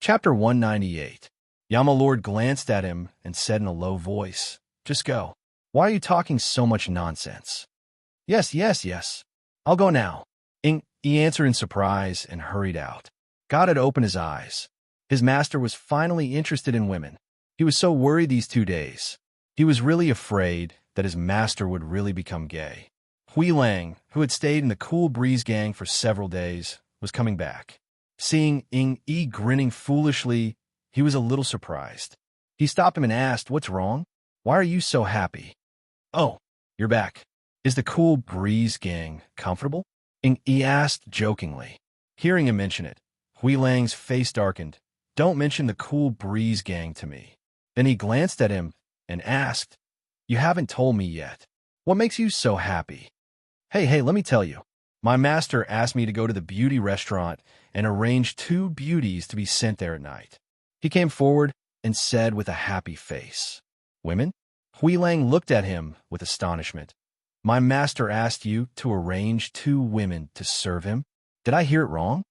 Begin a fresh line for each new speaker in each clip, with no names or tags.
Chapter 198. Yama Lord glanced at him and said in a low voice, "Just go. Why are you talking so much nonsense?" "Yes, yes, yes. I'll go now." He answered in surprise and hurried out. God had opened his eyes. His master was finally interested in women. He was so worried these 2 days. He was really afraid that his master would really become gay. Hui Lang, who had stayed in the Cool Breeze gang for several days, was coming back. Seeing Yi grinning foolishly, he was a little surprised. He stopped him and asked, "What's wrong? Why are you so happy?" "Oh, you're back. Is the Cool Breeze gang comfortable?" Yi asked jokingly. Hearing him mention it, Hui Lang's face darkened. "Don't mention the Cool Breeze gang to me." Then he glanced at him and asked, "You haven't told me yet. What makes you so happy?" Hey, let me tell you. My master asked me to go to the beauty restaurant and arrange 2 beauties to be sent there at night." He came forward and said with a happy face, "Women?" Hui Lang looked at him with astonishment. "My master asked you to arrange 2 women to serve him? Did I hear it wrong?"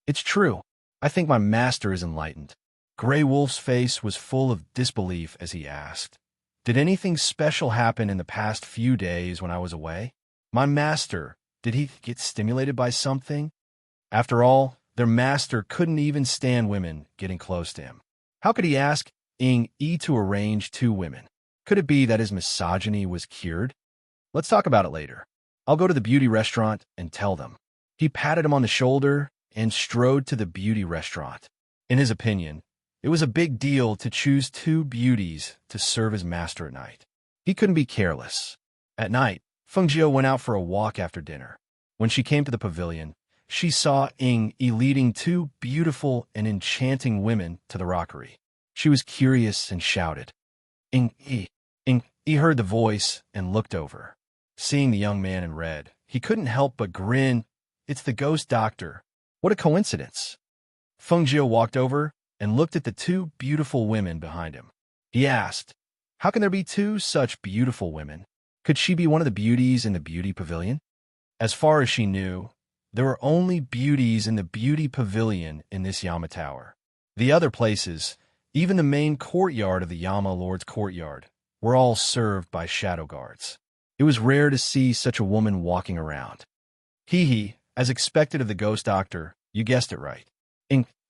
"It's true. I think my master is enlightened." Grey Wolf's face was full of disbelief as he asked, "Did anything special happen in the past few days when I was away? My master, did he get stimulated by something?" After all, their master couldn't even stand women getting close to him. How could he ask Yi to arrange 2 women? Could it be that his misogyny was cured? "Let's talk about it later. I'll go to the beauty restaurant and tell them." He patted him on the shoulder and strode to the beauty restaurant. In his opinion, it was a big deal to choose 2 beauties to serve his master at night. He couldn't be careless. At night, Fengjiu went out for a walk after dinner. When she came to the pavilion, she saw Yi leading 2 beautiful and enchanting women to the rockery. She was curious and shouted, "Yi!" Yi heard the voice and looked over. Seeing the young man in red, he couldn't help but grin. "It's the ghost doctor. What a coincidence." Fengjiu walked over and looked at the 2 beautiful women behind him. He asked, "How can there be 2 such beautiful women? Could she be one of the beauties in the beauty pavilion?" As far as she knew, there were only beauties in the beauty pavilion in this Yama Tower. The other places, even the main courtyard of the Yama Lord's courtyard, were all served by shadow guards. It was rare to see such a woman walking around. He, as expected of the ghost doctor, you guessed it right.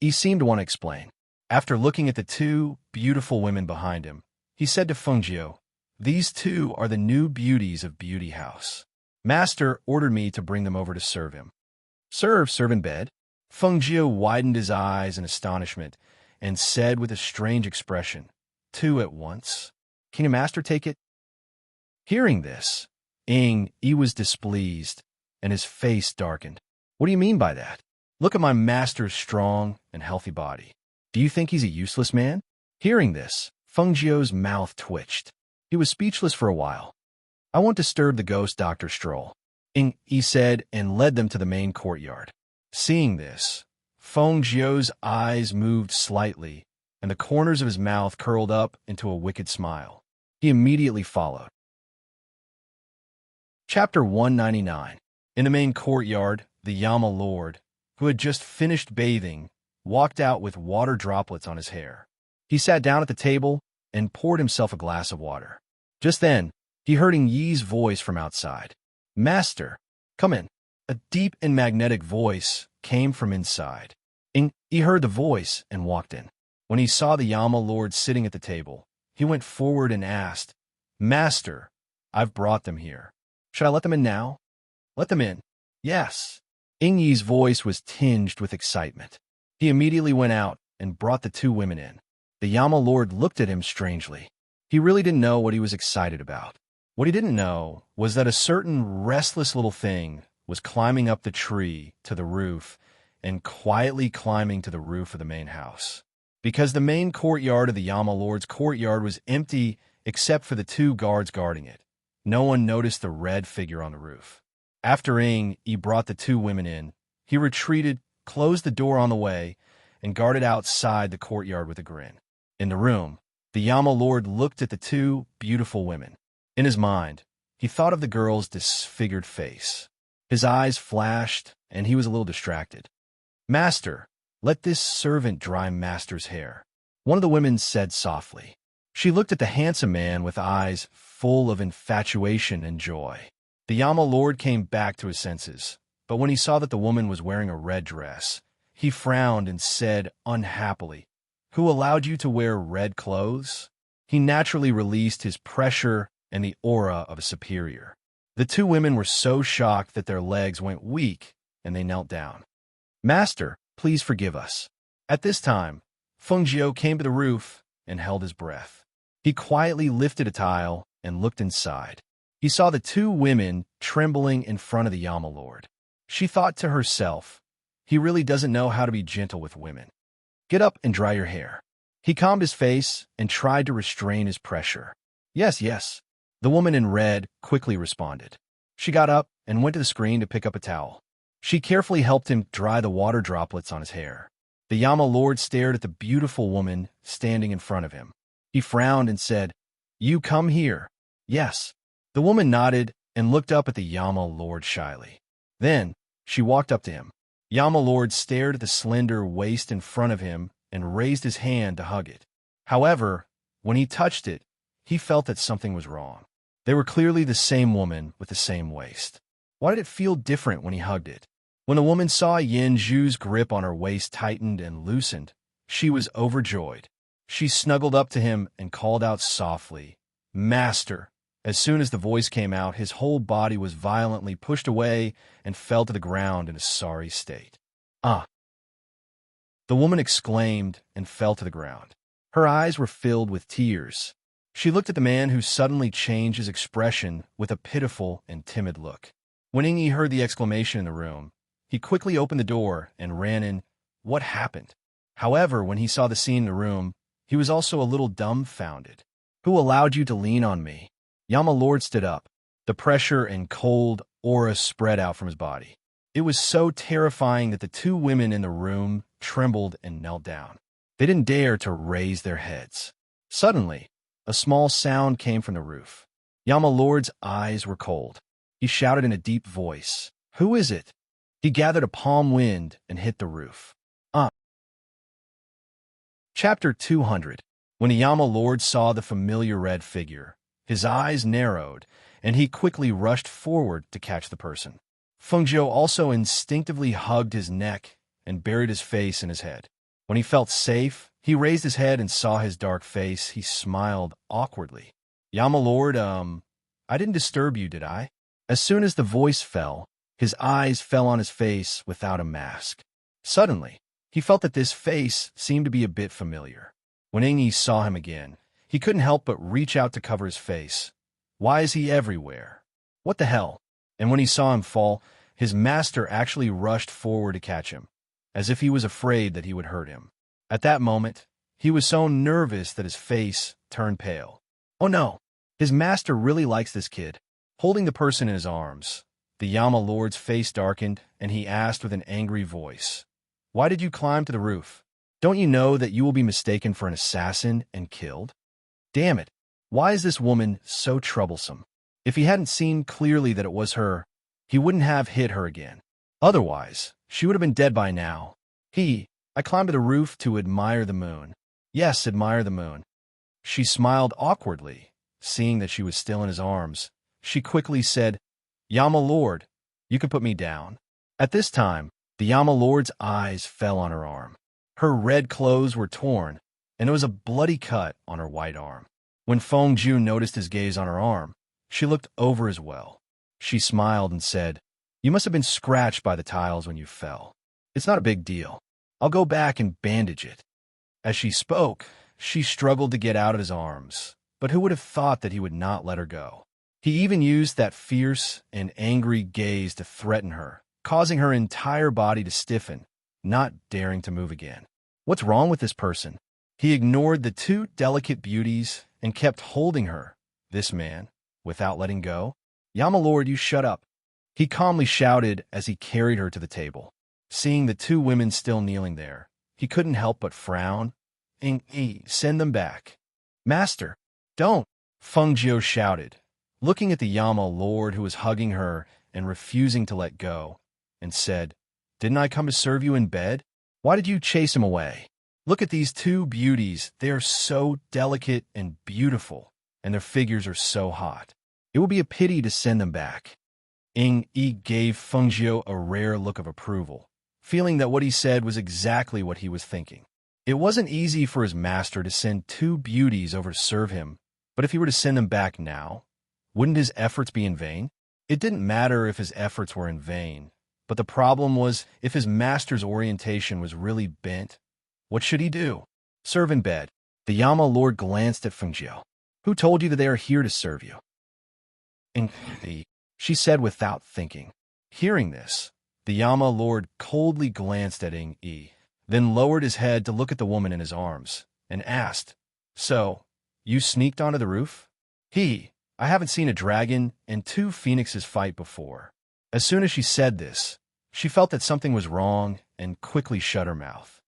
He seemed to want to explain. After looking at the 2 beautiful women behind him, he said to Fengjiu, "These 2 are the new beauties of Beauty House. Master ordered me to bring them over to serve him." Serve in bed?" Fengjiu widened his eyes in astonishment and said with a strange expression, "2 at once? Can your master take it?" Hearing this, Yi was displeased, and his face darkened. "What do you mean by that? Look at my master's strong and healthy body. Do you think he's a useless man?" Hearing this, Fengjiu's mouth twitched. He was speechless for a while. "I won't disturb the ghost doctor's stroll," Yi said and led them to the main courtyard. Seeing this, Fengjiu's eyes moved slightly, and the corners of his mouth curled up into a wicked smile. He immediately followed. Chapter 199. In the main courtyard, the Yama Lord, who had just finished bathing, walked out with water droplets on his hair. He sat down at the table and poured himself a glass of water. Just then, he heard Yi's voice from outside. "Master, come in." A deep and magnetic voice came from inside. He heard the voice and walked in. When he saw the Yama Lord sitting at the table, he went forward and asked, "Master, I've brought them here. Should I let them in now?" "Let them in." "Yes." Yi's voice was tinged with excitement. He immediately went out and brought the 2 women in. The Yama Lord looked at him strangely. He really didn't know what he was excited about. What he didn't know was that a certain restless little thing was climbing up the tree to the roof and quietly climbing to the roof of the main house. Because the main courtyard of the Yama Lord's courtyard was empty except for the 2 guards guarding it, no one noticed the red figure on the roof. After he brought the 2 women in, he retreated, closed the door on the way, and guarded outside the courtyard with a grin. In the room, the Yama Lord looked at the 2 beautiful women. In his mind, he thought of the girl's disfigured face. His eyes flashed, and he was a little distracted. "Master, Let this servant dry master's hair. One of the women said softly. She looked at the handsome man with eyes full of infatuation and joy. The Yama Lord came back to his senses, but when he saw that the woman was wearing a red dress, he frowned and said unhappily, "Who allowed you to wear red clothes?" He naturally released his pressure and the aura of a superior. The two women were so shocked that their legs went weak, and they knelt down. "Master, please forgive us." At this time, Feng Jiu came to the roof and held his breath. He quietly lifted a tile and looked inside. He saw the two women trembling in front of the Yama Lord. She thought to herself, he really doesn't know how to be gentle with women. "Get up and dry your hair." He calmed his face and tried to restrain his pressure. "Yes, yes." The woman in red quickly responded. She got up and went to the screen to pick up a towel. She carefully helped him dry the water droplets on his hair. The Yama Lord stared at the beautiful woman standing in front of him. He frowned and said, "You come here." "Yes." The woman nodded and looked up at the Yama Lord shyly. Then she walked up to him. Yama Lord stared at the slender waist in front of him and raised his hand to hug it. However, when he touched it, he felt that something was wrong. They were clearly the same woman with the same waist. Why did it feel different when he hugged it? When the woman saw Yin Zhu's grip on her waist tightened and loosened, she was overjoyed. She snuggled up to him and called out softly, "Master." As soon as the voice came out, his whole body was violently pushed away and fell to the ground in a sorry state. "Ah!" the woman exclaimed and fell to the ground. Her eyes were filled with tears. She looked at the man who suddenly changed his expression with a pitiful and timid look. When Yingyi heard the exclamation in the room, he quickly opened the door and ran in. What happened? However, when he saw the scene in the room, he was also a little dumbfounded. "Who allowed you to lean on me?" Yama Lord stood up. The pressure and cold aura spread out from his body. It was so terrifying that the two women in the room trembled and knelt down. They didn't dare to raise their heads. Suddenly, a small sound came from the roof. Yama Lord's eyes were cold. He shouted in a deep voice, "Who is it?" He gathered a palm wind and hit the roof. Chapter 200. When the Yama Lord saw the familiar red figure, his eyes narrowed, and he quickly rushed forward to catch the person. Feng Jiu also instinctively hugged his neck and buried his face in his head. When he felt safe, he raised his head and saw his dark face. He smiled awkwardly. "Yama Lord, I didn't disturb you, did I?" As soon as the voice fell, his eyes fell on his face without a mask. Suddenly, he felt that this face seemed to be a bit familiar. When Yingyi saw him again, he couldn't help but reach out to cover his face. Why is he everywhere? What the hell? And when he saw him fall, his master actually rushed forward to catch him, as if he was afraid that he would hurt him. At that moment, he was so nervous that his face turned pale. Oh no, his master really likes this kid. Holding the person in his arms, the Yama Lord's face darkened, and he asked with an angry voice, "Why did you climb to the roof? Don't you know that you will be mistaken for an assassin and killed? Damn it, why is this woman so troublesome?" If he hadn't seen clearly that it was her, he wouldn't have hit her again. Otherwise, she would have been dead by now. I climbed to the roof to admire the moon." "Yes, admire the moon." She smiled awkwardly, seeing that she was still in his arms. She quickly said, "Yama Lord, you can put me down." At this time, the Yama Lord's eyes fell on her arm. Her red clothes were torn, and there was a bloody cut on her white arm. When Feng Jiu noticed his gaze on her arm, she looked over as well. She smiled and said, "You must have been scratched by the tiles when you fell. It's not a big deal. I'll go back and bandage it." As she spoke, she struggled to get out of his arms, but who would have thought that he would not let her go? He even used that fierce and angry gaze to threaten her, causing her entire body to stiffen, not daring to move again. What's wrong with this person? He ignored the two delicate beauties and kept holding her, this man, without letting go. "Yama Lord, you shut up," he calmly shouted as he carried her to the table. Seeing the two women still kneeling there, he couldn't help but frown. Send them back." "Master, don't," Feng Jiu shouted, looking at the Yama Lord who was hugging her and refusing to let go, and said, "Didn't I come to serve you in bed?" Why did you chase him away? Look at these two beauties. They are so delicate and beautiful, and their figures are so hot. It would be a pity to send them back. Yi gave Fengjiu a rare look of approval, feeling that what he said was exactly what he was thinking. It wasn't easy for his master to send two beauties over to serve him, but if he were to send them back now, wouldn't his efforts be in vain? It didn't matter if his efforts were in vain, but the problem was if his master's orientation was really bent, what should he do? Serve in bed. The Yama Lord glanced at Fengjiu. Who told you that they are here to serve you? She said without thinking. Hearing this, the Yama Lord coldly glanced at Yi, then lowered his head to look at the woman in his arms, and asked, So, you sneaked onto the roof? I haven't seen a dragon and two phoenixes fight before. As soon as she said this, she felt that something was wrong and quickly shut her mouth.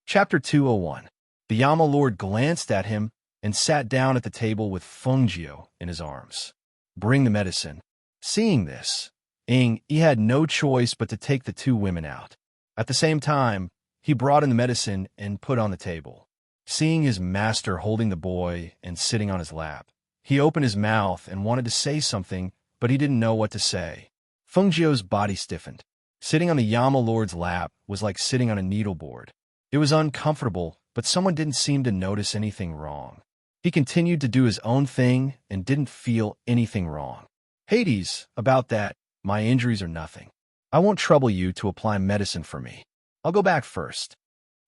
Chapter 201. The Yama Lord glanced at him and sat down at the table with Fengjiu in his arms. Bring the medicine. Seeing this, Yi had no choice but to take the two women out. At the same time, he brought in the medicine and put on the table. Seeing his master holding the boy and sitting on his lap, he opened his mouth and wanted to say something, but he didn't know what to say. Fengjiu's body stiffened. Sitting on the Yama Lord's lap was like sitting on a needleboard. It was uncomfortable, but someone didn't seem to notice anything wrong. He continued to do his own thing and didn't feel anything wrong. Hades, about that, my injuries are nothing. I won't trouble you to apply medicine for me. I'll go back first.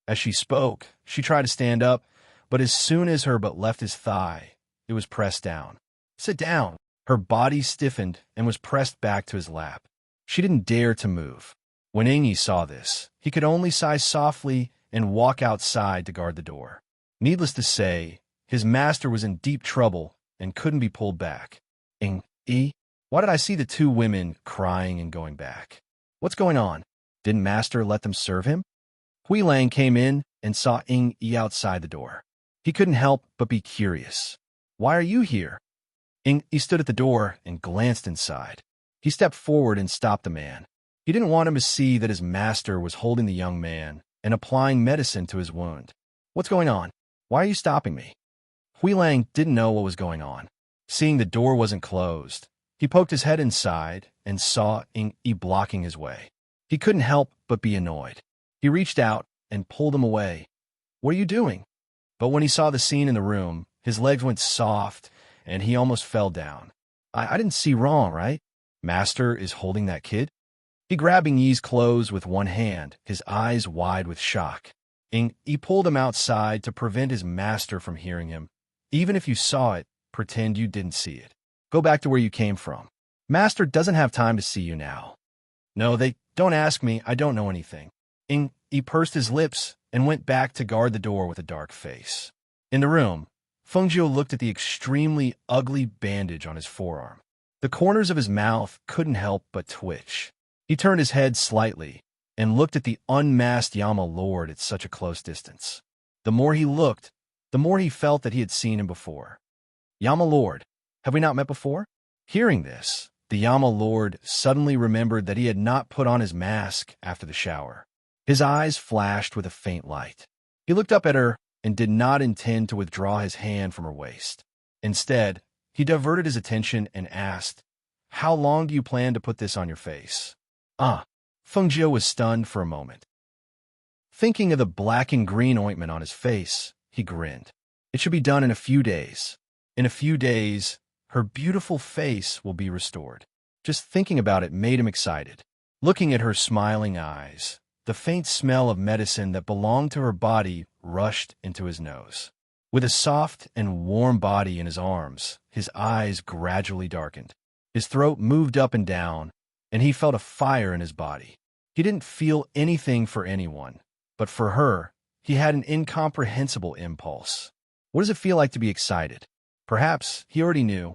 As she spoke, she tried to stand up, but as soon as her butt left his thigh, it was pressed down. Sit down. Her body stiffened and was pressed back to his lap. She didn't dare to move. When Yi saw this, he could only sigh softly and walk outside to guard the door. Needless to say, his master was in deep trouble and couldn't be pulled back. Yi, why did I see the two women crying and going back? What's going on? Didn't master let them serve him? Hui Lang came in and saw Yi outside the door. He couldn't help but be curious. Why are you here? Yi stood at the door and glanced inside. He stepped forward and stopped the man. He didn't want him to see that his master was holding the young man and applying medicine to his wound. What's going on? Why are you stopping me? Hui Lang didn't know what was going on. Seeing the door wasn't closed, he poked his head inside and saw Yi blocking his way. He couldn't help but be annoyed. He reached out and pulled him away. What are you doing? But when he saw the scene in the room, his legs went soft and he almost fell down. I didn't see wrong, right? Master is holding that kid? He grabbed Yi's clothes with one hand, his eyes wide with shock. He pulled him outside to prevent his master from hearing him. Even if you saw it, pretend you didn't see it. Go back to where you came from. Master doesn't have time to see you now. No, they don't ask me. I don't know anything. He pursed his lips and went back to guard the door with a dark face. In the room, Fengjiu looked at the extremely ugly bandage on his forearm. The corners of his mouth couldn't help but twitch. He turned his head slightly and looked at the unmasked Yama Lord at such a close distance. The more he looked, the more he felt that he had seen him before. Yama Lord, have we not met before? Hearing this, the Yama Lord suddenly remembered that he had not put on his mask after the shower. His eyes flashed with a faint light. He looked up at her and did not intend to withdraw his hand from her waist. Instead, he diverted his attention and asked, How long do you plan to put this on your face? Fengjiu was stunned for a moment. Thinking of the black and green ointment on his face, he grinned. It should be done in a few days. In a few days, her beautiful face will be restored. Just thinking about it made him excited. Looking at her smiling eyes, the faint smell of medicine that belonged to her body rushed into his nose. With a soft and warm body in his arms, his eyes gradually darkened. His throat moved up and down, and he felt a fire in his body. He didn't feel anything for anyone, but for her, he had an incomprehensible impulse. What does it feel like to be excited? Perhaps he already knew.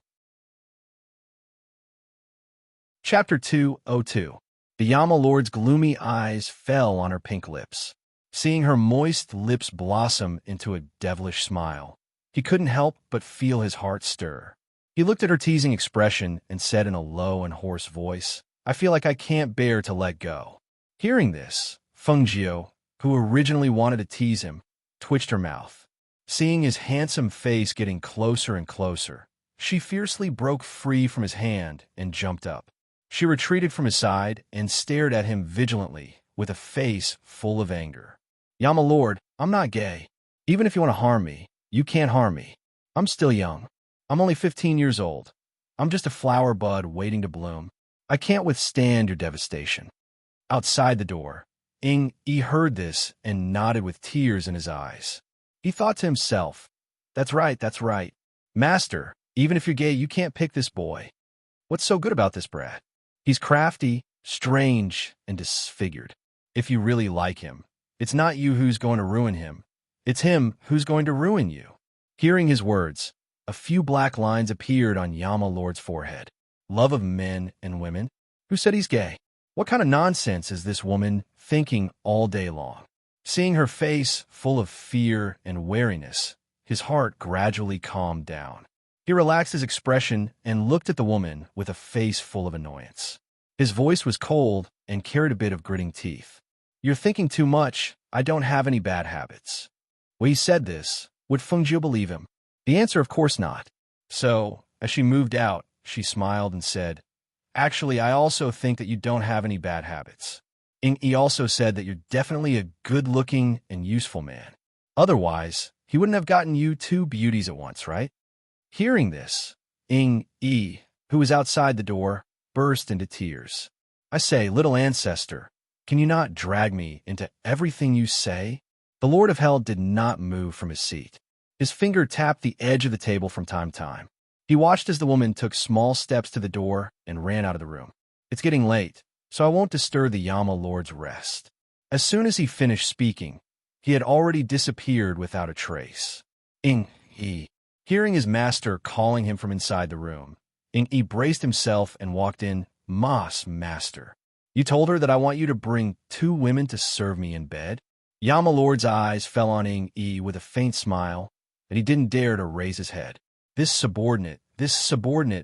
Chapter 202. The Yama Lord's gloomy eyes fell on her pink lips. Seeing her moist lips blossom into a devilish smile, he couldn't help but feel his heart stir. He looked at her teasing expression and said in a low and hoarse voice, I feel like I can't bear to let go. Hearing this, Fengjiu, who originally wanted to tease him, twitched her mouth. Seeing his handsome face getting closer and closer, she fiercely broke free from his hand and jumped up. She retreated from his side and stared at him vigilantly with a face full of anger. "Yama Lord, I'm not gay. Even if you want to harm me, you can't harm me. I'm still young. I'm only 15 years old. I'm just a flower bud waiting to bloom. I can't withstand your devastation." Outside the door, Yi heard this and nodded with tears in his eyes. He thought to himself, that's right. Master, even if you're gay, you can't pick this boy. What's so good about this brat? He's crafty, strange, and disfigured. If you really like him, it's not you who's going to ruin him. It's him who's going to ruin you. Hearing his words, a few black lines appeared on Yama Lord's forehead. Love of men and women? Who said he's gay? What kind of nonsense is this woman thinking all day long? Seeing her face full of fear and wariness, his heart gradually calmed down. He relaxed his expression and looked at the woman with a face full of annoyance. His voice was cold and carried a bit of gritting teeth. "You're thinking too much. I don't have any bad habits." When he said this, would Fengjiu believe him? The answer, of course not. So, as she moved out, she smiled and said, "Actually, I also think that you don't have any bad habits. He also said that you're definitely a good-looking and useful man. Otherwise, he wouldn't have gotten you two beauties at once, right?" Hearing this, Yi, who was outside the door, burst into tears. "I say, little ancestor, can you not drag me into everything you say?" The Lord of Hell did not move from his seat. His finger tapped the edge of the table from time to time. He watched as the woman took small steps to the door and ran out of the room. "It's getting late, so I won't disturb the Yama Lord's rest." As soon as he finished speaking, he had already disappeared without a trace. Yi, hearing his master calling him from inside the room, Yi braced himself and walked in. Master, you told her that I want you to bring 2 women to serve me in bed?" Yama Lord's eyes fell on Yi with a faint smile, and he didn't dare to raise his head. This subordinate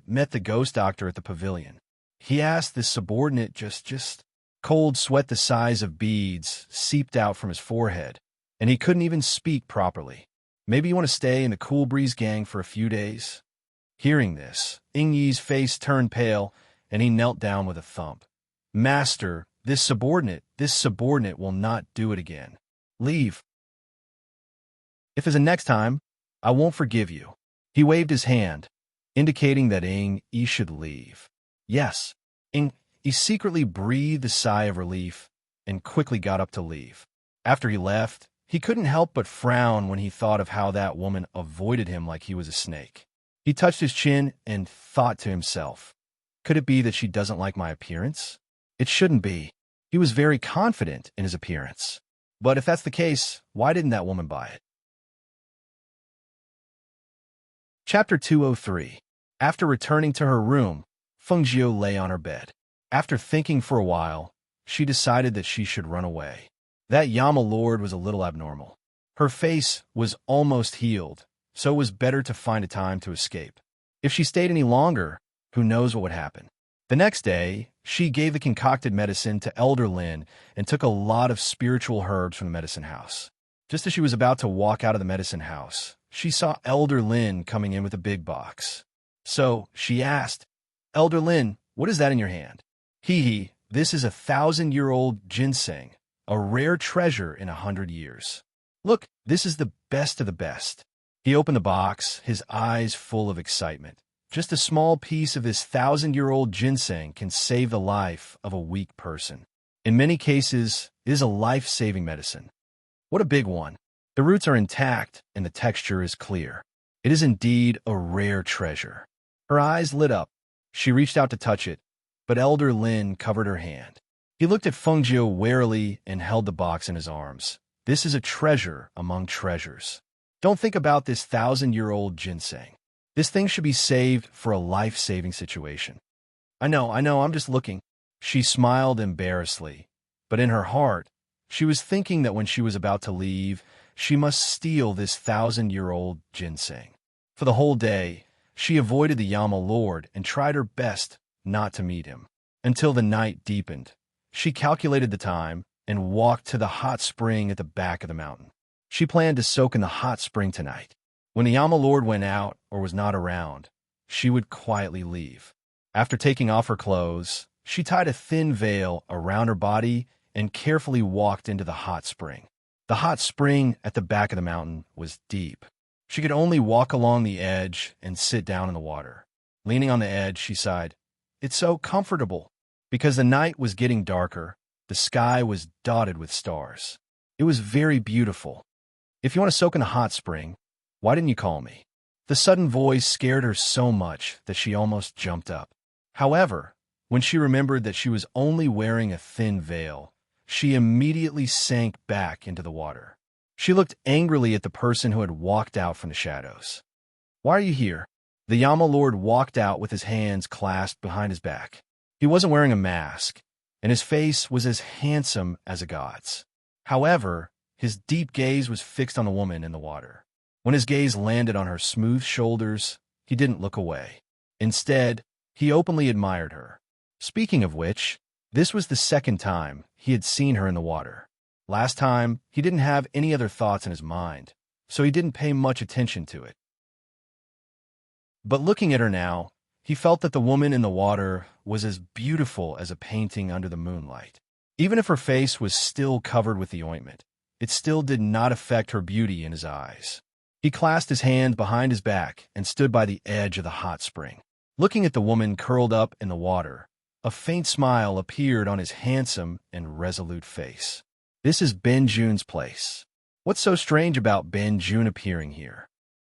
met the ghost doctor at the pavilion. He asked this subordinate just cold sweat the size of beads seeped out from his forehead, and he couldn't even speak properly. "Maybe you want to stay in the Cool Breeze gang for a few days?" Hearing this, Yi's face turned pale, and he knelt down with a thump. "Master, this subordinate will not do it again. Leave. If there's a next time, I won't forgive you." He waved his hand, indicating that Yi should leave. Yes, he secretly breathed a sigh of relief and quickly got up to leave. After he left, he couldn't help but frown when he thought of how that woman avoided him like he was a snake. He touched his chin and thought to himself, could it be that she doesn't like my appearance? It shouldn't be. He was very confident in his appearance. But if that's the case, why didn't that woman buy it? Chapter 203. After returning to her room, Fengjiu lay on her bed. After thinking for a while, she decided that she should run away. That Yama Lord was a little abnormal. Her face was almost healed, so it was better to find a time to escape. If she stayed any longer, who knows what would happen. The next day, she gave the concocted medicine to Elder Lin and took a lot of spiritual herbs from the medicine house. Just as she was about to walk out of the medicine house, she saw Elder Lin coming in with a big box. So she asked, "Elder Lin, what is that in your hand?" This is a 1,000-year-old ginseng, a rare treasure in 100 years. Look, this is the best of the best." He opened the box, his eyes full of excitement. Just a small piece of this 1,000-year-old ginseng can save the life of a weak person. In many cases, it is a life-saving medicine. What a big one. The roots are intact and the texture is clear. It is indeed a rare treasure. Her eyes lit up. She reached out to touch it, but Elder Lin covered her hand. He looked at Fengjiu warily and held the box in his arms. This is a treasure among treasures. Don't think about this 1,000-year-old ginseng. This thing should be saved for a life-saving situation. I know, I'm just looking. She smiled embarrassedly, but in her heart, she was thinking that when she was about to leave, she must steal this 1,000-year-old ginseng. For the whole day, she avoided the Yama Lord and tried her best not to meet him. Until the night deepened, She calculated the time and walked to the hot spring at the back of the mountain. She planned to soak in the hot spring tonight. When the Yama Lord went out or was not around, she would quietly leave. After taking off her clothes, she tied a thin veil around her body and carefully walked into the hot spring. The hot spring at the back of the mountain was deep. She could only walk along the edge and sit down in the water. Leaning on the edge, she sighed, "It's so comfortable." Because the night was getting darker, the sky was dotted with stars. It was very beautiful. "If you want to soak in the hot spring, why didn't you call me?" The sudden voice scared her so much that she almost jumped up. However, when she remembered that she was only wearing a thin veil, she immediately sank back into the water. She looked angrily at the person who had walked out from the shadows. "Why are you here?" The Yama Lord walked out with his hands clasped behind his back. He wasn't wearing a mask, and his face was as handsome as a god's. However, his deep gaze was fixed on the woman in the water. When his gaze landed on her smooth shoulders, he didn't look away. Instead, he openly admired her. Speaking of which, this was the second time he had seen her in the water. Last time, he didn't have any other thoughts in his mind, so he didn't pay much attention to it. But looking at her now, he felt that the woman in the water was as beautiful as a painting under the moonlight. Even if her face was still covered with the ointment, it still did not affect her beauty in his eyes. He clasped his hand behind his back and stood by the edge of the hot spring. Looking at the woman curled up in the water, a faint smile appeared on his handsome and resolute face. "This is Ben Jun's place. What's so strange about Ben Jun appearing here?"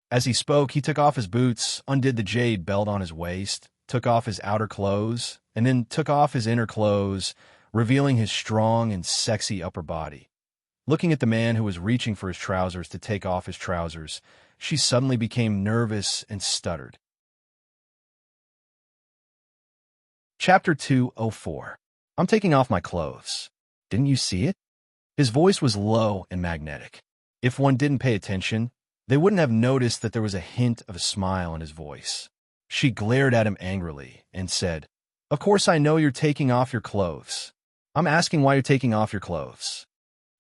As he spoke, he took off his boots, undid the jade belt on his waist, took off his outer clothes, and then took off his inner clothes, revealing his strong and sexy upper body. Looking at the man who was reaching for his trousers to take off his trousers, she suddenly became nervous and stuttered. Chapter 204. "I'm taking off my clothes. Didn't you see it?" His voice was low and magnetic. If one didn't pay attention, they wouldn't have noticed that there was a hint of a smile in his voice. She glared at him angrily and said, "Of course I know you're taking off your clothes. I'm asking why you're taking off your clothes."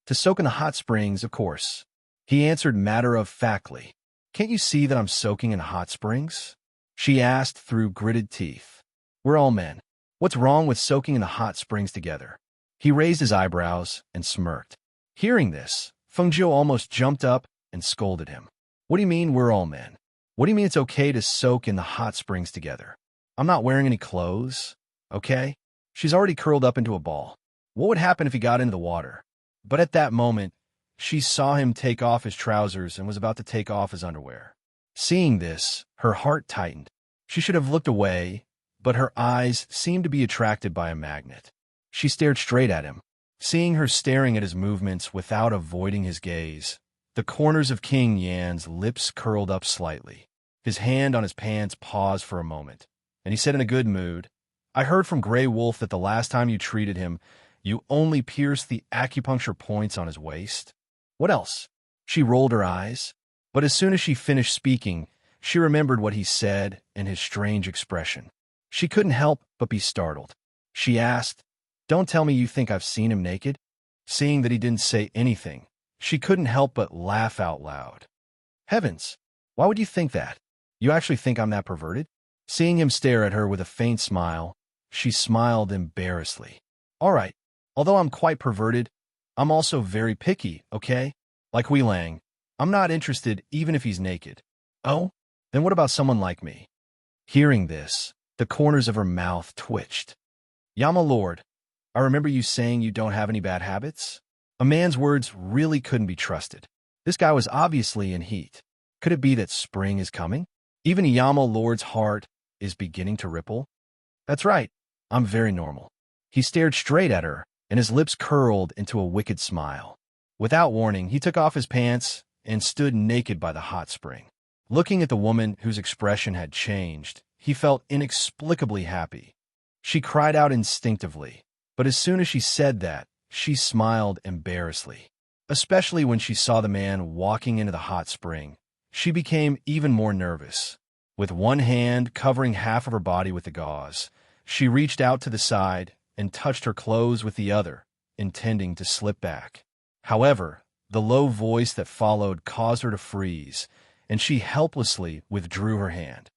"To soak in the hot springs, of course," he answered matter-of-factly. "Can't you see that I'm soaking in hot springs?" she asked through gritted teeth. "We're all men. What's wrong with soaking in the hot springs together?" He raised his eyebrows and smirked. Hearing this, Fengjiu almost jumped up and scolded him. "What do you mean we're all men? What do you mean it's okay to soak in the hot springs together? I'm not wearing any clothes, okay?" She's already curled up into a ball. What would happen if he got into the water? But at that moment, she saw him take off his trousers and was about to take off his underwear. Seeing this, her heart tightened. She should have looked away, but her eyes seemed to be attracted by a magnet. She stared straight at him. Seeing her staring at his movements without avoiding his gaze, the corners of King Yan's lips curled up slightly. His hand on his pants paused for a moment, and he said in a good mood, "I heard from Grey Wolf that the last time you treated him, you only pierced the acupuncture points on his waist. What else?" She rolled her eyes, but as soon as she finished speaking, she remembered what he said and his strange expression. She couldn't help but be startled. She asked, "Don't tell me you think I've seen him naked?" Seeing that he didn't say anything, she couldn't help but laugh out loud. "Heavens, why would you think that? You actually think I'm that perverted?" Seeing him stare at her with a faint smile, she smiled embarrassedly. "All right, although I'm quite perverted, I'm also very picky, okay? Like Hui Lang, I'm not interested even if he's naked." "Oh? Then what about someone like me?" Hearing this, the corners of her mouth twitched. "Yama Lord, I remember you saying you don't have any bad habits?" A man's words really couldn't be trusted. This guy was obviously in heat. Could it be that spring is coming? Even Yama Lord's heart is beginning to ripple. "That's right, I'm very normal." He stared straight at her, and his lips curled into a wicked smile. Without warning, he took off his pants and stood naked by the hot spring. Looking at the woman whose expression had changed, he felt inexplicably happy. She cried out instinctively, but as soon as she said that, she smiled embarrassedly. Especially when she saw the man walking into the hot spring, she became even more nervous. With one hand covering half of her body with the gauze, she reached out to the side, and touched her clothes with the other, intending to slip back. However, the low voice that followed caused her to freeze, and she helplessly withdrew her hand.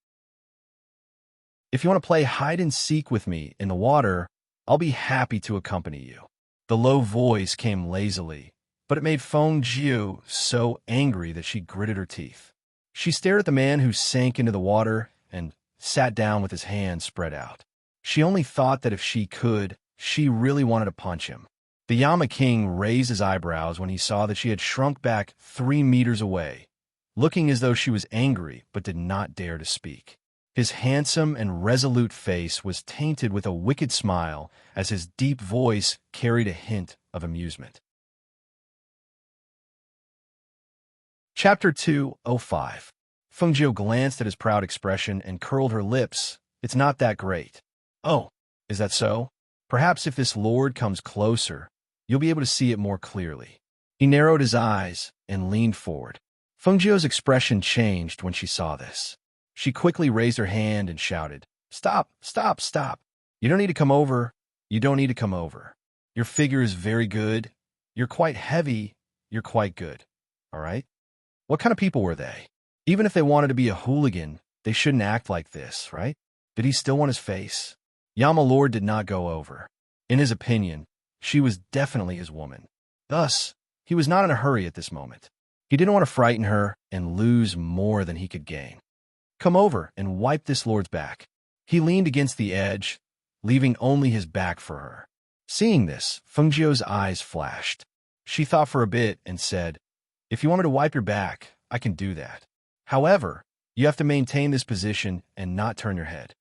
"If you want to play hide-and-seek with me in the water, I'll be happy to accompany you." The low voice came lazily, but it made Feng Jiu so angry that she gritted her teeth. She stared at the man who sank into the water and sat down with his hands spread out. She only thought that if she could, she really wanted to punch him. The Yama King raised his eyebrows when he saw that she had shrunk back 3 meters away, looking as though she was angry but did not dare to speak. His handsome and resolute face was tainted with a wicked smile as his deep voice carried a hint of amusement. Chapter 205. Feng Jiu glanced at his proud expression and curled her lips. "It's not that great." "Oh, is that so? Perhaps if this lord comes closer, you'll be able to see it more clearly." He narrowed his eyes and leaned forward. Feng Jiu's expression changed when she saw this. She quickly raised her hand and shouted, "Stop, stop, stop. You don't need to come over. You don't need to come over. Your figure is very good. You're quite heavy. You're quite good. All right?" What kind of people were they? Even if they wanted to be a hooligan, they shouldn't act like this, right? Did he still want his face? Yama Lord did not go over. In his opinion, she was definitely his woman. Thus, he was not in a hurry at this moment. He didn't want to frighten her and lose more than he could gain. "Come over and wipe this lord's back." He leaned against the edge, leaving only his back for her. Seeing this, Feng Jiu's eyes flashed. She thought for a bit and said, "If you want me to wipe your back, I can do that. However, you have to maintain this position and not turn your head."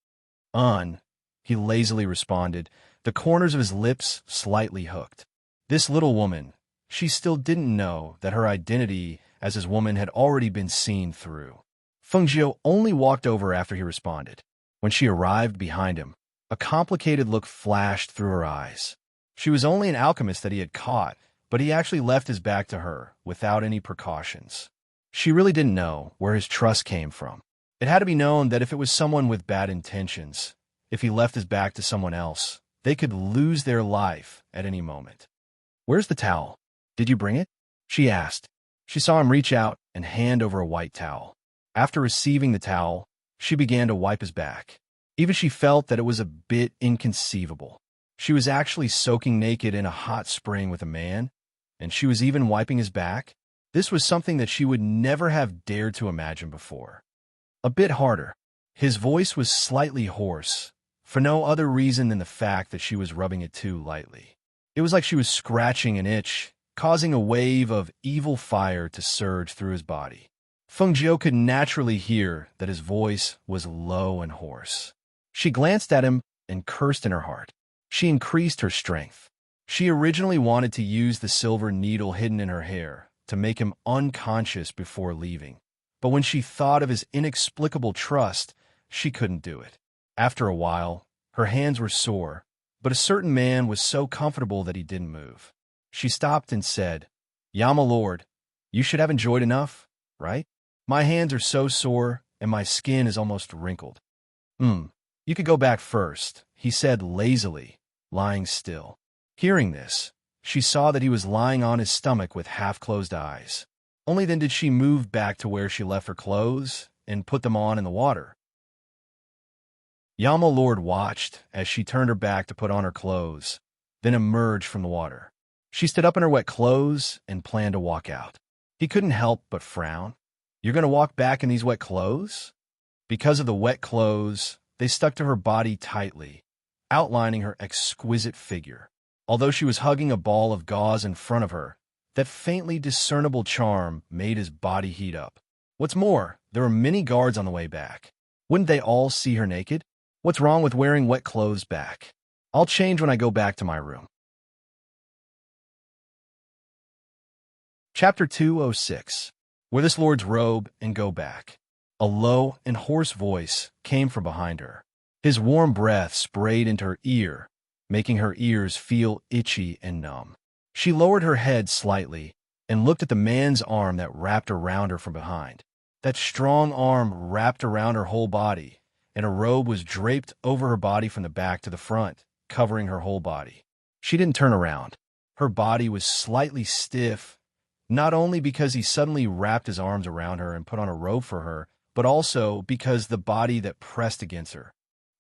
He lazily responded, the corners of his lips slightly hooked. This little woman, she still didn't know that her identity as his woman had already been seen through. Feng Jiu only walked over after he responded. When she arrived behind him, a complicated look flashed through her eyes. She was only an alchemist that he had caught, but he actually left his back to her without any precautions. She really didn't know where his trust came from. It had to be known that if it was someone with bad intentions, if he left his back to someone else, they could lose their life at any moment. "Where's the towel? Did you bring it?" she asked. She saw him reach out and hand over a white towel. After receiving the towel, she began to wipe his back. Even she felt that it was a bit inconceivable. She was actually soaking naked in a hot spring with a man, and she was even wiping his back. This was something that she would never have dared to imagine before. A bit harder. His voice was slightly hoarse, for no other reason than the fact that she was rubbing it too lightly. It was like she was scratching an itch, causing a wave of evil fire to surge through his body. Feng Jiu could naturally hear that his voice was low and hoarse. She glanced at him and cursed in her heart. She increased her strength. She originally wanted to use the silver needle hidden in her hair to make him unconscious before leaving. But when she thought of his inexplicable trust, she couldn't do it. After a while, her hands were sore, but a certain man was so comfortable that he didn't move. She stopped and said, "Yama Lord, you should have enjoyed enough, right? My hands are so sore, and my skin is almost wrinkled." You could go back first," he said lazily, lying still. Hearing this, she saw that he was lying on his stomach with half-closed eyes. Only then did she move back to where she left her clothes and put them on in the water. Yama Lord watched as she turned her back to put on her clothes, then emerged from the water. She stood up in her wet clothes and planned to walk out. He couldn't help but frown. "You're going to walk back in these wet clothes?" Because of the wet clothes, they stuck to her body tightly, outlining her exquisite figure. Although she was hugging a ball of gauze in front of her, that faintly discernible charm made his body heat up. What's more, there were many guards on the way back. Wouldn't they all see her naked? What's wrong with wearing wet clothes back? I'll change when I go back to my room. Chapter 206. Wear this lord's robe and go back. A low and hoarse voice came from behind her. His warm breath sprayed into her ear, making her ears feel itchy and numb. She lowered her head slightly and looked at the man's arm that wrapped around her from behind. That strong arm wrapped around her whole body, and a robe was draped over her body from the back to the front, covering her whole body. She didn't turn around. Her body was slightly stiff, not only because he suddenly wrapped his arms around her and put on a robe for her, but also because the body that pressed against her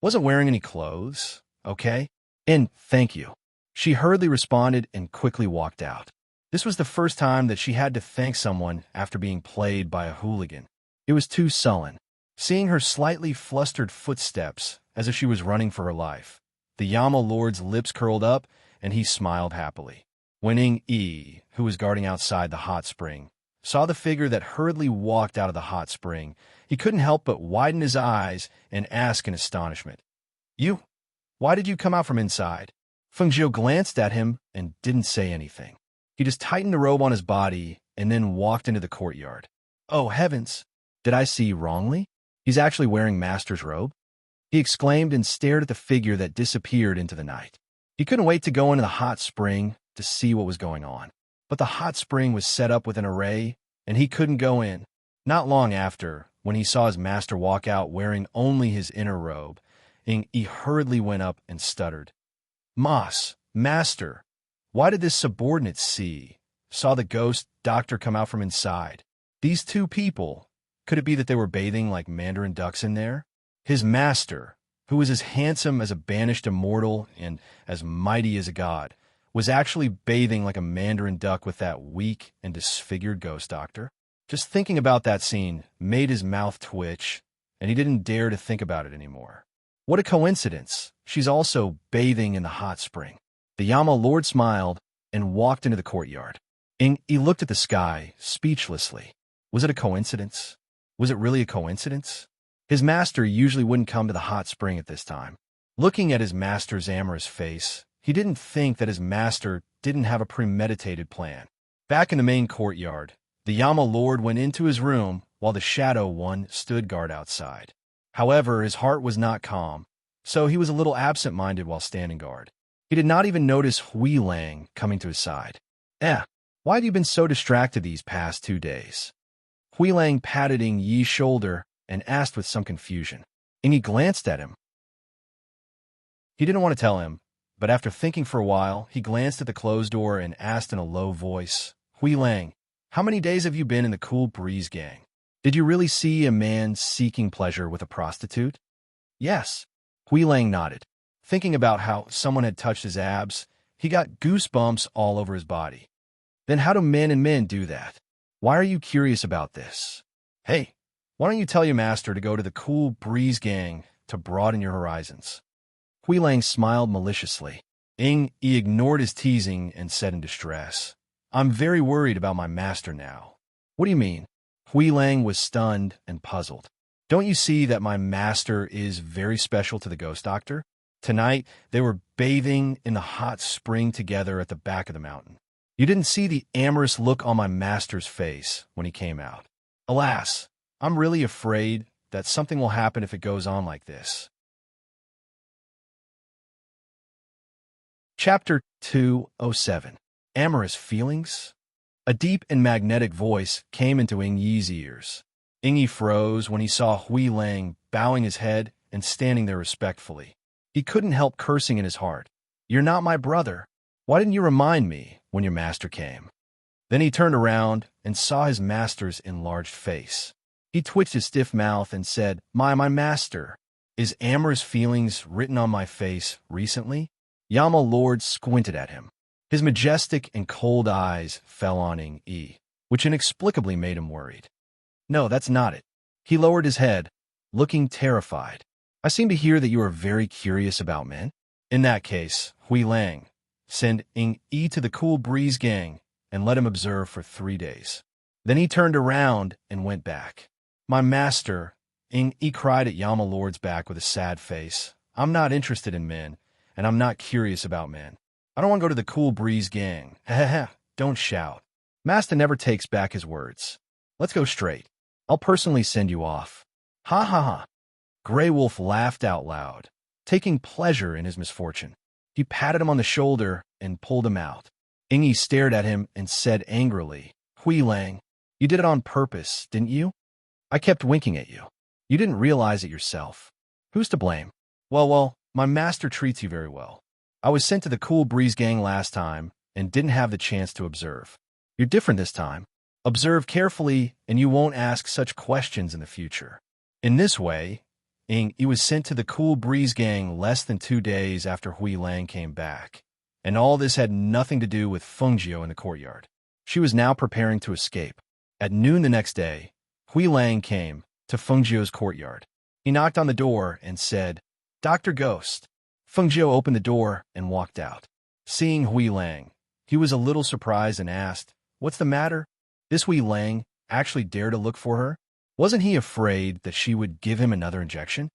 wasn't wearing any clothes, okay? And thank you. She hurriedly responded and quickly walked out. This was the first time that she had to thank someone after being played by a hooligan. It was too sullen. Seeing her slightly flustered footsteps as if she was running for her life, the Yama Lord's lips curled up and he smiled happily. When Ing-yi, who was guarding outside the hot spring, saw the figure that hurriedly walked out of the hot spring, he couldn't help but widen his eyes and ask in astonishment, "You? Why did you come out from inside?" Fengzhou glanced at him and didn't say anything. He just tightened the robe on his body and then walked into the courtyard. "Oh, heavens! Did I see wrongly? He's actually wearing Master's robe?" He exclaimed and stared at the figure that disappeared into the night. He couldn't wait to go into the hot spring to see what was going on. But the hot spring was set up with an array, and he couldn't go in. Not long after, when he saw his master walk out wearing only his inner robe, he hurriedly went up and stuttered, Master, why did this subordinate saw the ghost doctor come out from inside? These two people, could it be that they were bathing like mandarin ducks in there? His master, who was as handsome as a banished immortal and as mighty as a god, was actually bathing like a mandarin duck with that weak and disfigured ghost doctor. Just thinking about that scene made his mouth twitch, and he didn't dare to think about it anymore. What a coincidence. She's also bathing in the hot spring. The Yama Lord smiled and walked into the courtyard. He looked at the sky, speechlessly. Was it a coincidence? Was it really a coincidence? His master usually wouldn't come to the hot spring at this time. Looking at his master's amorous face, he didn't think that his master didn't have a premeditated plan. Back in the main courtyard, the Yama Lord went into his room while the Shadow One stood guard outside. However, his heart was not calm, so he was a little absent-minded while standing guard. He did not even notice Hui Lang coming to his side. Why have you been so distracted these past 2 days? Hui Lang patted Ing-yi's shoulder and asked with some confusion. Ing-yi glanced at him. He didn't want to tell him, but after thinking for a while, he glanced at the closed door and asked in a low voice, Hui Lang, how many days have you been in the Cool Breeze gang? Did you really see a man seeking pleasure with a prostitute? Yes. Hui Lang nodded. Thinking about how someone had touched his abs, he got goosebumps all over his body. Then how do men and men do that? Why are you curious about this? Hey, why don't you tell your master to go to the Cool Breeze gang to broaden your horizons? Hui Lang smiled maliciously. He ignored his teasing and said in distress, I'm very worried about my master now. What do you mean? Hui Lang was stunned and puzzled. Don't you see that my master is very special to the ghost doctor? Tonight, they were bathing in the hot spring together at the back of the mountain. You didn't see the amorous look on my master's face when he came out. Alas, I'm really afraid that something will happen if it goes on like this. Chapter 207. Amorous Feelings? A deep and magnetic voice came into Ing-yi's ears. Ing-yi froze when he saw Hui Lang bowing his head and standing there respectfully. He couldn't help cursing in his heart. You're not my brother. Why didn't you remind me when your master came? Then he turned around and saw his master's enlarged face. He twitched his stiff mouth and said, My master, is amorous feelings written on my face recently? Yama Lord squinted at him. His majestic and cold eyes fell on Ing-yi, which inexplicably made him worried. No, that's not it. He lowered his head, looking terrified. I seem to hear that you are very curious about men. In that case, Hui Lang, send Ing-yi to the Cool Breeze gang and let him observe for 3 days. Then he turned around and went back. My master, Ing-yi cried at Yama Lord's back with a sad face. I'm not interested in men, and I'm not curious about men. I don't want to go to the Cool Breeze gang. Don't shout. Master never takes back his words. Let's go straight. I'll personally send you off. Ha ha ha. Grey Wolf laughed out loud, taking pleasure in his misfortune. He patted him on the shoulder and pulled him out. Ing-yi stared at him and said angrily, Hui Lang, you did it on purpose, didn't you? I kept winking at you. You didn't realize it yourself. Who's to blame? Well, my master treats you very well. I was sent to the Cool Breeze gang last time and didn't have the chance to observe. You're different this time. Observe carefully, and you won't ask such questions in the future. In this way, he was sent to the Cool Breeze gang less than 2 days after Hui Lang came back. And all this had nothing to do with Fengjiu in the courtyard. She was now preparing to escape. At noon the next day, Hui Lang came to Fengjiu's courtyard. He knocked on the door and said, "Dr. Ghost." Fengjiu opened the door and walked out. Seeing Hui Lang, he was a little surprised and asked, "What's the matter?" This Hui Lang actually dared to look for her? Wasn't he afraid that she would give him another injection?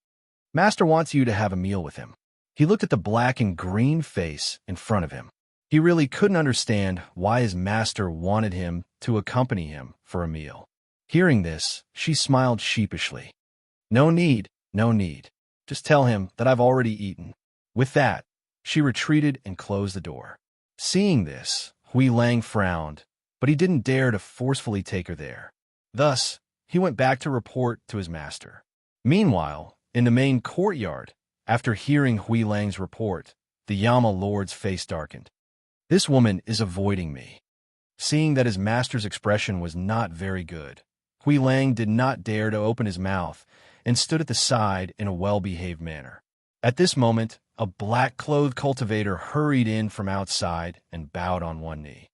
"Master wants you to have a meal with him." He looked at the black and green face in front of him. He really couldn't understand why his master wanted him to accompany him for a meal. Hearing this, she smiled sheepishly. No need. Just tell him that I've already eaten." With that, she retreated and closed the door. Seeing this, Hui Lang frowned, but he didn't dare to forcefully take her there. Thus, he went back to report to his master. Meanwhile, in the main courtyard, after hearing Hui Lang's report, the Yama Lord's face darkened. This woman is avoiding me. Seeing that his master's expression was not very good, Hui Lang did not dare to open his mouth and stood at the side in a well-behaved manner. At this moment, a black-clothed cultivator hurried in from outside and bowed on one knee.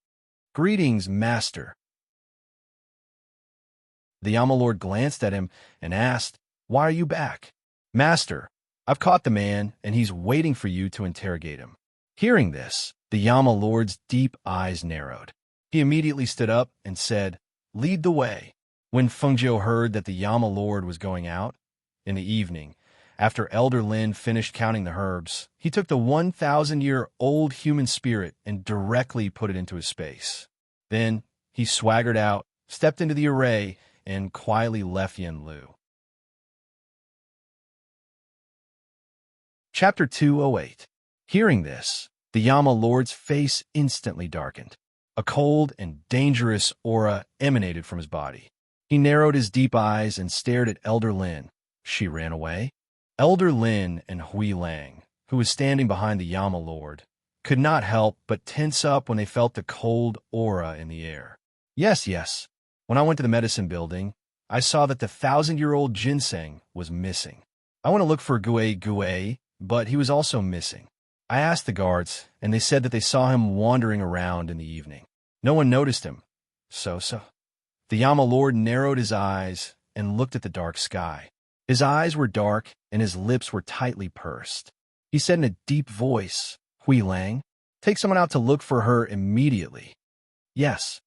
"Greetings, master." The Yama Lord glanced at him and asked, "Why are you back?" "Master, I've caught the man, and he's waiting for you to interrogate him." Hearing this, the Yama Lord's deep eyes narrowed. He immediately stood up and said, "Lead the way." When Fengjiu heard that the Yama Lord was going out, in the evening, after Elder Lin finished counting the herbs, he took the 1,000-year-old human spirit and directly put it into his space. Then he swaggered out, stepped into the array, and quietly left Yin Lu. Chapter 208. Hearing this, the Yama Lord's face instantly darkened. A cold and dangerous aura emanated from his body. He narrowed his deep eyes and stared at Elder Lin. She ran away. Elder Lin and Hui Lang, who was standing behind the Yama Lord, could not help but tense up when they felt the cold aura in the air. Yes. When I went to the medicine building, I saw that the 1,000-year-old ginseng was missing. I went to look for Gue, but he was also missing. I asked the guards, and they said that they saw him wandering around in the evening. No one noticed him. So. The Yama Lord narrowed his eyes and looked at the dark sky. His eyes were dark, and his lips were tightly pursed. He said in a deep voice, "Hui Lang, take someone out to look for her immediately." Yes.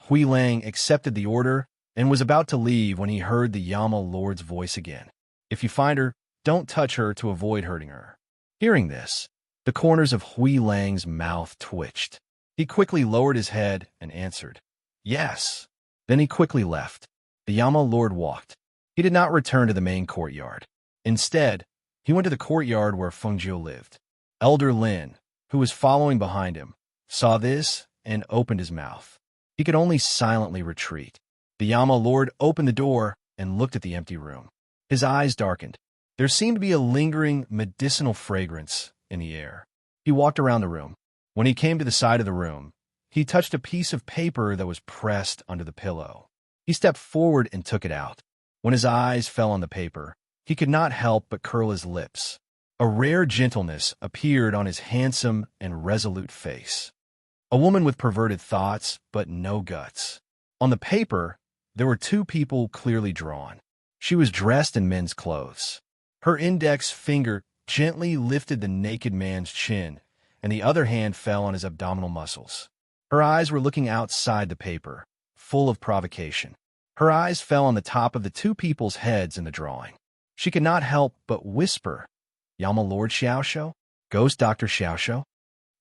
Hui Lang accepted the order and was about to leave when he heard the Yama Lord's voice again. "If you find her, don't touch her to avoid hurting her." Hearing this, the corners of Hui Lang's mouth twitched. He quickly lowered his head and answered, "Yes." Then he quickly left. The Yama Lord walked. He did not return to the main courtyard. Instead, he went to the courtyard where Fengjiu lived. Elder Lin, who was following behind him, saw this and opened his mouth. He could only silently retreat. The Yama Lord opened the door and looked at the empty room. His eyes darkened. There seemed to be a lingering medicinal fragrance in the air. He walked around the room. When he came to the side of the room, he touched a piece of paper that was pressed under the pillow. He stepped forward and took it out. When his eyes fell on the paper, he could not help but curl his lips. A rare gentleness appeared on his handsome and resolute face. A woman with perverted thoughts, but no guts. On the paper, there were 2 people clearly drawn. She was dressed in men's clothes. Her index finger gently lifted the naked man's chin, and the other hand fell on his abdominal muscles. Her eyes were looking outside the paper, full of provocation. Her eyes fell on the top of the 2 people's heads in the drawing. She could not help but whisper, "Yama Lord Xiaoshuo? Ghost Dr. Xiaoshuo?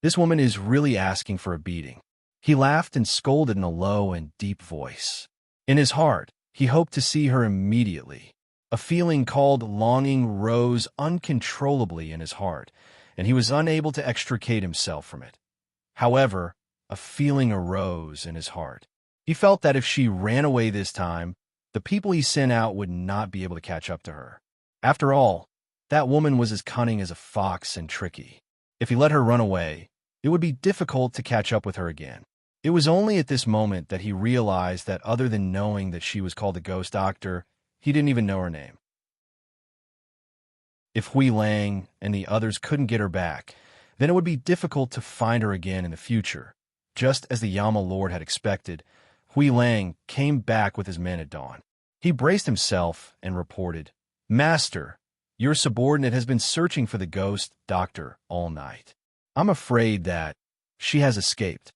This woman is really asking for a beating." He laughed and scolded in a low and deep voice. In his heart, he hoped to see her immediately. A feeling called longing rose uncontrollably in his heart, and he was unable to extricate himself from it. However, a feeling arose in his heart. He felt that if she ran away this time, the people he sent out would not be able to catch up to her. After all, that woman was as cunning as a fox and tricky. If he let her run away, it would be difficult to catch up with her again. It was only at this moment that he realized that other than knowing that she was called the Ghost Doctor, he didn't even know her name. If Hui Lang and the others couldn't get her back, then it would be difficult to find her again in the future. Just as the Yama Lord had expected, Hui Lang came back with his men at dawn. He braced himself and reported, "Master, your subordinate has been searching for the Ghost Doctor all night. I'm afraid that she has escaped."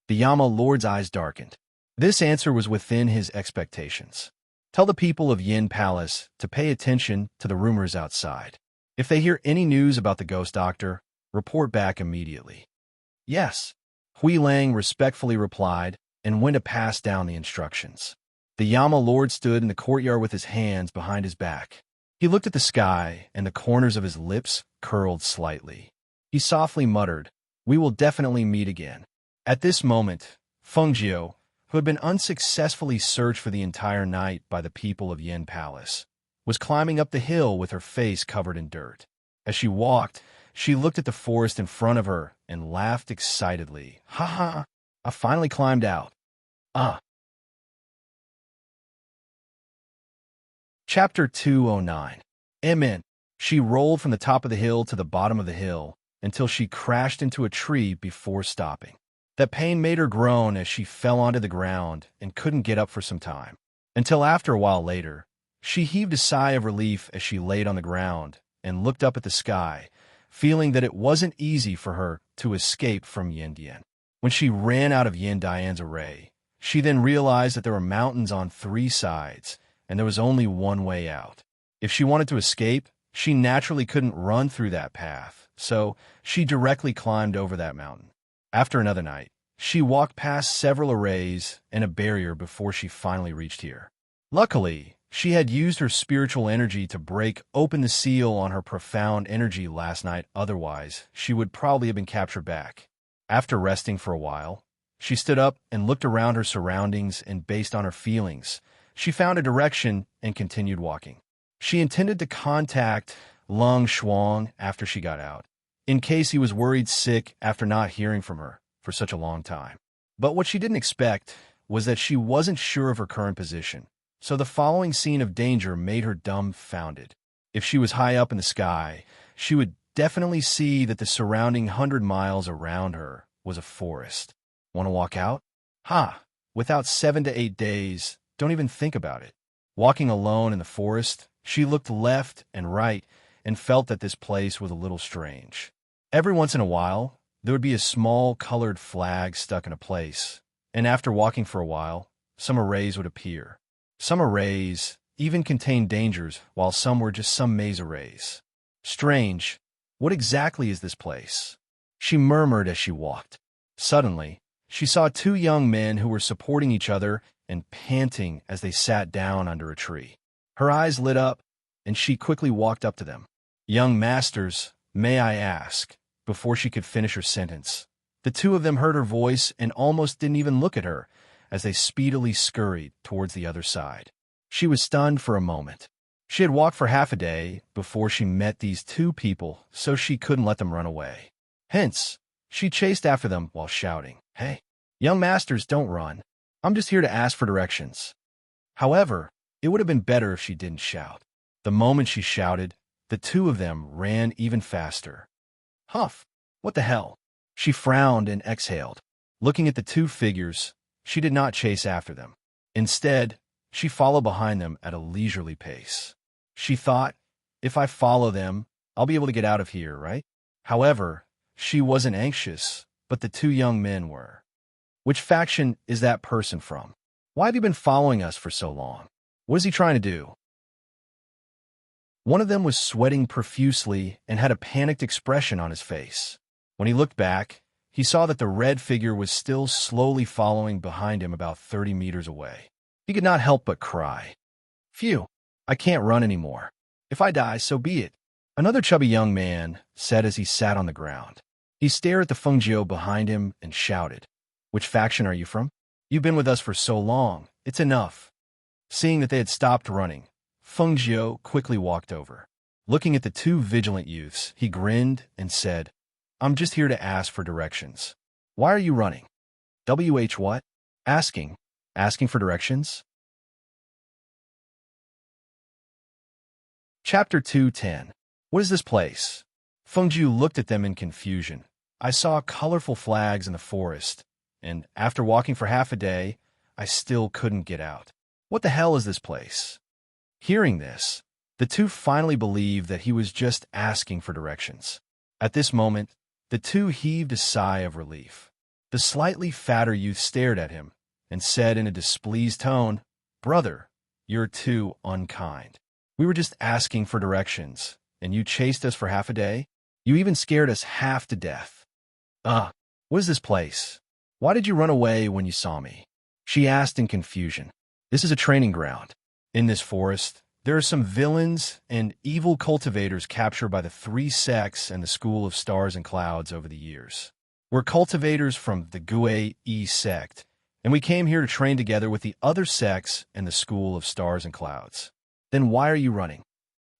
The Yama Lord's eyes darkened. This answer was within his expectations. Tell the people of Yin Palace to pay attention to the rumors outside. If they hear any news about the Ghost Doctor, report back immediately. Yes, Hui Lang respectfully replied and went to pass down the instructions. The Yama Lord stood in the courtyard with his hands behind his back. He looked at the sky, and the corners of his lips curled slightly. He softly muttered, "We will definitely meet again." At this moment, Feng Jiu, who had been unsuccessfully searched for the entire night by the people of Yin Palace, was climbing up the hill with her face covered in dirt. As she walked, she looked at the forest in front of her and laughed excitedly. "Ha ha! I finally climbed out. Ah!" Chapter 209. Amen. She rolled from the top of the hill to the bottom of the hill until she crashed into a tree before stopping. That pain made her groan as she fell onto the ground and couldn't get up for some time. Until after a while later, she heaved a sigh of relief as she laid on the ground and looked up at the sky, feeling that it wasn't easy for her to escape from Yin Dian. When she ran out of Yin Dian's array, she then realized that there were mountains on 3 sides, and there was only one way out. If she wanted to escape, she naturally couldn't run through that path, so she directly climbed over that mountain. After another night, she walked past several arrays and a barrier before she finally reached here. Luckily, she had used her spiritual energy to break open the seal on her profound energy last night, otherwise she would probably have been captured back. After resting for a while, she stood up and looked around her surroundings, and based on her feelings, she found a direction and continued walking. She intended to contact Lung Shuang after she got out, in case he was worried sick after not hearing from her for such a long time. But what she didn't expect was that she wasn't sure of her current position, so the following scene of danger made her dumbfounded. If she was high up in the sky, she would definitely see that the surrounding 100 miles around her was a forest. Want to walk out? Ha! Without 7 to 8 days, don't even think about it. Walking alone in the forest, she looked left and right and felt that this place was a little strange. Every once in a while, there would be a small colored flag stuck in a place, and after walking for a while, some arrays would appear. Some arrays even contained dangers, while some were just some maze arrays. Strange. What exactly is this place? She murmured as she walked. Suddenly, she saw 2 young men who were supporting each other and panting as they sat down under a tree. Her eyes lit up, and she quickly walked up to them. "Young masters, may I ask?" Before she could finish her sentence, the 2 of them heard her voice and almost didn't even look at her as they speedily scurried towards the other side. She was stunned for a moment. She had walked for half a day before she met these 2 people, so she couldn't let them run away. Hence, she chased after them while shouting, "Hey, young masters, don't run. I'm just here to ask for directions." However, it would have been better if she didn't shout. The moment she shouted, the 2 of them ran even faster. Huff! What the hell? She frowned and exhaled. Looking at the 2 figures, she did not chase after them. Instead, she followed behind them at a leisurely pace. She thought, if I follow them, I'll be able to get out of here, right? However, she wasn't anxious, but the 2 young men were. "Which faction is that person from? Why have you been following us for so long? What is he trying to do?" One of them was sweating profusely and had a panicked expression on his face. When he looked back, he saw that the red figure was still slowly following behind him about 30 meters away. He could not help but cry. "Phew, I can't run anymore. If I die, so be it," another chubby young man said as he sat on the ground. He stared at the Feng Jiu behind him and shouted, "Which faction are you from? You've been with us for so long. It's enough." Seeing that they had stopped running, Feng Jiu quickly walked over. Looking at the 2 vigilant youths, he grinned and said, I'm just here to ask for directions. Why are you running? WH what? Asking. Asking for directions? Chapter 2:10. What is this place? Fengjiu looked at them in confusion. I saw colorful flags in the forest, and after walking for half a day, I still couldn't get out. What the hell is this place? Hearing this, the two finally believed that he was just asking for directions. At this moment, the two heaved a sigh of relief. The slightly fatter youth stared at him and said in a displeased tone, "Brother, you're too unkind. We were just asking for directions, and you chased us for half a day? You even scared us half to death. What is this place? Why did you run away when you saw me?" She asked in confusion. This is a training ground. In this forest, there are some villains and evil cultivators captured by the three sects and the School of Stars and Clouds over the years. We're cultivators from the Gue-E sect, and we came here to train together with the other sects and the School of Stars and Clouds. Then why are you running?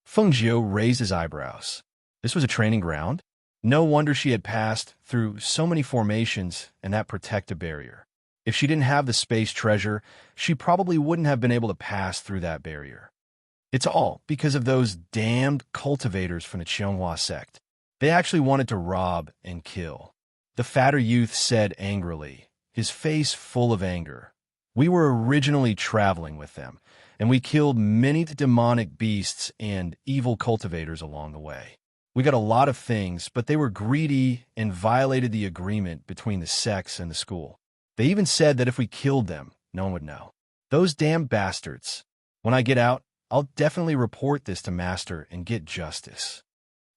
Fengjiu raised his eyebrows. This was a training ground? No wonder she had passed through so many formations and that protective barrier. If she didn't have the space treasure, she probably wouldn't have been able to pass through that barrier. It's all because of those damned cultivators from the Qianghua sect. They actually wanted to rob and kill. The fatter youth said angrily, his face full of anger. We were originally traveling with them, and we killed many demonic beasts and evil cultivators along the way. We got a lot of things, but they were greedy and violated the agreement between the sects and the school. They even said that if we killed them, no one would know. Those damn bastards. When I get out, I'll definitely report this to Master and get justice.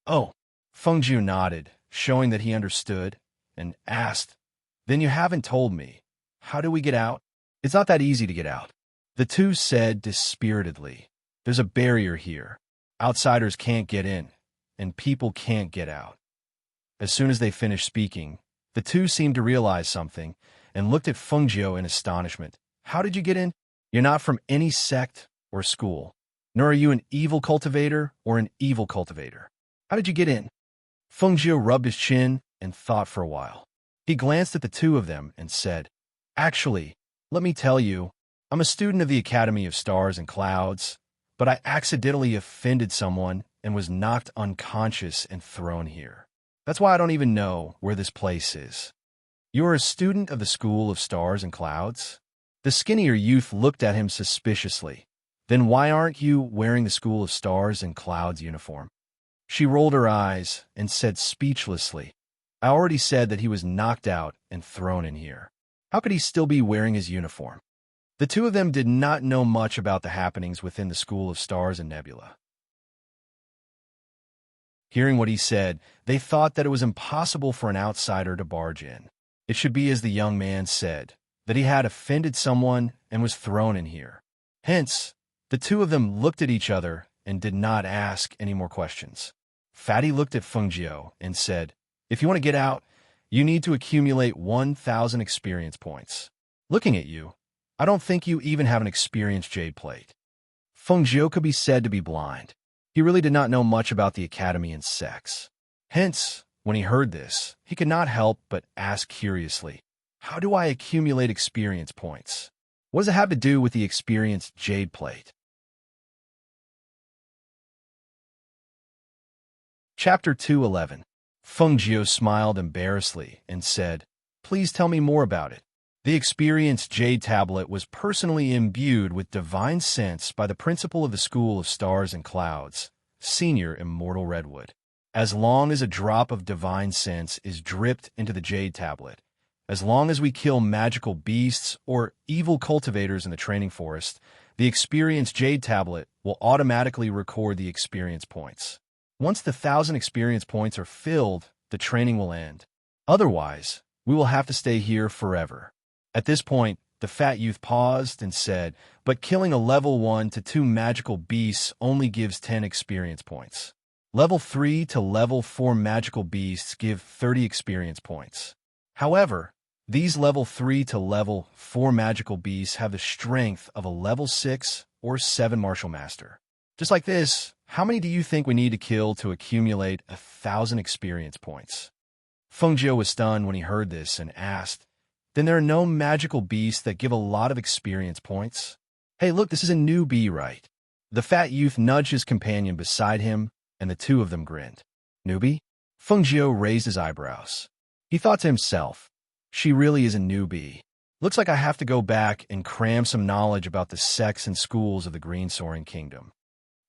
Oh, Fengjiu nodded, showing that he understood, and asked, "Then you haven't told me. How do we get out?" "It's not that easy to get out." The two said dispiritedly, "There's a barrier here. Outsiders can't get in, and people can't get out." As soon as they finished speaking, the two seemed to realize something and looked at Fengjiu in astonishment. "How did you get in? You're not from any sect or school, nor are you an evil cultivator or an evil cultivator. How did you get in?" Fengjiu rubbed his chin and thought for a while. He glanced at the two of them and said, "Actually, let me tell you, I'm a student of the Academy of Stars and Clouds, but I accidentally offended someone and was knocked unconscious and thrown here. That's why I don't even know where this place is." "You are a student of the School of Stars and Clouds?" The skinnier youth looked at him suspiciously. "Then why aren't you wearing the School of Stars and Clouds uniform?" She rolled her eyes and said speechlessly, "I already said that he was knocked out and thrown in here. How could he still be wearing his uniform?" The two of them did not know much about the happenings within the School of Stars and Nebula. Hearing what he said, they thought that it was impossible for an outsider to barge in. It should be as the young man said, that he had offended someone and was thrown in here. Hence, the two of them looked at each other and did not ask any more questions. Fatty looked at Fengjiu and said, "If you want to get out, you need to accumulate 1,000 experience points. Looking at you, I don't think you even have an experience jade plate." Fengjiu could be said to be blind. He really did not know much about the academy and sects. Hence, when he heard this, he could not help but ask curiously, "How do I accumulate experience points? What does it have to do with the experience jade plate?" Chapter 2:11. Fengjiu smiled embarrassedly and said, "Please tell me more about it." The experience jade tablet was personally imbued with divine sense by the principal of the School of Stars and Clouds, Senior Immortal Redwood. As long as a drop of divine sense is dripped into the jade tablet, as long as we kill magical beasts or evil cultivators in the training forest, the experience jade tablet will automatically record the experience points. Once the 1,000 experience points are filled, the training will end. Otherwise, we will have to stay here forever. At this point, the fat youth paused and said, "But killing a level 1 to 2 magical beasts only gives 10 experience points. Level 3 to level 4 magical beasts give 30 experience points. However, these level 3 to level 4 magical beasts have the strength of a level 6 or 7 martial master. Just like this, how many do you think we need to kill to accumulate 1,000 experience points?" Feng Jiu was stunned when he heard this and asked, "Then there are no magical beasts that give a lot of experience points?" "Hey, look, this is a new bee, right?" The fat youth nudged his companion beside him, and the two of them grinned. "Newbie?" Feng Jiu raised his eyebrows. He thought to himself, "She really is a newbie. Looks like I have to go back and cram some knowledge about the sects and schools of the Green Soaring Kingdom.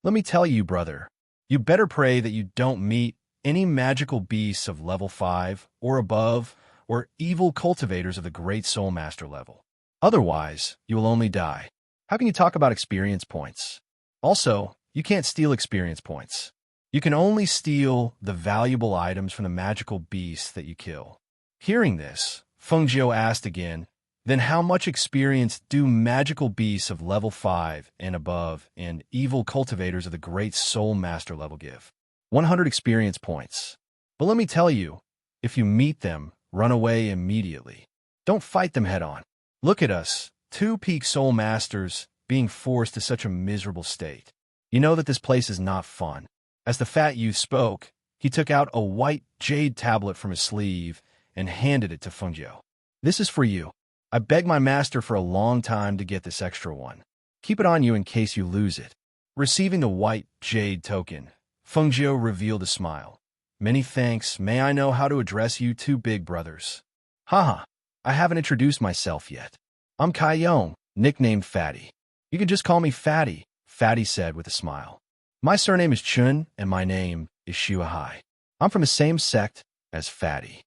Let me tell you, brother, you better pray that you don't meet any magical beasts of level 5 or above, or evil cultivators of the Great Soul Master level. Otherwise, you will only die. How can you talk about experience points? Also, you can't steal experience points. You can only steal the valuable items from the magical beasts that you kill." Hearing this, Feng Jiu asked again, "Then how much experience do magical beasts of level 5 and above and evil cultivators of the Great Soul Master level give?" 100 experience points. But let me tell you, if you meet them, run away immediately. Don't fight them head-on. Look at us, two peak soul masters, being forced to such a miserable state. You know that this place is not fun. As the fat youth spoke, he took out a white jade tablet from his sleeve and handed it to Feng Jiu. "This is for you. I begged my master for a long time to get this extra one. Keep it on you in case you lose it." Receiving the white jade token, Feng Jiu revealed a smile. "Many thanks. May I know how to address you two big brothers?" "Haha, I haven't introduced myself yet. I'm Kai Yong, nicknamed Fatty. You can just call me Fatty," Fatty said with a smile. "My surname is Chun, and my name is Shuahai. I'm from the same sect as Fatty."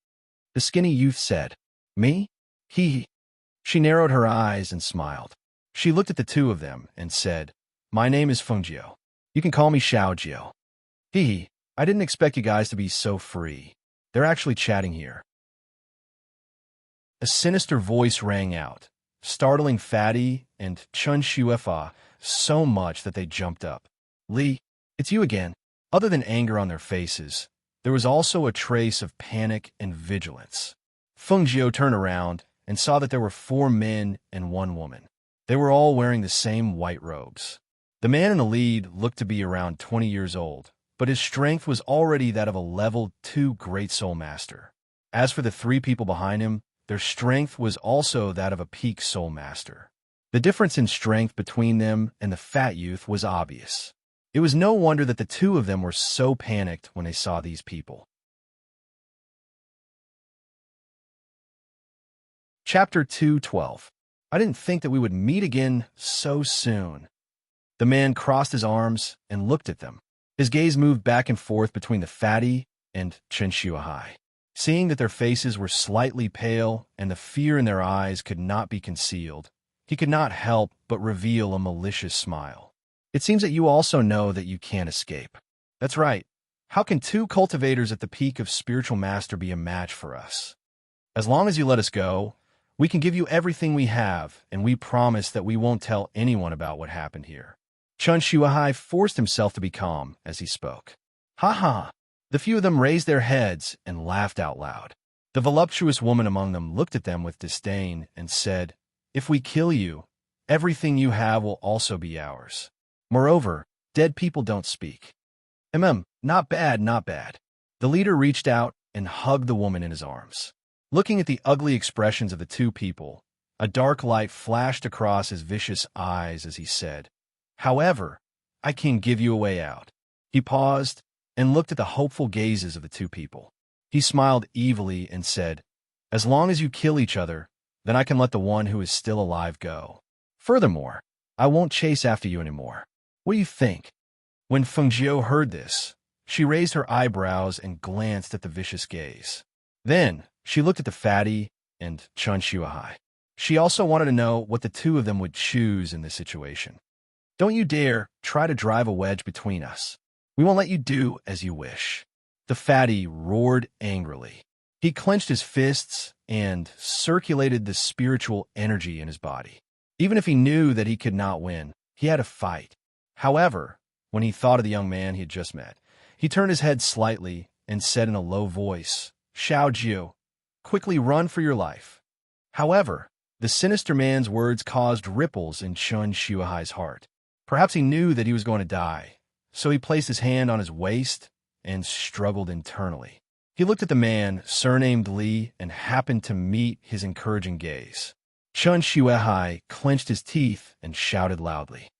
The skinny youth said, "Me? He." She narrowed her eyes and smiled. She looked at the two of them and said, "My name is Feng Jiu. You can call me Xiao Jiu." "Hee, I didn't expect you guys to be so free. They're actually chatting here." A sinister voice rang out, startling Fatty and Chun Shuefa so much that they jumped up. "Li, it's you again." Other than anger on their faces, there was also a trace of panic and vigilance. Feng Jiu turned around and saw that there were 4 men and 1 woman. They were all wearing the same white robes. The man in the lead looked to be around 20 years old, but his strength was already that of a level 2 Great Soul Master. As for the 3 people behind him, their strength was also that of a peak Soul Master. The difference in strength between them and the fat youth was obvious. It was no wonder that the two of them were so panicked when they saw these people. Chapter 2:12. I didn't think that we would meet again so soon. The man crossed his arms and looked at them. His gaze moved back and forth between the fatty and Chen Shuahai. Seeing that their faces were slightly pale and the fear in their eyes could not be concealed, he could not help but reveal a malicious smile. "It seems that you also know that you can't escape." "That's right. How can 2 cultivators at the peak of spiritual master be a match for us? As long as you let us go, we can give you everything we have, and we promise that we won't tell anyone about what happened here." Chun Shuahai forced himself to be calm as he spoke. "Ha ha!" The few of them raised their heads and laughed out loud. The voluptuous woman among them looked at them with disdain and said, "If we kill you, everything you have will also be ours. Moreover, dead people don't speak." Not bad, not bad." The leader reached out and hugged the woman in his arms. Looking at the ugly expressions of the 2 people, a dark light flashed across his vicious eyes as he said, "However, I can give you a way out." He paused and looked at the hopeful gazes of the 2 people. He smiled evilly and said, "As long as you kill each other, then I can let the one who is still alive go. Furthermore, I won't chase after you anymore. What do you think?" When Feng Jiu heard this, she raised her eyebrows and glanced at the vicious gaze. Then she looked at the fatty and Chun Shuahai. She also wanted to know what the 2 of them would choose in this situation. "Don't you dare try to drive a wedge between us. We won't let you do as you wish." The fatty roared angrily. He clenched his fists and circulated the spiritual energy in his body. Even if he knew that he could not win, he had to fight. However, when he thought of the young man he had just met, he turned his head slightly and said in a low voice, "Xiao Jiu, quickly run for your life." However, the sinister man's words caused ripples in Chun Shuahai's heart. Perhaps he knew that he was going to die, so he placed his hand on his waist and struggled internally. He looked at the man, surnamed Li, and happened to meet his encouraging gaze. Chun Shuehai clenched his teeth and shouted loudly,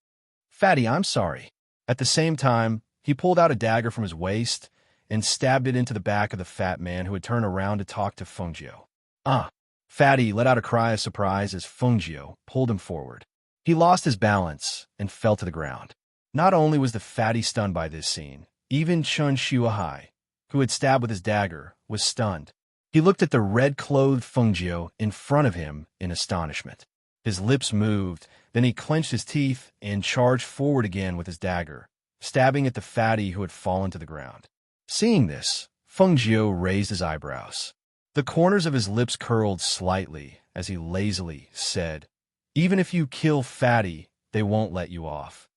"Fatty, I'm sorry." At the same time, he pulled out a dagger from his waist and stabbed it into the back of the fat man who had turned around to talk to Fengjiu. "Ah!" Fatty let out a cry of surprise as Fengjiu pulled him forward. He lost his balance and fell to the ground. Not only was the fatty stunned by this scene, even Chun Shuehai, who had stabbed with his dagger, was stunned. He looked at the red-clothed Fengjiu in front of him in astonishment. His lips moved, then he clenched his teeth and charged forward again with his dagger, stabbing at the fatty who had fallen to the ground. Seeing this, Fengjiu raised his eyebrows. The corners of his lips curled slightly as he lazily said, "Even if you kill fatty, they won't let you off."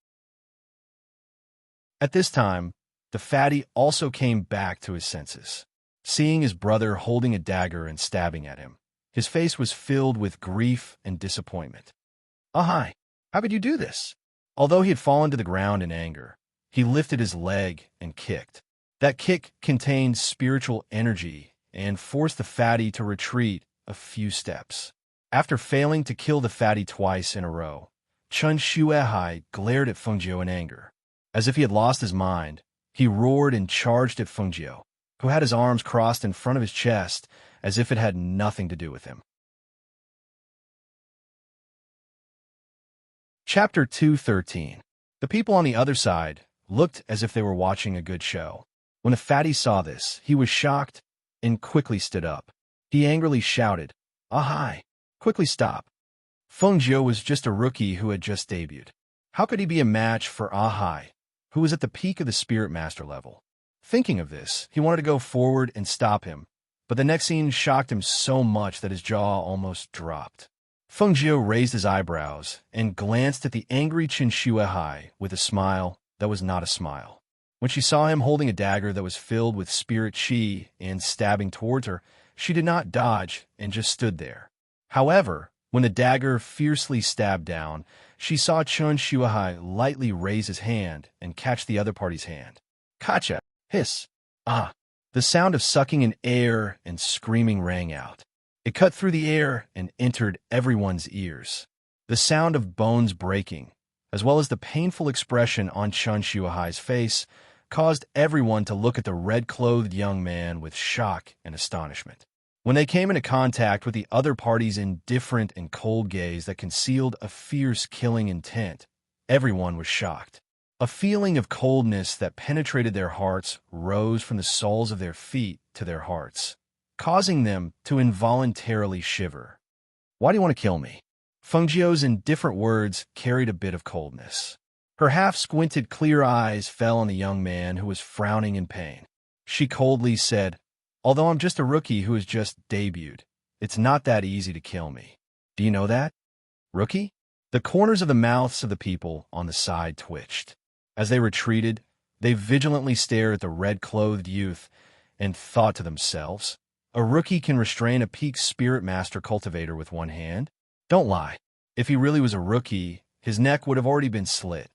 At this time, the fatty also came back to his senses. Seeing his brother holding a dagger and stabbing at him, his face was filled with grief and disappointment. "Ahai, how could you do this?" Although he had fallen to the ground in anger, he lifted his leg and kicked. That kick contained spiritual energy and forced the fatty to retreat a few steps. After failing to kill the fatty twice in a row, Chun Shuehai glared at Fengjiu in anger. As if he had lost his mind, he roared and charged at Fengjiu, who had his arms crossed in front of his chest as if it had nothing to do with him. Chapter 213. The people on the other side looked as if they were watching a good show. When the fatty saw this, he was shocked and quickly stood up. He angrily shouted, "Ahai! Quickly stop." Fengjiu was just a rookie who had just debuted. How could he be a match for Ahai, who was at the peak of the Spirit Master level? Thinking of this, he wanted to go forward and stop him, but the next scene shocked him so much that his jaw almost dropped. Fengjiu raised his eyebrows and glanced at the angry Chun Shuehai with a smile that was not a smile. When she saw him holding a dagger that was filled with spirit chi and stabbing towards her, she did not dodge and just stood there. However, when the dagger fiercely stabbed down, she saw Chun Shuehai lightly raise his hand and catch the other party's hand. "Kacha!" Hiss! Ah! The sound of sucking in air and screaming rang out. It cut through the air and entered everyone's ears. The sound of bones breaking, as well as the painful expression on Chun Shuehai's face, caused everyone to look at the red-clothed young man with shock and astonishment. When they came into contact with the other party's indifferent and cold gaze that concealed a fierce killing intent, everyone was shocked. A feeling of coldness that penetrated their hearts rose from the soles of their feet to their hearts, causing them to involuntarily shiver. "Why do you want to kill me?" Fengjiu's indifferent words carried a bit of coldness. Her half-squinted clear eyes fell on the young man who was frowning in pain. She coldly said, "Although I'm just a rookie who has just debuted, it's not that easy to kill me. Do you know that? Rookie?" The corners of the mouths of the people on the side twitched. As they retreated, they vigilantly stared at the red-clothed youth and thought to themselves, "A rookie can restrain a peak Spirit Master cultivator with one hand? Don't lie. If he really was a rookie, his neck would have already been slit."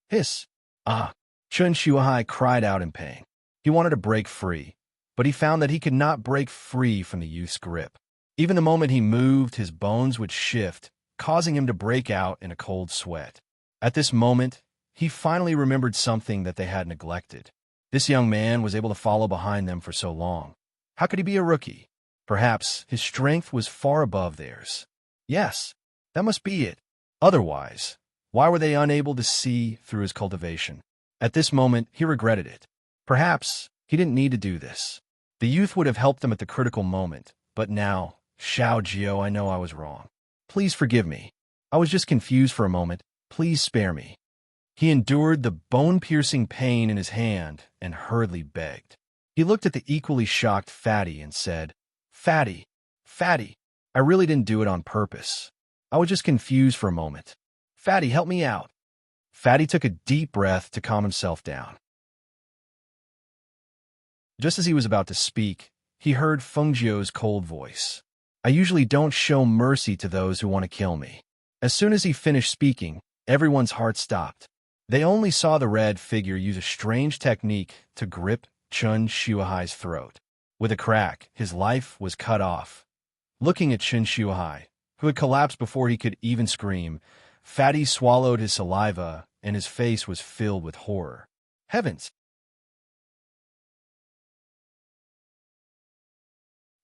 Hiss! Ah! Chun Shuehai cried out in pain. He wanted to break free, but he found that he could not break free from the youth's grip. Even the moment he moved, his bones would shift, causing him to break out in a cold sweat. At this moment, he finally remembered something that they had neglected. This young man was able to follow behind them for so long. How could he be a rookie? Perhaps his strength was far above theirs. Yes, that must be it. Otherwise, why were they unable to see through his cultivation? At this moment, he regretted it. Perhaps he didn't need to do this. The youth would have helped them at the critical moment, but now, Xiao Jiao, I know I was wrong. Please forgive me. I was just confused for a moment. Please spare me. He endured the bone-piercing pain in his hand and hurriedly begged. He looked at the equally shocked Fatty and said, "Fatty, Fatty, I really didn't do it on purpose. I was just confused for a moment. Fatty, help me out." Fatty took a deep breath to calm himself down. Just as he was about to speak, he heard Fengjiu's cold voice. "I usually don't show mercy to those who want to kill me." As soon as he finished speaking, everyone's heart stopped. They only saw the red figure use a strange technique to grip Chun Shuehai's throat. With a crack, his life was cut off. Looking at Qin Shuhai, who had collapsed before he could even scream, Fatty swallowed his saliva, and his face was filled with horror. Heavens!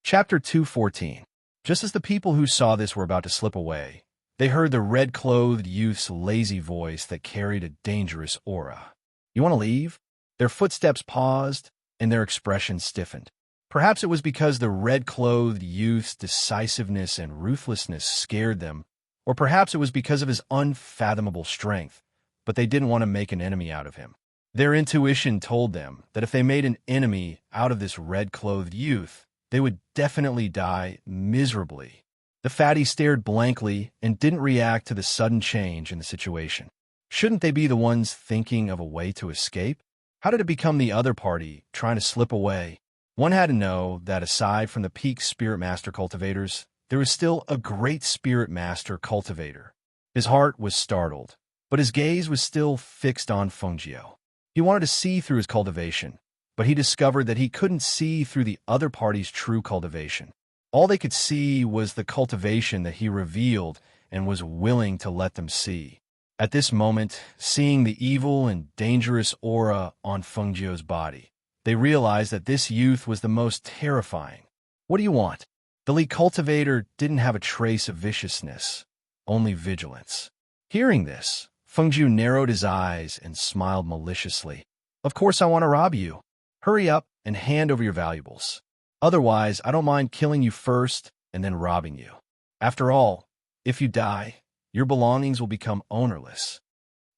Chapter 214. Just as the people who saw this were about to slip away, they heard the red-clothed youth's lazy voice that carried a dangerous aura. "You want to leave?" Their footsteps paused, and their expressions stiffened. Perhaps it was because the red-clothed youth's decisiveness and ruthlessness scared them, or perhaps it was because of his unfathomable strength, but they didn't want to make an enemy out of him. Their intuition told them that if they made an enemy out of this red-clothed youth, they would definitely die miserably. The fatty stared blankly and didn't react to the sudden change in the situation. Shouldn't they be the ones thinking of a way to escape? How did it become the other party trying to slip away? One had to know that aside from the peak Spirit Master cultivators, there was still a great Spirit Master cultivator. His heart was startled, but his gaze was still fixed on Fengjiu. He wanted to see through his cultivation, but he discovered that he couldn't see through the other party's true cultivation. All they could see was the cultivation that he revealed and was willing to let them see. At this moment, seeing the evil and dangerous aura on Fengjiu's body, they realized that this youth was the most terrifying. "What do you want?" The lead cultivator didn't have a trace of viciousness, only vigilance. Hearing this, Fengjiu narrowed his eyes and smiled maliciously. "Of course I want to rob you. Hurry up and hand over your valuables. Otherwise, I don't mind killing you first and then robbing you. After all, if you die, your belongings will become ownerless."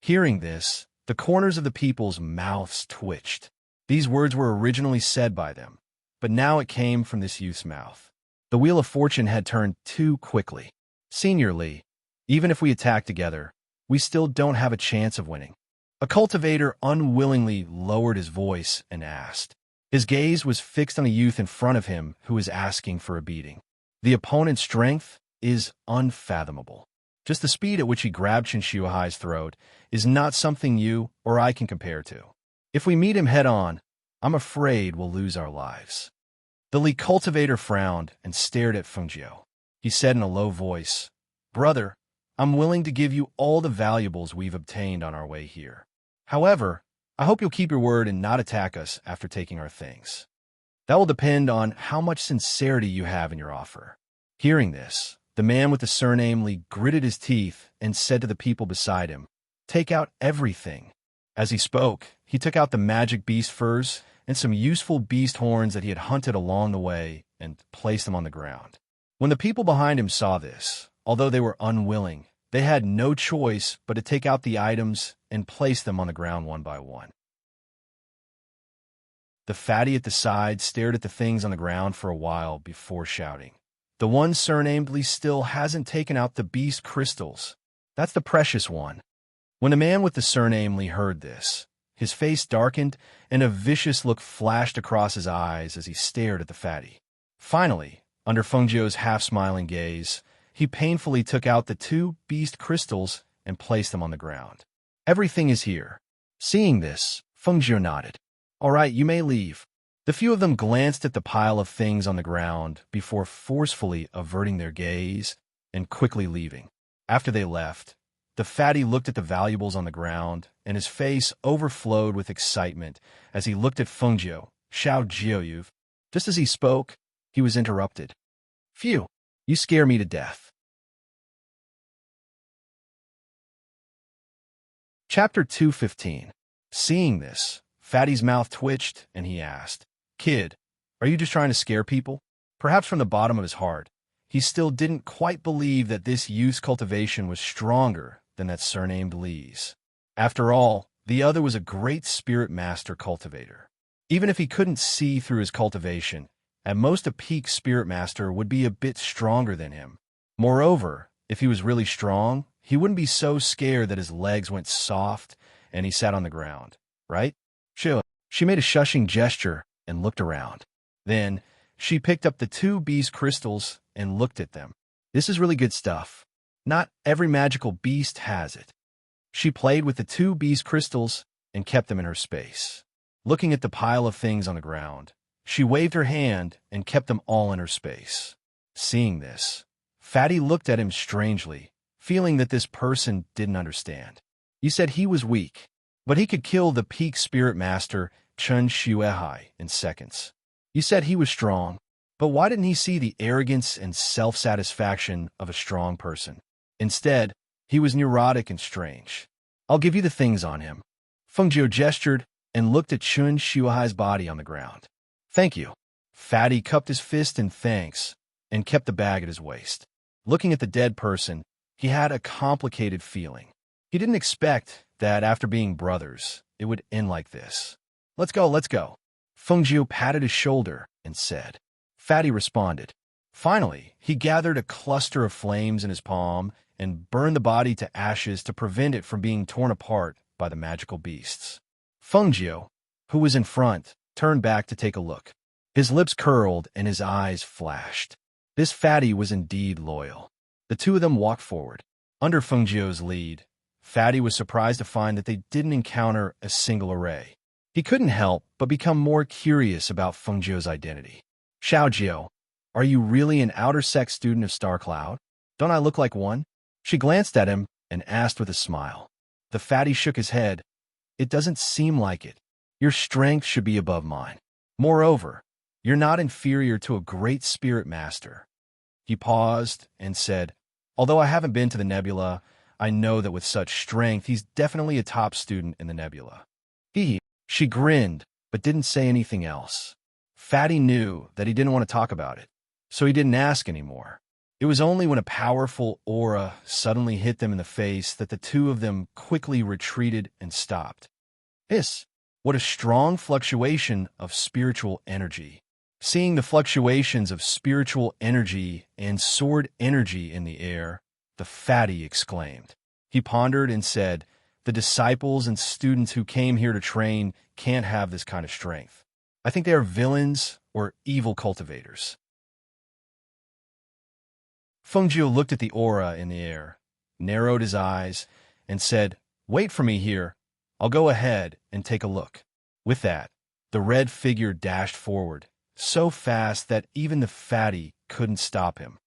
Hearing this, the corners of the people's mouths twitched. These words were originally said by them, but now it came from this youth's mouth. The wheel of fortune had turned too quickly. "Senior Lee, even if we attack together, we still don't have a chance of winning." A cultivator unwillingly lowered his voice and asked. His gaze was fixed on a youth in front of him who was asking for a beating. The opponent's strength is unfathomable. Just the speed at which he grabbed Qin Shuhai's throat is not something you or I can compare to. If we meet him head-on, I'm afraid we'll lose our lives. The Li cultivator frowned and stared at Fengjiu. He said in a low voice, "Brother, I'm willing to give you all the valuables we've obtained on our way here. However, I hope you'll keep your word and not attack us after taking our things. That will depend on how much sincerity you have in your offer." Hearing this, the man with the surname Li gritted his teeth and said to the people beside him, "Take out everything." As he spoke, he took out the magic beast furs and some useful beast horns that he had hunted along the way and placed them on the ground. When the people behind him saw this, although they were unwilling, they had no choice but to take out the items and place them on the ground one by one. The fatty at the side stared at the things on the ground for a while before shouting, "The one surnamed Li still hasn't taken out the beast crystals. That's the precious one." When the man with the surname Li heard this, his face darkened and a vicious look flashed across his eyes as he stared at the fatty. Finally, under Fengjiu's half-smiling gaze, he painfully took out the 2 beast crystals and placed them on the ground. "Everything is here." Seeing this, Fengjiu nodded. "All right, you may leave." The few of them glanced at the pile of things on the ground before forcefully averting their gaze and quickly leaving. After they left, the fatty looked at the valuables on the ground, and his face overflowed with excitement as he looked at Fengjiu, Xiao Jiuyuv. Just as he spoke, he was interrupted. "Phew, you scare me to death." Chapter 215. Seeing this, Fatty's mouth twitched, and he asked, "Kid, are you just trying to scare people?" Perhaps from the bottom of his heart, he still didn't quite believe that this youth's cultivation was stronger than that surnamed Lee's. After all, the other was a great Spirit Master cultivator. Even if he couldn't see through his cultivation, at most a peak Spirit Master would be a bit stronger than him. Moreover, if he was really strong, he wouldn't be so scared that his legs went soft and he sat on the ground, right? She made a shushing gesture and looked around. Then, she picked up the 2 beast crystals and looked at them. "This is really good stuff. Not every magical beast has it." She played with the 2 beast crystals and kept them in her space. Looking at the pile of things on the ground, She waved her hand and kept them all in her space. Seeing this, Fatty looked at him strangely, feeling that this person didn't understand. You said he was weak, but he could kill the peak spirit master Chun Shuehai in seconds. You said he was strong, but why didn't he see the arrogance and self-satisfaction of a strong person? Instead, he was neurotic and strange. I'll give you the things on him. Fengjiu gestured and looked at Chun Shuehai's body on the ground. Thank you. Fatty cupped his fist in thanks and kept the bag at his waist. Looking at the dead person, he had a complicated feeling. He didn't expect that after being brothers, it would end like this. Let's go, let's go. Fengjiu patted his shoulder and said. Fatty responded. Finally, he gathered a cluster of flames in his palm and burned the body to ashes to prevent it from being torn apart by the magical beasts. Fengjiu, who was in front, turned back to take a look. His lips curled and his eyes flashed. This Fatty was indeed loyal. The two of them walked forward. Under Fengjiu's lead, Fatty was surprised to find that they didn't encounter a single array. He couldn't help but become more curious about Fengjiu's identity. Xiaojiu, are you really an outer sect student of Star Cloud? Don't I look like one? She glanced at him and asked with a smile. The Fatty shook his head. It doesn't seem like it. Your strength should be above mine. Moreover, you're not inferior to a great spirit master. He paused and said, although I haven't been to the nebula, I know that with such strength, he's definitely a top student in the nebula. She grinned, but didn't say anything else. Fatty knew that he didn't want to talk about it, so he didn't ask anymore. It was only when a powerful aura suddenly hit them in the face that the two of them quickly retreated and stopped. What a strong fluctuation of spiritual energy. Seeing the fluctuations of spiritual energy and sword energy in the air, the Fatty exclaimed. He pondered and said, the disciples and students who came here to train can't have this kind of strength. I think they are villains or evil cultivators. Fengjiu looked at the aura in the air, narrowed his eyes, and said, wait for me here. I'll go ahead and take a look. With that, the red figure dashed forward, so fast that even the Fatty couldn't stop him.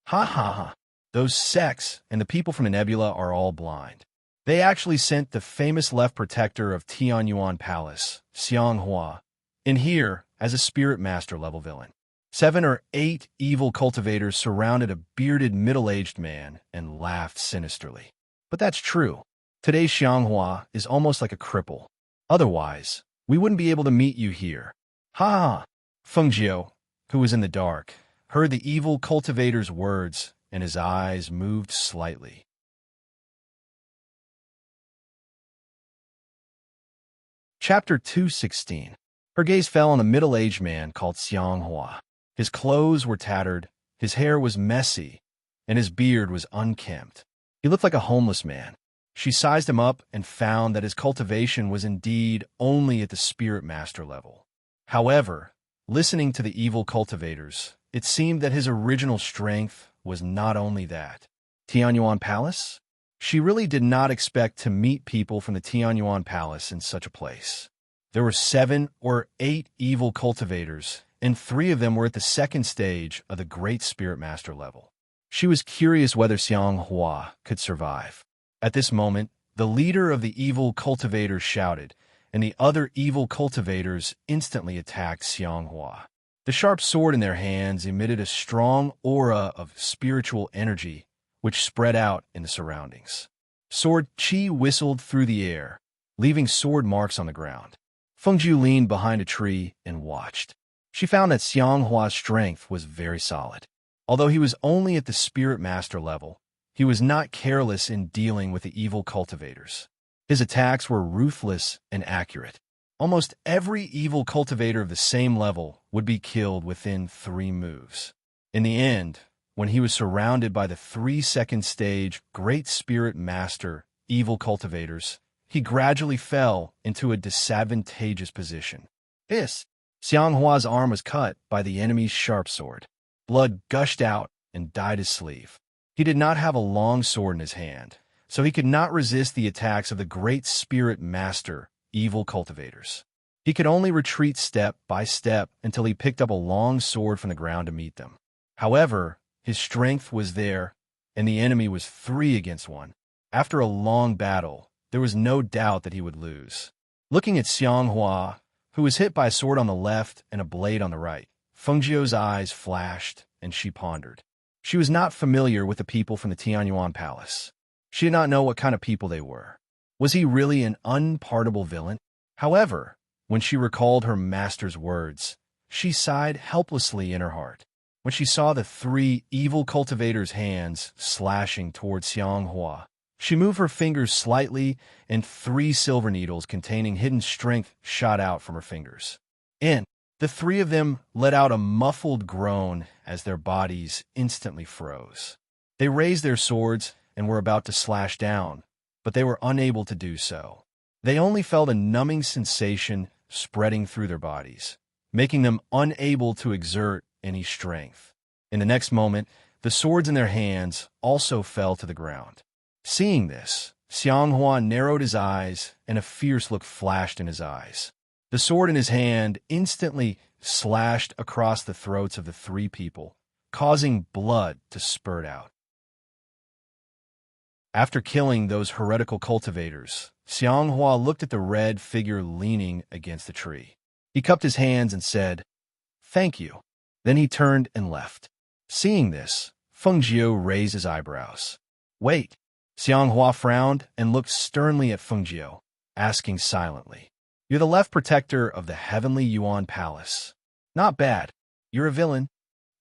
Ha ha ha. Those sects and the people from the nebula are all blind. They actually sent the famous left protector of Tianyuan Palace, Xianghua, in here as a spirit master level villain. 7 or 8 evil cultivators surrounded a bearded middle-aged man and laughed sinisterly. But that's true. Today's Xianghua is almost like a cripple. Otherwise, we wouldn't be able to meet you here. Ha ha! Fengjiu, who was in the dark, heard the evil cultivator's words, and his eyes moved slightly. Chapter 216. Her gaze fell on a middle-aged man called Xianghua. His clothes were tattered, his hair was messy, and his beard was unkempt. He looked like a homeless man. She sized him up and found that his cultivation was indeed only at the spirit master level. However, listening to the evil cultivators, it seemed that his original strength was not only that. Tianyuan Palace? She really did not expect to meet people from the Tianyuan Palace in such a place. There were 7 or 8 evil cultivators, and 3 of them were at the second stage of the Great Spirit Master level. She was curious whether Xianghua could survive. At this moment, the leader of the evil cultivators shouted, and the other evil cultivators instantly attacked Xianghua. The sharp sword in their hands emitted a strong aura of spiritual energy, which spread out in the surroundings. Sword chi whistled through the air, leaving sword marks on the ground. Fengjiu leaned behind a tree and watched. She found that Xianghua's strength was very solid. Although he was only at the Spirit Master level, he was not careless in dealing with the evil cultivators. His attacks were ruthless and accurate. Almost every evil cultivator of the same level would be killed within 3 moves. In the end, when he was surrounded by the 3-second stage Great Spirit Master evil cultivators, he gradually fell into a disadvantageous position. Xianghua's arm was cut by the enemy's sharp sword. Blood gushed out and dyed his sleeve. He did not have a long sword in his hand, so he could not resist the attacks of the Great Spirit Master evil cultivators. He could only retreat step by step until he picked up a long sword from the ground to meet them. However, his strength was there, and the enemy was 3 against 1. After a long battle, there was no doubt that he would lose. Looking at Xianghua, who was hit by a sword on the left and a blade on the right, Fengjiu's eyes flashed, and she pondered. She was not familiar with the people from the Tianyuan Palace. She did not know what kind of people they were. Was he really an unpardonable villain? However, when she recalled her master's words, she sighed helplessly in her heart. When she saw the 3 evil cultivators' hands slashing toward Xianghua, she moved her fingers slightly, and 3 silver needles containing hidden strength shot out from her fingers. And the 3 of them let out a muffled groan as their bodies instantly froze. They raised their swords and were about to slash down, but they were unable to do so. They only felt a numbing sensation spreading through their bodies, making them unable to exert any strength. In the next moment, the swords in their hands also fell to the ground. Seeing this, Xianghua narrowed his eyes, and a fierce look flashed in his eyes. The sword in his hand instantly slashed across the throats of the 3 people, causing blood to spurt out. After killing those heretical cultivators, Xianghua looked at the red figure leaning against the tree. He cupped his hands and said, "Thank you." Then he turned and left. Seeing this, Fengjiu raised his eyebrows. "Wait." Xianghua frowned and looked sternly at Fengjiu, asking silently, "You're the left protector of the heavenly Yuan Palace. Not bad. You're a villain."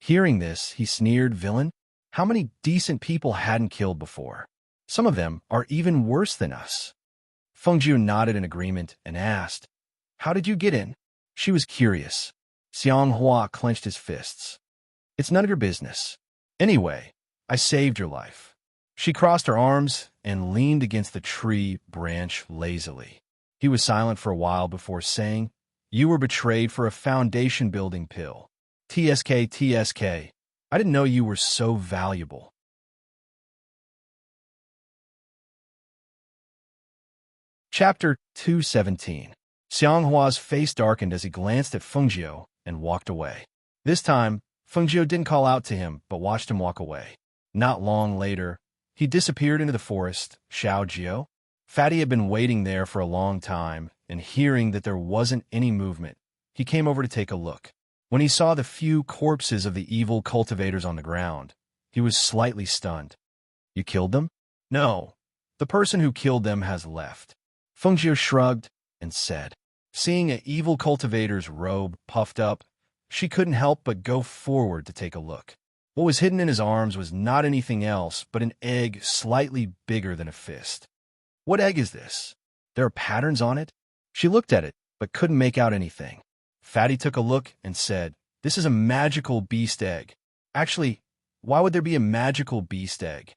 Hearing this, he sneered, "Villain? How many decent people hadn't killed before? Some of them are even worse than us." Fengjiu nodded in agreement and asked, "How did you get in?" She was curious. Xianghua clenched his fists. "It's none of your business. Anyway, I saved your life." She crossed her arms and leaned against the tree branch lazily. He was silent for a while before saying, "You were betrayed for a foundation-building pill. TSK, TSK. I didn't know you were so valuable." Chapter 217. Xianghua's face darkened as he glanced at Fengjiu and walked away. This time, Fengjiu didn't call out to him, but watched him walk away. Not long later, he disappeared into the forest. Xiaojiu? Fatty had been waiting there for a long time, and hearing that there wasn't any movement, he came over to take a look. When he saw the few corpses of the evil cultivators on the ground, he was slightly stunned. "You killed them?" "No. The person who killed them has left." Fengjiu shrugged and said. Seeing an evil cultivator's robe puffed up, she couldn't help but go forward to take a look. What was hidden in his arms was not anything else but an egg slightly bigger than a fist. "What egg is this? There are patterns on it?" She looked at it, but couldn't make out anything. Fatty took a look and said, "This is a magical beast egg." Actually, why would there be a magical beast egg?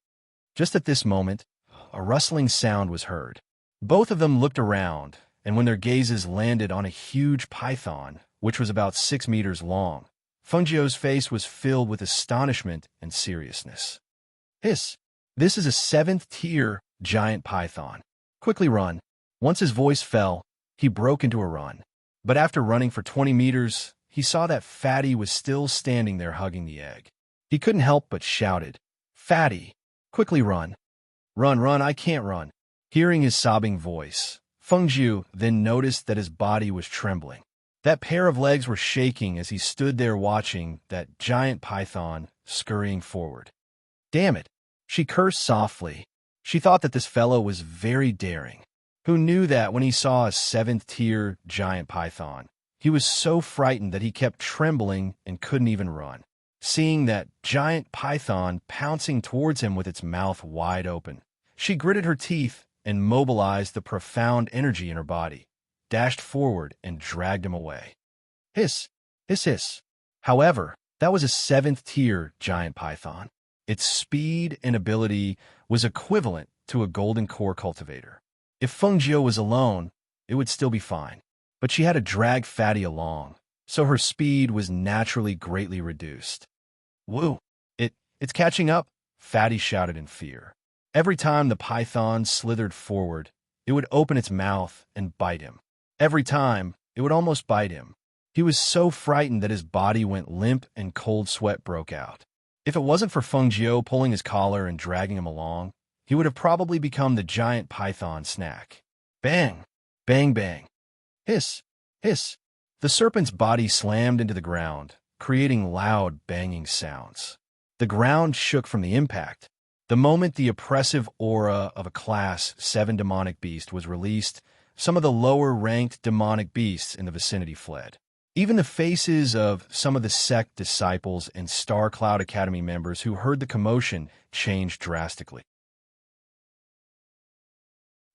Just at this moment, a rustling sound was heard. Both of them looked around, and when their gazes landed on a huge python, which was about 6 meters long, Fengjiu's face was filled with astonishment and seriousness. "Hiss! This is a 7th-tier giant python. Quickly run." Once his voice fell, he broke into a run. But after running for 20 meters, he saw that Fatty was still standing there hugging the egg. He couldn't help but shouted, "Fatty, quickly run. Run, run, I can't run." Hearing his sobbing voice, Fengjiu then noticed that his body was trembling. That pair of legs were shaking as he stood there watching that giant python scurrying forward. "Damn it," she cursed softly. She thought that this fellow was very daring. Who knew that when he saw a 7th-tier giant python, he was so frightened that he kept trembling and couldn't even run. Seeing that giant python pouncing towards him with its mouth wide open, she gritted her teeth and mobilized the profound energy in her body, dashed forward and dragged him away. Hiss, hiss, hiss. However, that was a 7th-tier giant python. Its speed and ability was equivalent to a golden core cultivator. If Fengjiu was alone, it would still be fine. But she had to drag Fatty along, so her speed was naturally greatly reduced. "Woo! It's catching up," Fatty shouted in fear. Every time the python slithered forward, it would open its mouth and bite him. Every time, it would almost bite him. He was so frightened that his body went limp and cold sweat broke out. If it wasn't for Feng Jiu pulling his collar and dragging him along, he would have probably become the giant python snack. Bang! Bang bang! Hiss! Hiss! The serpent's body slammed into the ground, creating loud banging sounds. The ground shook from the impact. The moment the oppressive aura of a Class 7 demonic beast was released, some of the lower-ranked demonic beasts in the vicinity fled. Even the faces of some of the sect disciples and Star Cloud Academy members who heard the commotion changed drastically.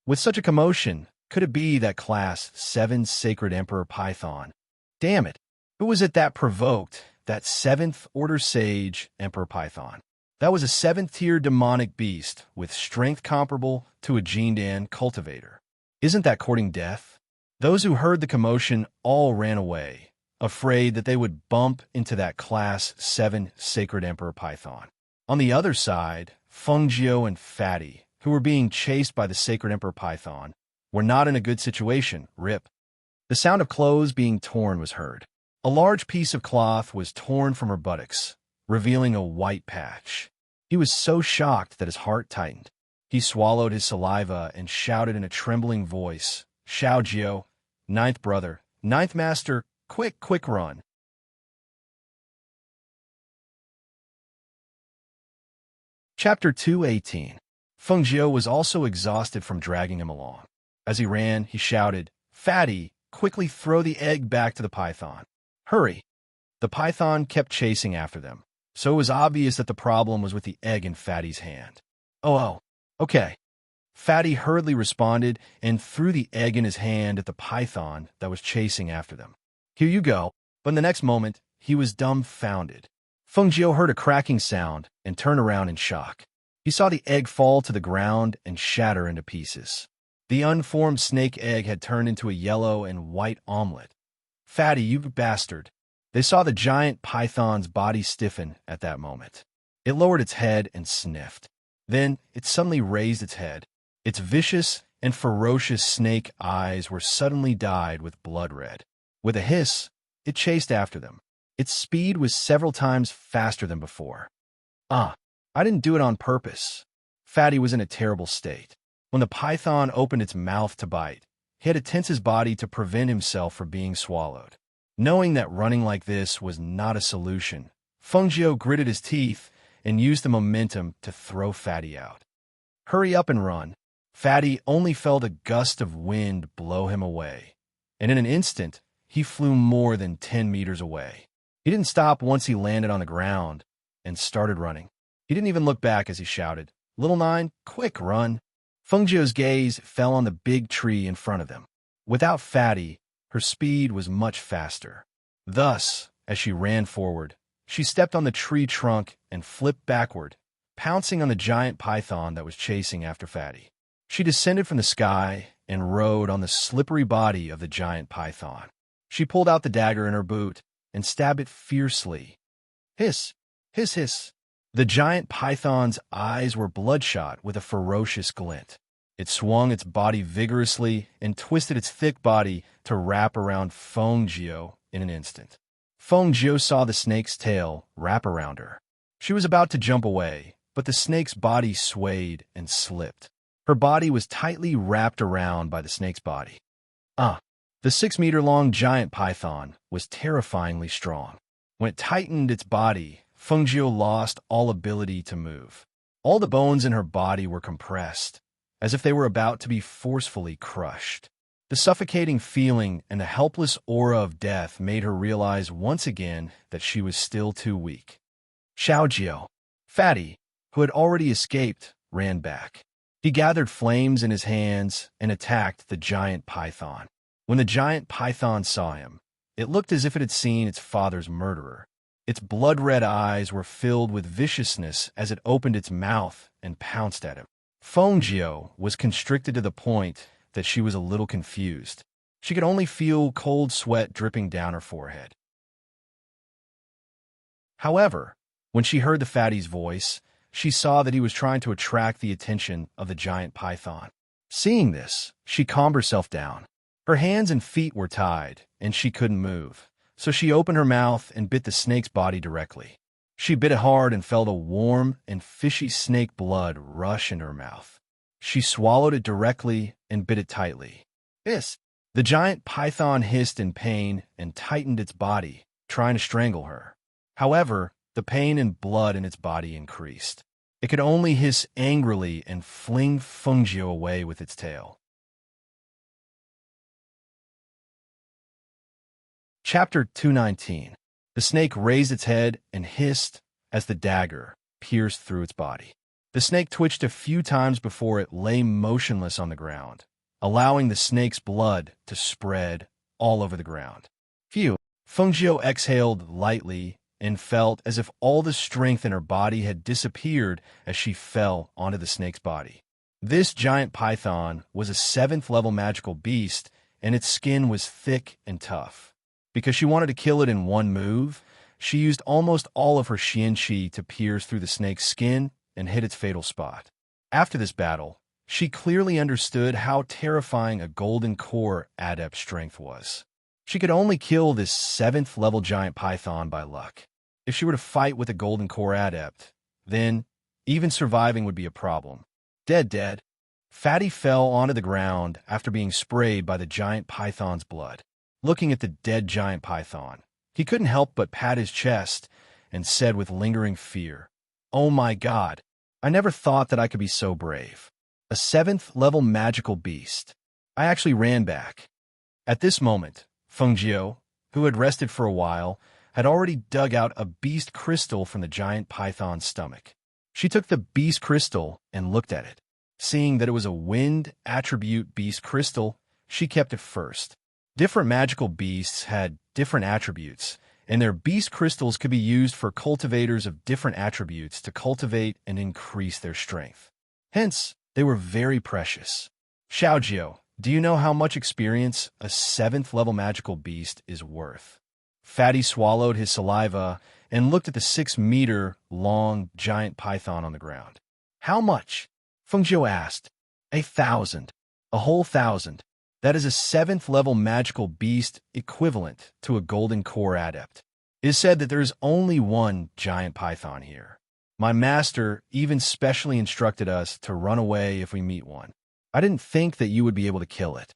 With such a commotion, could it be that Class 7 Sacred Emperor Python? Damn it! Who was it that provoked that 7th Order Sage Emperor Python? That was a 7th-tier demonic beast with strength comparable to a Jindan cultivator. Isn't that courting death? Those who heard the commotion all ran away, afraid that they would bump into that Class 7 Sacred Emperor Python. On the other side, Feng Jiu and Fatty, who were being chased by the Sacred Emperor Python, were not in a good situation. Rip. The sound of clothes being torn was heard. A large piece of cloth was torn from her buttocks, revealing a white patch. He was so shocked that his heart tightened. He swallowed his saliva and shouted in a trembling voice, "Xiao Jiu, 9th brother, 9th master, quick, quick run." Chapter 218. Feng Jiu was also exhausted from dragging him along. As he ran, he shouted, "Fatty, quickly throw the egg back to the python. Hurry!" The python kept chasing after them, so it was obvious that the problem was with the egg in Fatty's hand. Oh, okay. Fatty hurriedly responded and threw the egg in his hand at the python that was chasing after them. "Here you go." But in the next moment, he was dumbfounded. Feng Jiu heard a cracking sound and turned around in shock. He saw the egg fall to the ground and shatter into pieces. The unformed snake egg had turned into a yellow and white omelet. "Fatty, you bastard." They saw the giant python's body stiffen at that moment. It lowered its head and sniffed. Then it suddenly raised its head. Its vicious and ferocious snake eyes were suddenly dyed with blood red. With a hiss, it chased after them. Its speed was several times faster than before. I didn't do it on purpose." Fatty was in a terrible state. When the python opened its mouth to bite, he had to tense his body to prevent himself from being swallowed. Knowing that running like this was not a solution, Feng Jiu gritted his teeth and used the momentum to throw Fatty out. "Hurry up and run." Fatty only felt a gust of wind blow him away, and in an instant, he flew more than 10 meters away. He didn't stop once he landed on the ground and started running. He didn't even look back as he shouted, "Little Nine, quick, run." Feng Jiu's gaze fell on the big tree in front of them. Without Fatty, her speed was much faster. Thus, as she ran forward, she stepped on the tree trunk and flipped backward, pouncing on the giant python that was chasing after Fatty. She descended from the sky and rode on the slippery body of the giant python. She pulled out the dagger in her boot and stabbed it fiercely. Hiss! Hiss hiss! The giant python's eyes were bloodshot with a ferocious glint. It swung its body vigorously and twisted its thick body to wrap around Feng Jiu in an instant. Feng Jiu saw the snake's tail wrap around her. She was about to jump away, but the snake's body swayed and slipped. Her body was tightly wrapped around by the snake's body. The 6-meter-long giant python was terrifyingly strong. When it tightened its body, Feng Jiu lost all ability to move. All the bones in her body were compressed, as if they were about to be forcefully crushed. The suffocating feeling and the helpless aura of death made her realize once again that she was still too weak. Xiao Jiu, Fatty, who had already escaped, ran back. He gathered flames in his hands and attacked the giant python. When the giant python saw him, it looked as if it had seen its father's murderer. Its blood-red eyes were filled with viciousness as it opened its mouth and pounced at him. Feng Jiu was constricted to the point that she was a little confused. She could only feel cold sweat dripping down her forehead. However, when she heard the fatty's voice, she saw that he was trying to attract the attention of the giant python. Seeing this, she calmed herself down. Her hands and feet were tied, and she couldn't move, so she opened her mouth and bit the snake's body directly. She bit it hard and felt a warm and fishy snake blood rush into her mouth. She swallowed it directly and bit it tightly. Hiss! The giant python hissed in pain and tightened its body, trying to strangle her. However, the pain and blood in its body increased. It could only hiss angrily and fling Fengjiu away with its tail. Chapter 219. The snake raised its head and hissed as the dagger pierced through its body. The snake twitched a few times before it lay motionless on the ground, allowing the snake's blood to spread all over the ground. Phew! Fengjiu exhaled lightly and felt as if all the strength in her body had disappeared as she fell onto the snake's body. This giant python was a 7th-level magical beast, and its skin was thick and tough. Because she wanted to kill it in one move, she used almost all of her Xian-Qi to pierce through the snake's skin and hit its fatal spot. After this battle, she clearly understood how terrifying a golden core adept strength was. She could only kill this 7th-level giant python by luck. If she were to fight with a golden core adept, then even surviving would be a problem. Dead. Fatty fell onto the ground after being sprayed by the giant python's blood. Looking at the dead giant python, he couldn't help but pat his chest and said with lingering fear, "Oh my God, I never thought that I could be so brave. A 7th-level magical beast." I actually ran back. At this moment, Fengjiu, who had rested for a while, had already dug out a beast crystal from the giant python's stomach. She took the beast crystal and looked at it. Seeing that it was a wind attribute beast crystal, she kept it first. Different magical beasts had different attributes, and their beast crystals could be used for cultivators of different attributes to cultivate and increase their strength. Hence, they were very precious. Xiaojiu, do you know how much experience a 7th-level magical beast is worth? Fatty swallowed his saliva and looked at the 6-meter-long giant python on the ground. How much? Fengjiu asked. 1,000. A whole 1,000. That is a 7th-level magical beast equivalent to a golden core adept. It is said that there is only one giant python here. My master even specially instructed us to run away if we meet one. I didn't think that you would be able to kill it.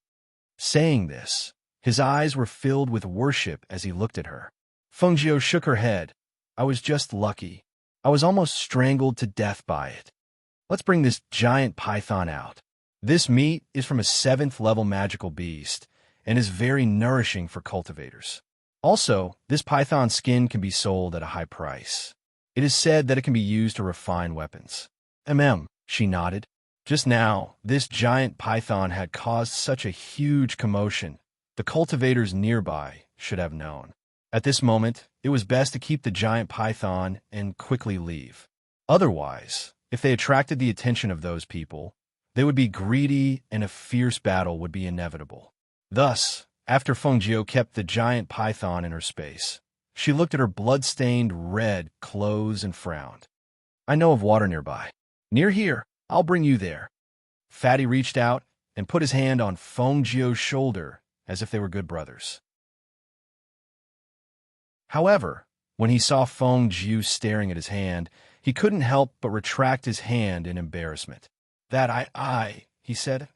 Saying this, his eyes were filled with worship as he looked at her. Fengjiu shook her head. I was just lucky. I was almost strangled to death by it. Let's bring this giant python out. This meat is from a 7th-level magical beast and is very nourishing for cultivators. Also, this python's skin can be sold at a high price. It is said that it can be used to refine weapons. She nodded. Just now, this giant python had caused such a huge commotion. The cultivators nearby should have known. At this moment, it was best to keep the giant python and quickly leave. Otherwise, if they attracted the attention of those people, they would be greedy and a fierce battle would be inevitable. Thus, after Fengjiu kept the giant python in her space, she looked at her blood-stained red clothes and frowned. I know of water nearby. Near here, I'll bring you there. Fatty reached out and put his hand on Fengjiu's shoulder as if they were good brothers. However, when he saw Fengjiu staring at his hand, he couldn't help but retract his hand in embarrassment. That he said.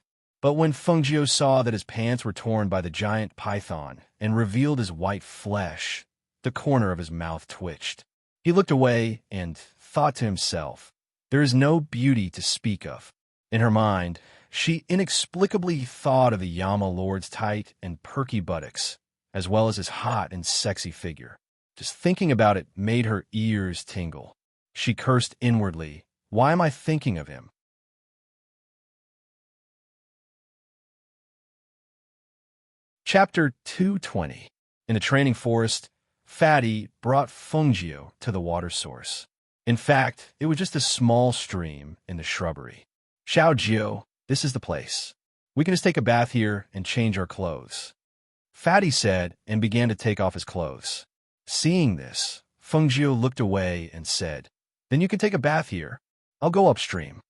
But when Fengjiu saw that his pants were torn by the giant python and revealed his white flesh, the corner of his mouth twitched. He looked away and thought to himself, there is no beauty to speak of. In her mind, she inexplicably thought of the Yama Lord's tight and perky buttocks, as well as his hot and sexy figure. Just thinking about it made her ears tingle. She cursed inwardly, why am I thinking of him? Chapter 220. In the training forest, Fatty brought Fengjiu to the water source. In fact, it was just a small stream in the shrubbery. Xiaojiu, this is the place. We can just take a bath here and change our clothes. Fatty said and began to take off his clothes. Seeing this, Fengjiu looked away and said, Then you can take a bath here. I'll go upstream.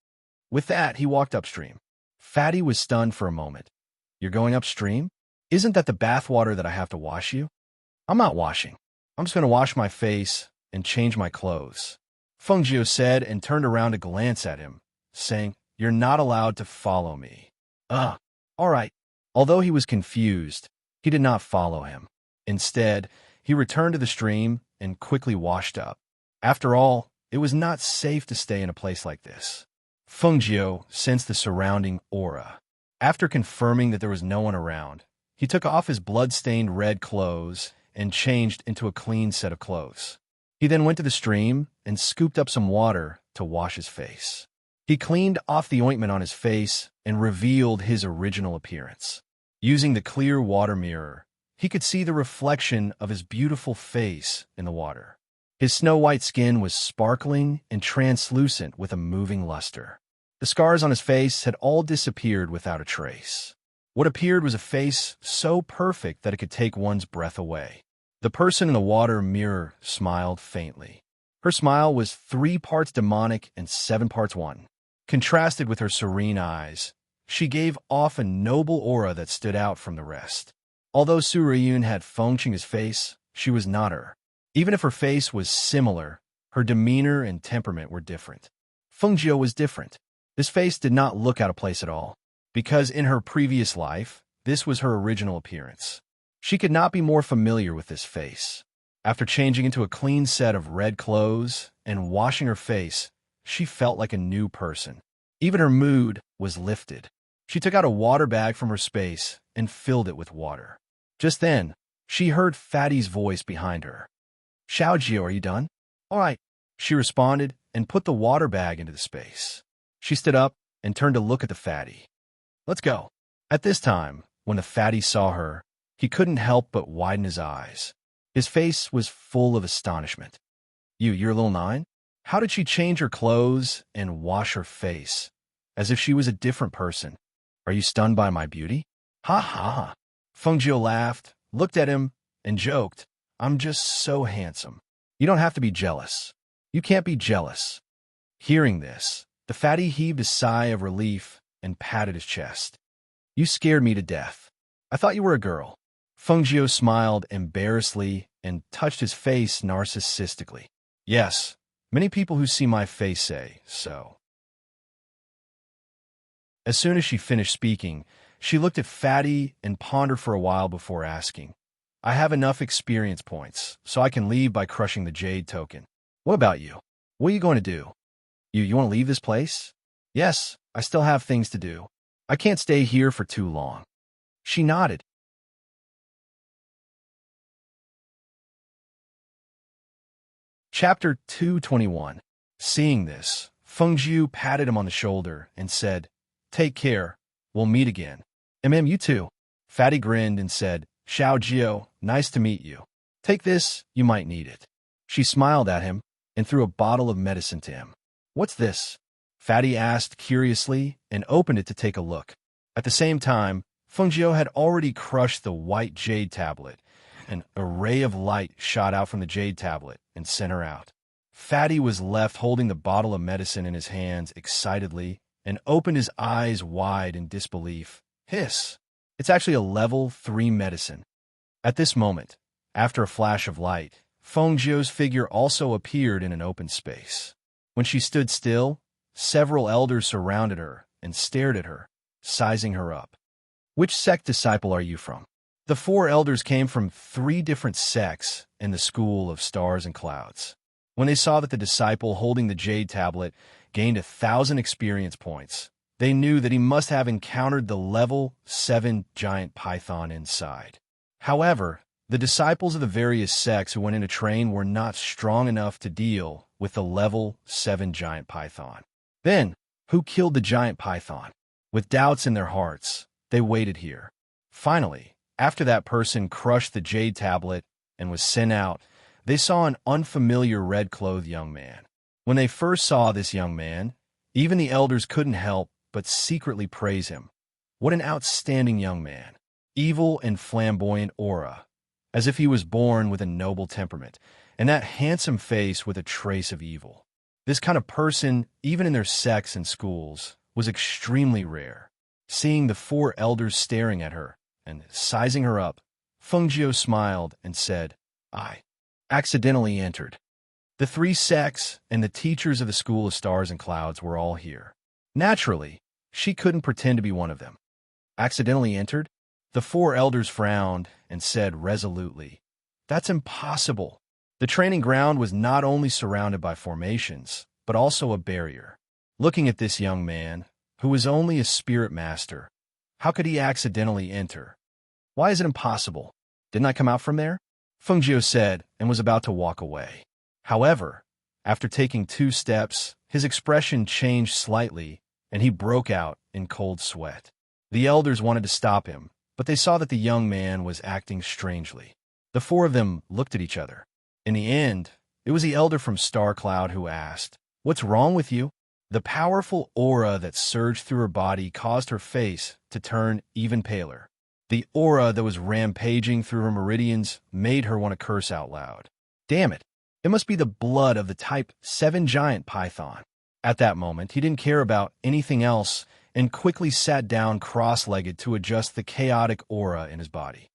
With that, he walked upstream. Fatty was stunned for a moment. You're going upstream? Isn't that the bathwater that I have to wash you? I'm not washing. I'm just going to wash my face and change my clothes. Fengjiu said and turned around to glance at him, saying, You're not allowed to follow me. Ugh. All right. Although he was confused, he did not follow him. Instead, he returned to the stream and quickly washed up. After all, it was not safe to stay in a place like this. Fengjiu sensed the surrounding aura. After confirming that there was no one around, he took off his blood-stained red clothes and changed into a clean set of clothes. He then went to the stream and scooped up some water to wash his face. He cleaned off the ointment on his face and revealed his original appearance. Using the clear water mirror, he could see the reflection of his beautiful face in the water. His snow-white skin was sparkling and translucent with a moving luster. The scars on his face had all disappeared without a trace. What appeared was a face so perfect that it could take one's breath away. The person in the water mirror smiled faintly. Her smile was 3 parts demonic and 7 parts one. Contrasted with her serene eyes, she gave off a noble aura that stood out from the rest. Although Su Riyun had Fengqing's face, she was not her. Even if her face was similar, her demeanor and temperament were different. Fengjiu was different. This face did not look out of place at all, because in her previous life, this was her original appearance. She could not be more familiar with this face. After changing into a clean set of red clothes and washing her face, she felt like a new person. Even her mood was lifted. She took out a water bag from her space and filled it with water. Just then, she heard Fatty's voice behind her. Xiaojiu, are you done? All right, she responded and put the water bag into the space. She stood up and turned to look at the Fatty. Let's go. At this time, when the Fatty saw her, he couldn't help but widen his eyes. His face was full of astonishment. You're little nine? How did she change her clothes and wash her face, as if she was a different person? Are you stunned by my beauty? Ha ha ha. Fengjiu laughed, looked at him, and joked, I'm just so handsome. You don't have to be jealous. You can't be jealous. Hearing this, the Fatty heaved a sigh of relief and patted his chest. You scared me to death. I thought you were a girl. Fengjiu smiled embarrassedly and touched his face narcissistically. Yes, many people who see my face say so. As soon as she finished speaking, she looked at Fatty and pondered for a while before asking, I have enough experience points, so I can leave by crushing the jade token. What about you? What are you going to do? You want to leave this place? Yes, I still have things to do. I can't stay here for too long. She nodded. Chapter 221. Seeing this, Fengjiu patted him on the shoulder and said, Take care. We'll meet again. You too. Fatty grinned and said, Xiaojiu, nice to meet you. Take this, you might need it. She smiled at him and threw a bottle of medicine to him. What's this? Fatty asked curiously and opened it to take a look. At the same time, Fengjiu had already crushed the white jade tablet. An ray of light shot out from the jade tablet and sent her out. Fatty was left holding the bottle of medicine in his hands excitedly and opened his eyes wide in disbelief. Hiss! It's actually a level 3 medicine. At this moment, after a flash of light, Fengjiu's figure also appeared in an open space. When she stood still, several elders surrounded her and stared at her, sizing her up. Which sect disciple are you from? The 4 elders came from 3 different sects in the School of Stars and Clouds. When they saw that the disciple holding the jade tablet gained 1,000 experience points, they knew that he must have encountered the level 7 giant python inside. However, the disciples of the various sects who went in to train were not strong enough to deal with the level 7 giant python. Then, who killed the giant python? With doubts in their hearts, they waited here. Finally, after that person crushed the jade tablet and was sent out, they saw an unfamiliar red-clothed young man. When they first saw this young man, even the elders couldn't help but secretly praise him. What an outstanding young man. Evil and flamboyant aura, as if he was born with a noble temperament, and that handsome face with a trace of evil. This kind of person, even in their sects and schools, was extremely rare. Seeing the 4 elders staring at her, and sizing her up, Fengjiu smiled and said, "I accidentally entered." The three sects and the teachers of the School of Stars and Clouds were all here. Naturally, she couldn't pretend to be one of them. Accidentally entered? The four elders frowned and said resolutely, "That's impossible." The training ground was not only surrounded by formations, but also a barrier. Looking at this young man, who was only a spirit master, how could he accidentally enter? "Why is it impossible? Didn't I come out from there?" Fengjiu said, and was about to walk away. However, after taking 2 steps, his expression changed slightly, and he broke out in cold sweat. The elders wanted to stop him, but they saw that the young man was acting strangely. The four of them looked at each other. In the end, it was the elder from Star Cloud who asked, "What's wrong with you?" The powerful aura that surged through her body caused her face to turn even paler. The aura that was rampaging through her meridians made her want to curse out loud. Damn it! It must be the blood of the Type 7 giant python. At that moment, he didn't care about anything else and quickly sat down cross-legged to adjust the chaotic aura in his body.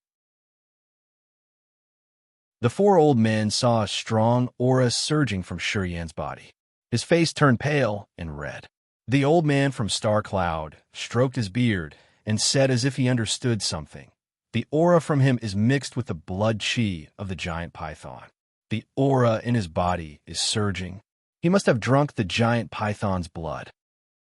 The four old men saw a strong aura surging from Shurian's body. His face turned pale and red. The old man from Star Cloud stroked his beard and said as if he understood something, "The aura from him is mixed with the blood chi of the giant python. The aura in his body is surging. He must have drunk the giant python's blood."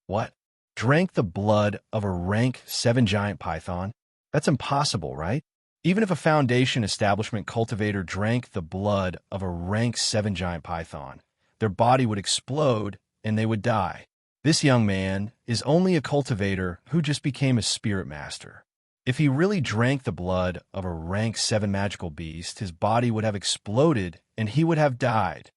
What? Drank the blood of a rank 7 giant python? That's impossible, right? Even if a Foundation establishment cultivator drank the blood of a rank 7 giant python, their body would explode and they would die. This young man is only a cultivator who just became a spirit master. If he really drank the blood of a rank 7 magical beast, his body would have exploded and he would have died.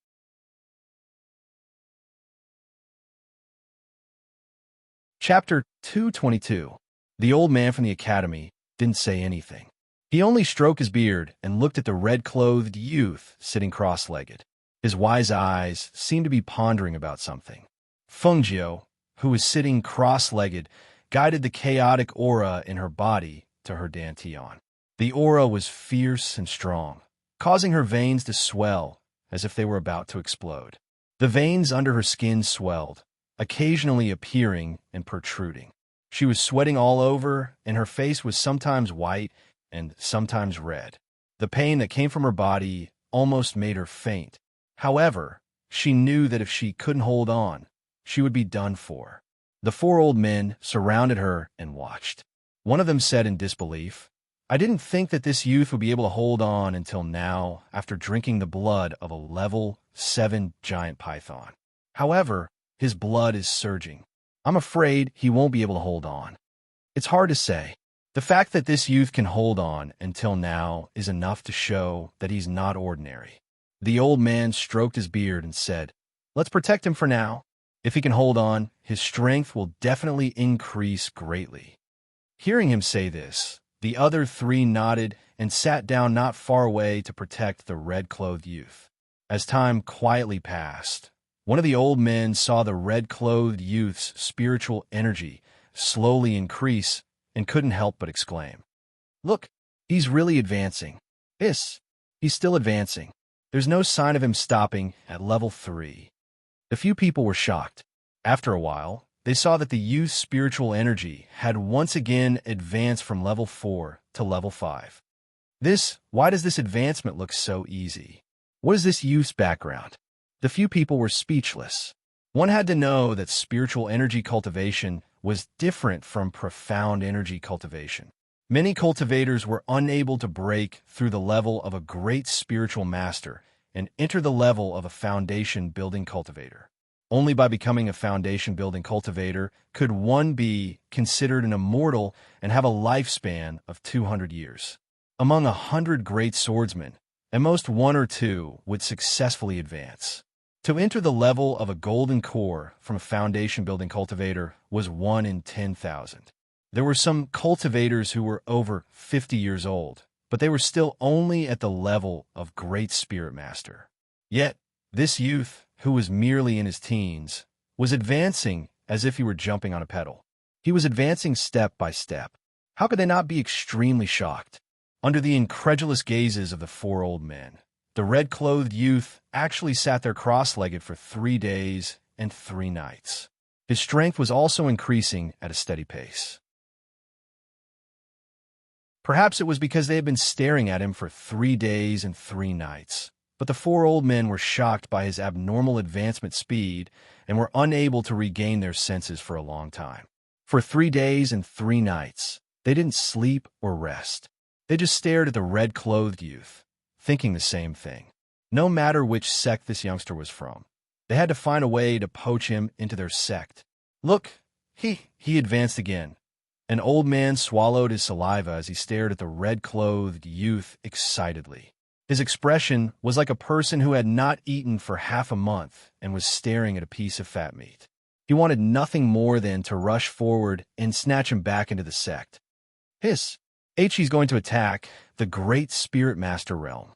Chapter 222. The old man from the academy didn't say anything. He only stroked his beard and looked at the red-clothed youth sitting cross-legged. His wise eyes seemed to be pondering about something. Fengjiu, who was sitting cross-legged, guided the chaotic aura in her body to her dantian. The aura was fierce and strong, causing her veins to swell as if they were about to explode. The veins under her skin swelled, occasionally appearing and protruding. She was sweating all over, and her face was sometimes white and sometimes red. The pain that came from her body almost made her faint. However, she knew that if she couldn't hold on, she would be done for. The four old men surrounded her and watched. One of them said in disbelief, "I didn't think that this youth would be able to hold on until now after drinking the blood of a level 7 giant python. However, his blood is surging. I'm afraid he won't be able to hold on." It's hard to say. The fact that this youth can hold on until now is enough to show that he's not ordinary. The old man stroked his beard and said, "Let's protect him for now. If he can hold on, his strength will definitely increase greatly." Hearing him say this, the other 3 nodded and sat down not far away to protect the red-clothed youth. As time quietly passed, one of the old men saw the red-clothed youth's spiritual energy slowly increase and couldn't help but exclaim, "Look, he's really advancing. He's still advancing. There's no sign of him stopping at level 3. A few people were shocked. After a while, they saw that the youth's spiritual energy had once again advanced from level 4 to level 5. Why does this advancement look so easy? What is this youth's background? The few people were speechless. One had to know that spiritual energy cultivation was different from profound energy cultivation. Many cultivators were unable to break through the level of a great spiritual master and enter the level of a foundation-building cultivator. Only by becoming a foundation-building cultivator could one be considered an immortal and have a lifespan of 200 years. Among 100 great swordsmen, at most 1 or 2 would successfully advance. To enter the level of a golden core from a foundation-building cultivator was 1 in 10,000. There were some cultivators who were over 50 years old, but they were still only at the level of great spirit master. Yet, this youth, who was merely in his teens, was advancing as if he were jumping on a pedal. He was advancing step by step. How could they not be extremely shocked? Under the incredulous gazes of the four old men, the red-clothed youth actually sat there cross-legged for 3 days and 3 nights. His strength was also increasing at a steady pace. Perhaps it was because they had been staring at him for 3 days and 3 nights, but the four old men were shocked by his abnormal advancement speed and were unable to regain their senses for a long time. For 3 days and 3 nights, they didn't sleep or rest. They just stared at the red-clothed youth, thinking the same thing. No matter which sect this youngster was from, they had to find a way to poach him into their sect. Look, he advanced again. An old man swallowed his saliva as he stared at the red-clothed youth excitedly. His expression was like a person who had not eaten for half a month and was staring at a piece of fat meat. He wanted nothing more than to rush forward and snatch him back into the sect. He's going to attack the Great Spirit Master realm.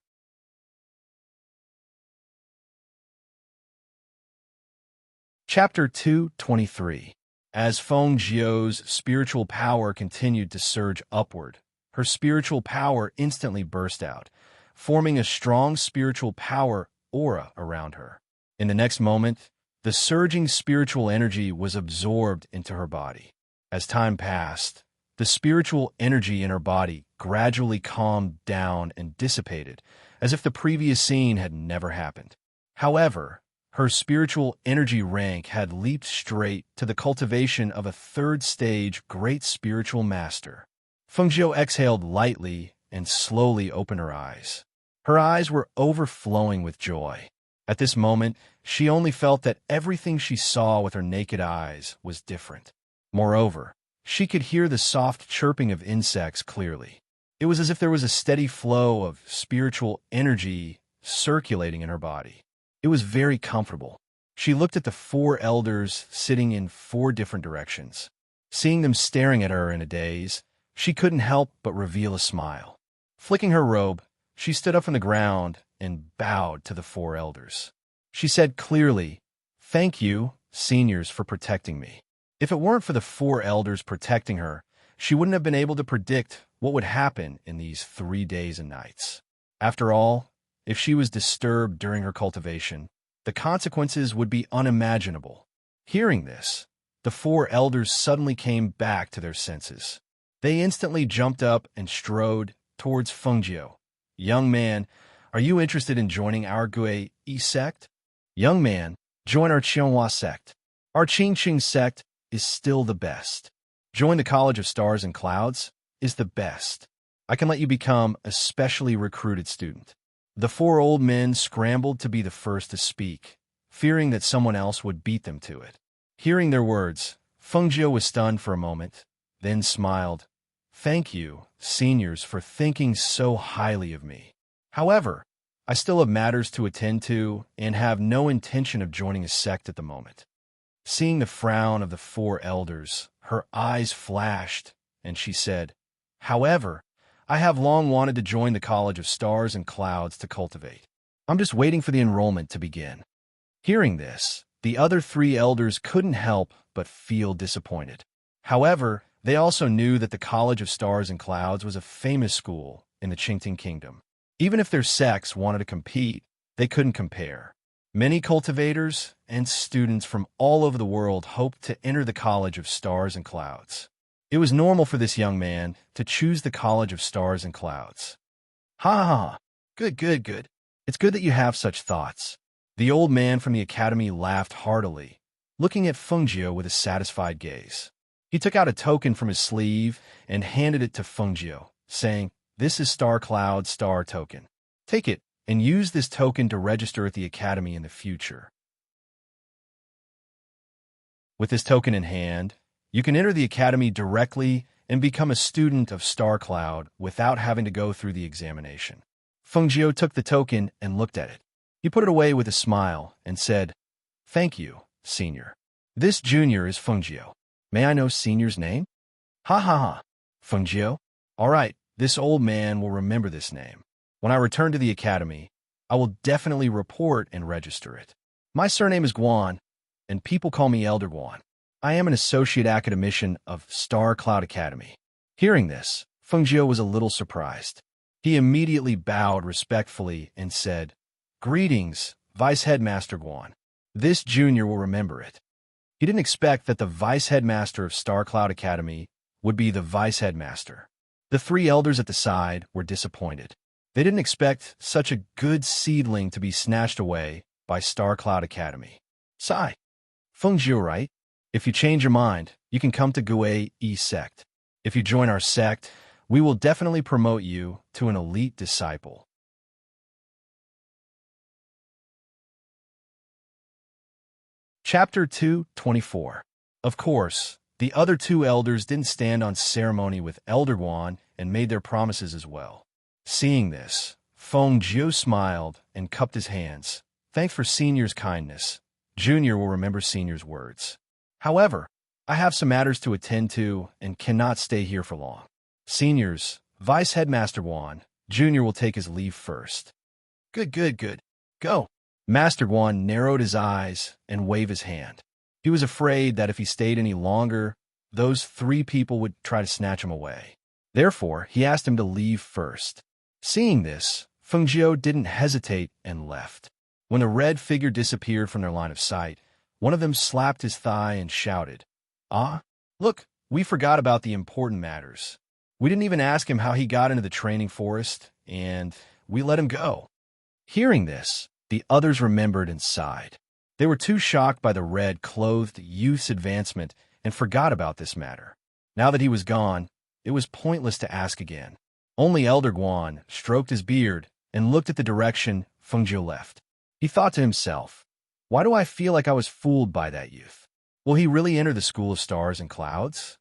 Chapter 223. As Feng Zhou's spiritual power continued to surge upward, her spiritual power instantly burst out, forming a strong spiritual power aura around her. In the next moment, the surging spiritual energy was absorbed into her body. As time passed, the spiritual energy in her body gradually calmed down and dissipated, as if the previous scene had never happened. However, her spiritual energy rank had leaped straight to the cultivation of a 3rd stage Great Spiritual Master. Feng Zhou exhaled lightly and slowly opened her eyes. Her eyes were overflowing with joy. At this moment, she only felt that everything she saw with her naked eyes was different. Moreover, she could hear the soft chirping of insects clearly. It was as if there was a steady flow of spiritual energy circulating in her body. It was very comfortable. She looked at the 4 elders sitting in 4 different directions. Seeing them staring at her in a daze, she couldn't help but reveal a smile. Flicking her robe, she stood up from the ground and bowed to the 4 elders. She said clearly, "Thank you, seniors, for protecting me." If it weren't for the 4 elders protecting her, she wouldn't have been able to predict what would happen in these 3 days and nights. After all, if she was disturbed during her cultivation, the consequences would be unimaginable. Hearing this, the 4 elders suddenly came back to their senses. They instantly jumped up and strode towards Feng Zhou. "Young man, are you interested in joining our Gui sect? Young man, join our Qianhua sect. Our Qingqing sect is still the best. Join the College of Stars and Clouds is the best. I can let you become a specially recruited student." The 4 old men scrambled to be the first to speak, fearing that someone else would beat them to it. Hearing their words, Feng Zhou was stunned for a moment, then smiled. "Thank you, seniors, for thinking so highly of me. However, I still have matters to attend to and have no intention of joining a sect at the moment." Seeing the frown of the 4 elders, her eyes flashed, and she said, "However, I have long wanted to join the College of Stars and Clouds to cultivate. I'm just waiting for the enrollment to begin." Hearing this, the other 3 elders couldn't help but feel disappointed. However, they also knew that the College of Stars and Clouds was a famous school in the Qingting Kingdom. Even if their sects wanted to compete, they couldn't compare. Many cultivators and students from all over the world hoped to enter the College of Stars and Clouds. It was normal for this young man to choose the College of Stars and Clouds. "Ha ha ha! Good. It's good that you have such thoughts." The old man from the academy laughed heartily, looking at Feng Zhou with a satisfied gaze. He took out a token from his sleeve and handed it to Feng Zhou, saying, "This is Star Cloud Star Token. Take it and use this token to register at the academy in the future." With this token in hand, you can enter the academy directly and become a student of Star Cloud without having to go through the examination. Feng Zhou took the token and looked at it. He put it away with a smile and said, "Thank you, senior. This junior is Feng Zhou. May I know senior's name?" "Ha ha ha! Feng Zhou? All right, this old man will remember this name. When I return to the academy, I will definitely report and register it. My surname is Guan, and people call me Elder Guan. I am an associate academician of Star Cloud Academy. Hearing this, Feng Jiu was a little surprised. He immediately bowed respectfully and said, "Greetings, Vice Headmaster Guan. This junior will remember it." He didn't expect that the Vice Headmaster of Star Cloud Academy would be the Vice Headmaster. The three elders at the side were disappointed. They didn't expect such a good seedling to be snatched away by Star Cloud Academy. Sigh. Feng Jiu, right? If you change your mind, you can come to Gue E sect. If you join our sect, we will definitely promote you to an elite disciple. Chapter 2:24. Of course, the other two elders didn't stand on ceremony with Elder Guan and made their promises as well. Seeing this, Feng Jiu smiled and cupped his hands. Thanks for Senior's kindness. Junior will remember Senior's words. However, I have some matters to attend to and cannot stay here for long. Seniors, Vice Headmaster Guan, Junior will take his leave first. Good. Go. Master Guan narrowed his eyes and waved his hand. He was afraid that if he stayed any longer, those three people would try to snatch him away. Therefore, he asked him to leave first. Seeing this, Feng Jiu didn't hesitate and left. When the red figure disappeared from their line of sight, one of them slapped his thigh and shouted, "Ah, look, we forgot about the important matters. We didn't even ask him how he got into the training forest, and we let him go." Hearing this, the others remembered and sighed. They were too shocked by the red-clothed youth's advancement and forgot about this matter. Now that he was gone, it was pointless to ask again. Only Elder Guan stroked his beard and looked at the direction Feng Jiu left. He thought to himself, "Why do I feel like I was fooled by that youth? Will he really enter the School of Stars and Clouds?"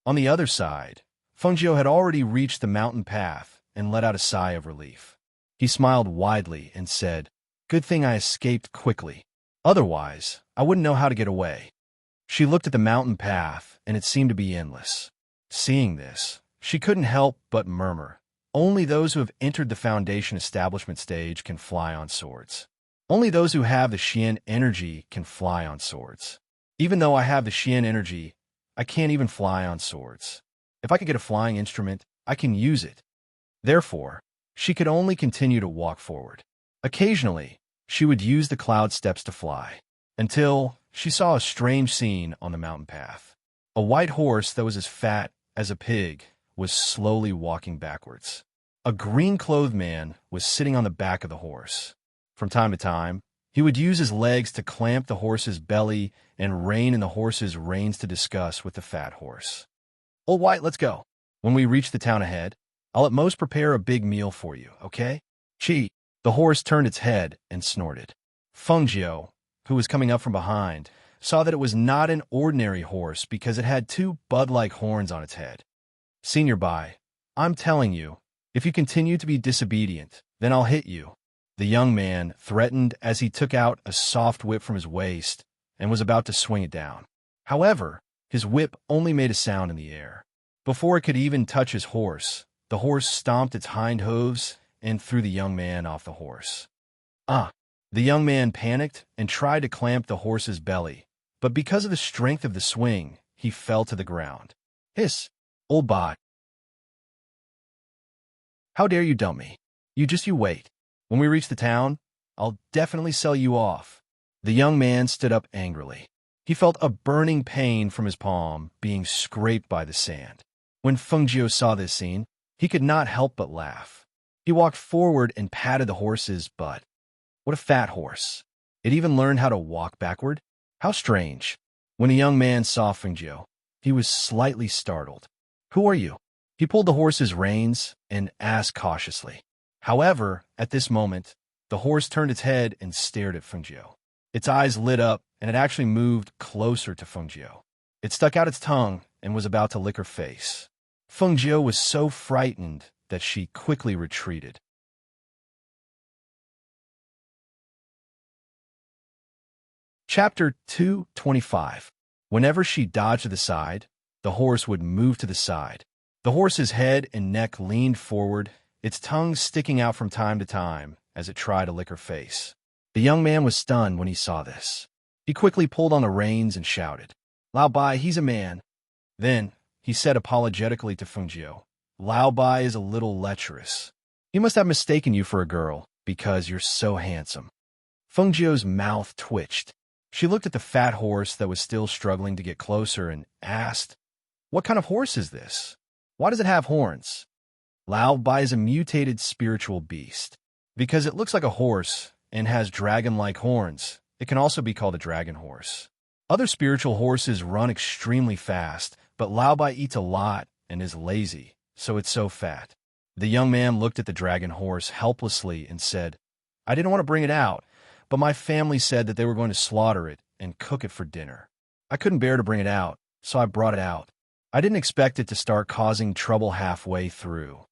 On the other side, Feng Jiu had already reached the mountain path and let out a sigh of relief. He smiled widely and said, "Good thing I escaped quickly. Otherwise, I wouldn't know how to get away." She looked at the mountain path, and it seemed to be endless. Seeing this, she couldn't help but murmur, "Only those who have entered the Foundation establishment stage can fly on swords. Only those who have the Xian energy can fly on swords. Even though I have the Xian energy, I can't even fly on swords. If I could get a flying instrument, I can use it." Therefore, she could only continue to walk forward. Occasionally, she would use the cloud steps to fly, until she saw a strange scene on the mountain path. A white horse that was as fat as a pig was slowly walking backwards. A green-clothed man was sitting on the back of the horse. From time to time, he would use his legs to clamp the horse's belly and rein in the horse's reins to discuss with the fat horse. "Old White, let's go. When we reach the town ahead, I'll at most prepare a big meal for you, okay?" "Gee." The horse turned its head and snorted. Feng Jiu, who was coming up from behind, saw that it was not an ordinary horse because it had two bud-like horns on its head. "Senior Bai, I'm telling you, if you continue to be disobedient, then I'll hit you." The young man threatened as he took out a soft whip from his waist and was about to swing it down. However, his whip only made a sound in the air. Before it could even touch his horse, the horse stomped its hind hooves and threw the young man off the horse. "Ah!" The young man panicked and tried to clamp the horse's belly, but because of the strength of the swing, he fell to the ground. "Hiss! Old bot! How dare you dump me? You wait. When we reach the town, I'll definitely sell you off." The young man stood up angrily. He felt a burning pain from his palm being scraped by the sand. When Feng Jiu saw this scene, he could not help but laugh. He walked forward and patted the horse's butt. What a fat horse. It even learned how to walk backward? How strange. When the young man saw Feng Jiu, he was slightly startled. "Who are you?" He pulled the horse's reins and asked cautiously. However, at this moment, the horse turned its head and stared at Feng Jiu. Its eyes lit up, and it actually moved closer to Feng Jiu. It stuck out its tongue and was about to lick her face. Feng Jiu was so frightened that she quickly retreated. Chapter 2:25. Whenever she dodged to the side, the horse would move to the side. The horse's head and neck leaned forward, its tongue sticking out from time to time as it tried to lick her face. The young man was stunned when he saw this. He quickly pulled on the reins and shouted, "Lao Bai, he's a man." Then, he said apologetically to Fengjiu. Lao Bai is a little lecherous. He must have mistaken you for a girl because you're so handsome. Fengjiu's mouth twitched. She looked at the fat horse that was still struggling to get closer and asked, "What kind of horse is this? Why does it have horns?" Lao Bai is a mutated spiritual beast. Because it looks like a horse and has dragon-like horns, it can also be called a dragon horse. Other spiritual horses run extremely fast, but Lao Bai eats a lot and is lazy, so it's so fat. The young man looked at the dragon horse helplessly and said, "I didn't want to bring it out, but my family said that they were going to slaughter it and cook it for dinner. I couldn't bear to bring it out, so I brought it out. I didn't expect it to start causing trouble halfway through."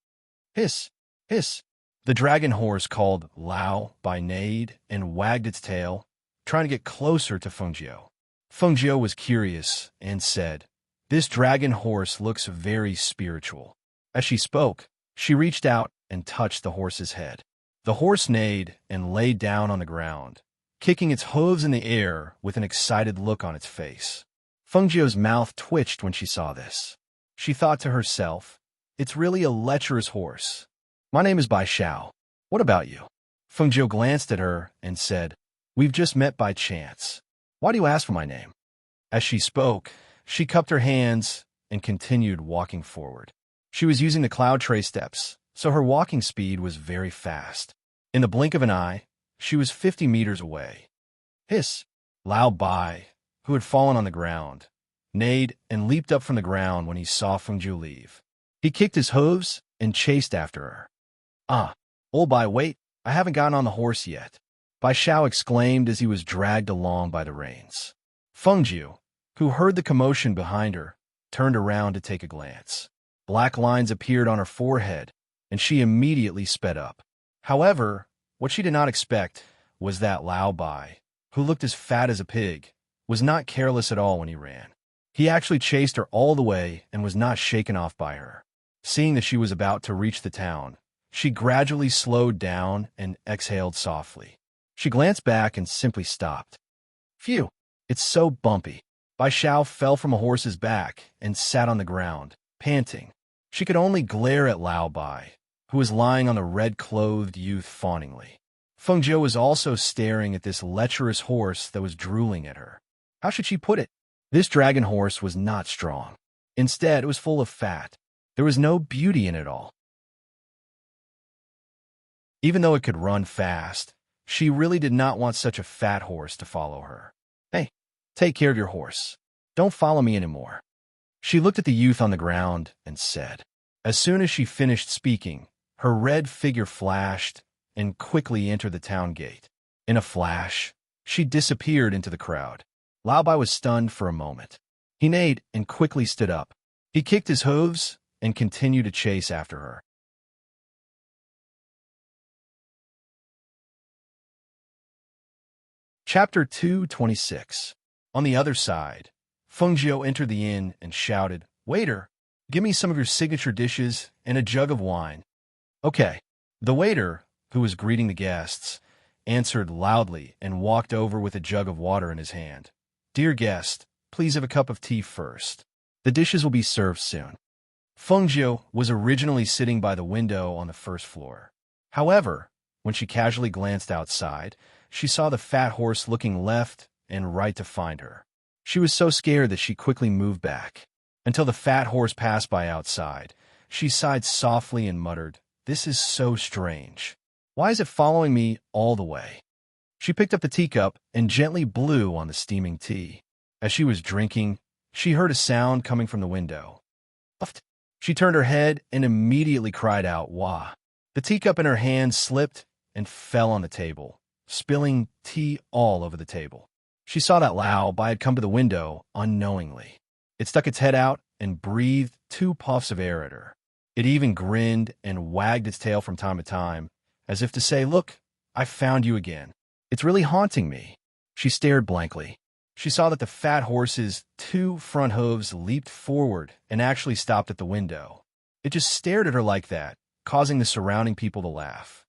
Hiss, hiss. The dragon horse called Lao Bai neighed and wagged its tail, trying to get closer to Fengjiu. Fengjiu was curious and said, "This dragon horse looks very spiritual." As she spoke, she reached out and touched the horse's head. The horse neighed and lay down on the ground, kicking its hooves in the air with an excited look on its face. Fengjiu's mouth twitched when she saw this. She thought to herself, "It's really a lecherous horse. My name is Bai Xiao. What about you?" Fengjiu glanced at her and said, "We've just met by chance. Why do you ask for my name?" As she spoke, she cupped her hands and continued walking forward. She was using the cloud tray steps, so her walking speed was very fast. In the blink of an eye, she was 50 meters away. Hiss! Lao Bai, who had fallen on the ground, neighed and leaped up from the ground when he saw Fengjiu leave. He kicked his hooves and chased after her. "Ah, old Bai, wait, I haven't gotten on the horse yet," Bai Xiao exclaimed as he was dragged along by the reins. Fengjiu, who heard the commotion behind her, turned around to take a glance. Black lines appeared on her forehead, and she immediately sped up. However, what she did not expect was that Lao Bai, who looked as fat as a pig, was not careless at all when he ran. He actually chased her all the way and was not shaken off by her. Seeing that she was about to reach the town, she gradually slowed down and exhaled softly. She glanced back and simply stopped. Phew, it's so bumpy. Bai Xiao fell from a horse's back and sat on the ground, panting. She could only glare at Lao Bai, who was lying on the red-clothed youth fawningly. Fengjiu was also staring at this lecherous horse that was drooling at her. How should she put it? This dragon horse was not strong. Instead, it was full of fat. There was no beauty in it all. Even though it could run fast, she really did not want such a fat horse to follow her. Hey, take care of your horse. Don't follow me anymore. She looked at the youth on the ground and said. As soon as she finished speaking, her red figure flashed and quickly entered the town gate. In a flash, she disappeared into the crowd. Lao Bai was stunned for a moment. He neighed and quickly stood up. He kicked his hooves and continued to chase after her. Chapter 226. On the other side, Fengjiu entered the inn and shouted, "Waiter, give me some of your signature dishes and a jug of wine." Okay. The waiter, who was greeting the guests, answered loudly and walked over with a jug of water in his hand. "Dear guest, please have a cup of tea first. The dishes will be served soon." Fengjiu was originally sitting by the window on the first floor. However, when she casually glanced outside, she saw the fat horse looking left and right to find her. She was so scared that she quickly moved back. Until the fat horse passed by outside, she sighed softly and muttered, "This is so strange. Why is it following me all the way?" She picked up the teacup and gently blew on the steaming tea. As she was drinking, she heard a sound coming from the window. Puffed. She turned her head and immediately cried out, "Wah!" The teacup in her hand slipped and fell on the table, spilling tea all over the table. She saw that Lao Bai had come to the window unknowingly. It stuck its head out and breathed 2 puffs of air at her. It even grinned and wagged its tail from time to time, as if to say, "Look, I found you again. It's really haunting me." She stared blankly. She saw that the fat horse's 2 front hooves leaped forward and actually stopped at the window. It just stared at her like that, causing the surrounding people to laugh.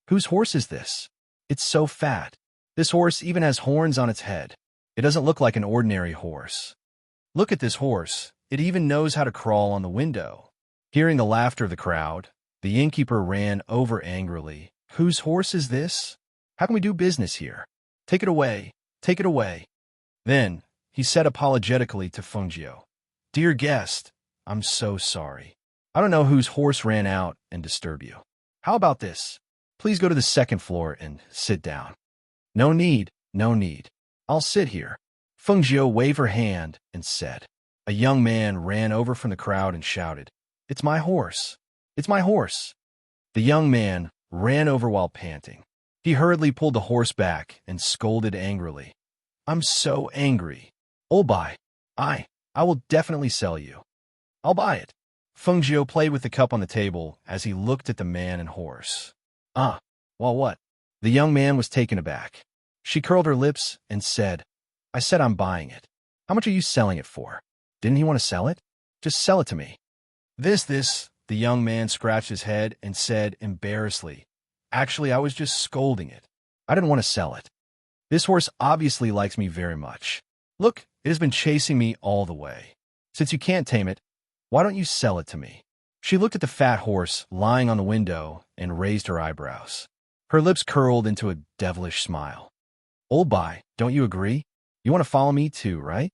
Whose horse is this? It's so fat. This horse even has horns on its head. It doesn't look like an ordinary horse. Look at this horse. It even knows how to crawl on the window. Hearing the laughter of the crowd, the innkeeper ran over angrily. Whose horse is this? How can we do business here? Take it away. Take it away. Then, he said apologetically to Fungio, Dear guest, I'm so sorry. I don't know whose horse ran out and disturbed you. How about this? Please go to the second floor and sit down. No need, no need. I'll sit here. Fungio waved her hand and said. A young man ran over from the crowd and shouted, It's my horse. It's my horse. The young man ran over while panting. He hurriedly pulled the horse back and scolded angrily. I'm so angry. Olbai, I will definitely sell you. I'll buy it. Fungio played with the cup on the table as he looked at the man and horse. Well, what? The young man was taken aback. She curled her lips and said, I said I'm buying it. How much are you selling it for? Didn't he want to sell it? Just sell it to me. The young man scratched his head and said embarrassedly, Actually, I was just scolding it. I didn't want to sell it. This horse obviously likes me very much. Look, it has been chasing me all the way. Since you can't tame it, why don't you sell it to me? She looked at the fat horse lying on the window and raised her eyebrows. Her lips curled into a devilish smile. Olbai, don't you agree? You want to follow me too, right?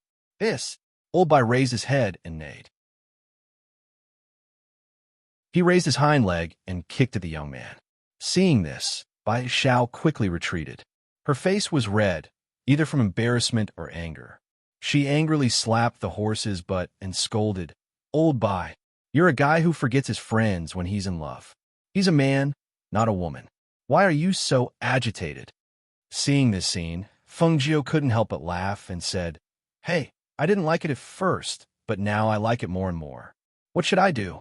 Olbai raised his head and neighed. He raised his hind leg and kicked at the young man. Seeing this, Bai Xiao quickly retreated. Her face was red, either from embarrassment or anger. She angrily slapped the horse's butt and scolded, Old Bai, you're a guy who forgets his friends when he's in love. He's a man, not a woman. Why are you so agitated? Seeing this scene, Fungio couldn't help but laugh and said, Hey, I didn't like it at first, but now I like it more and more. What should I do?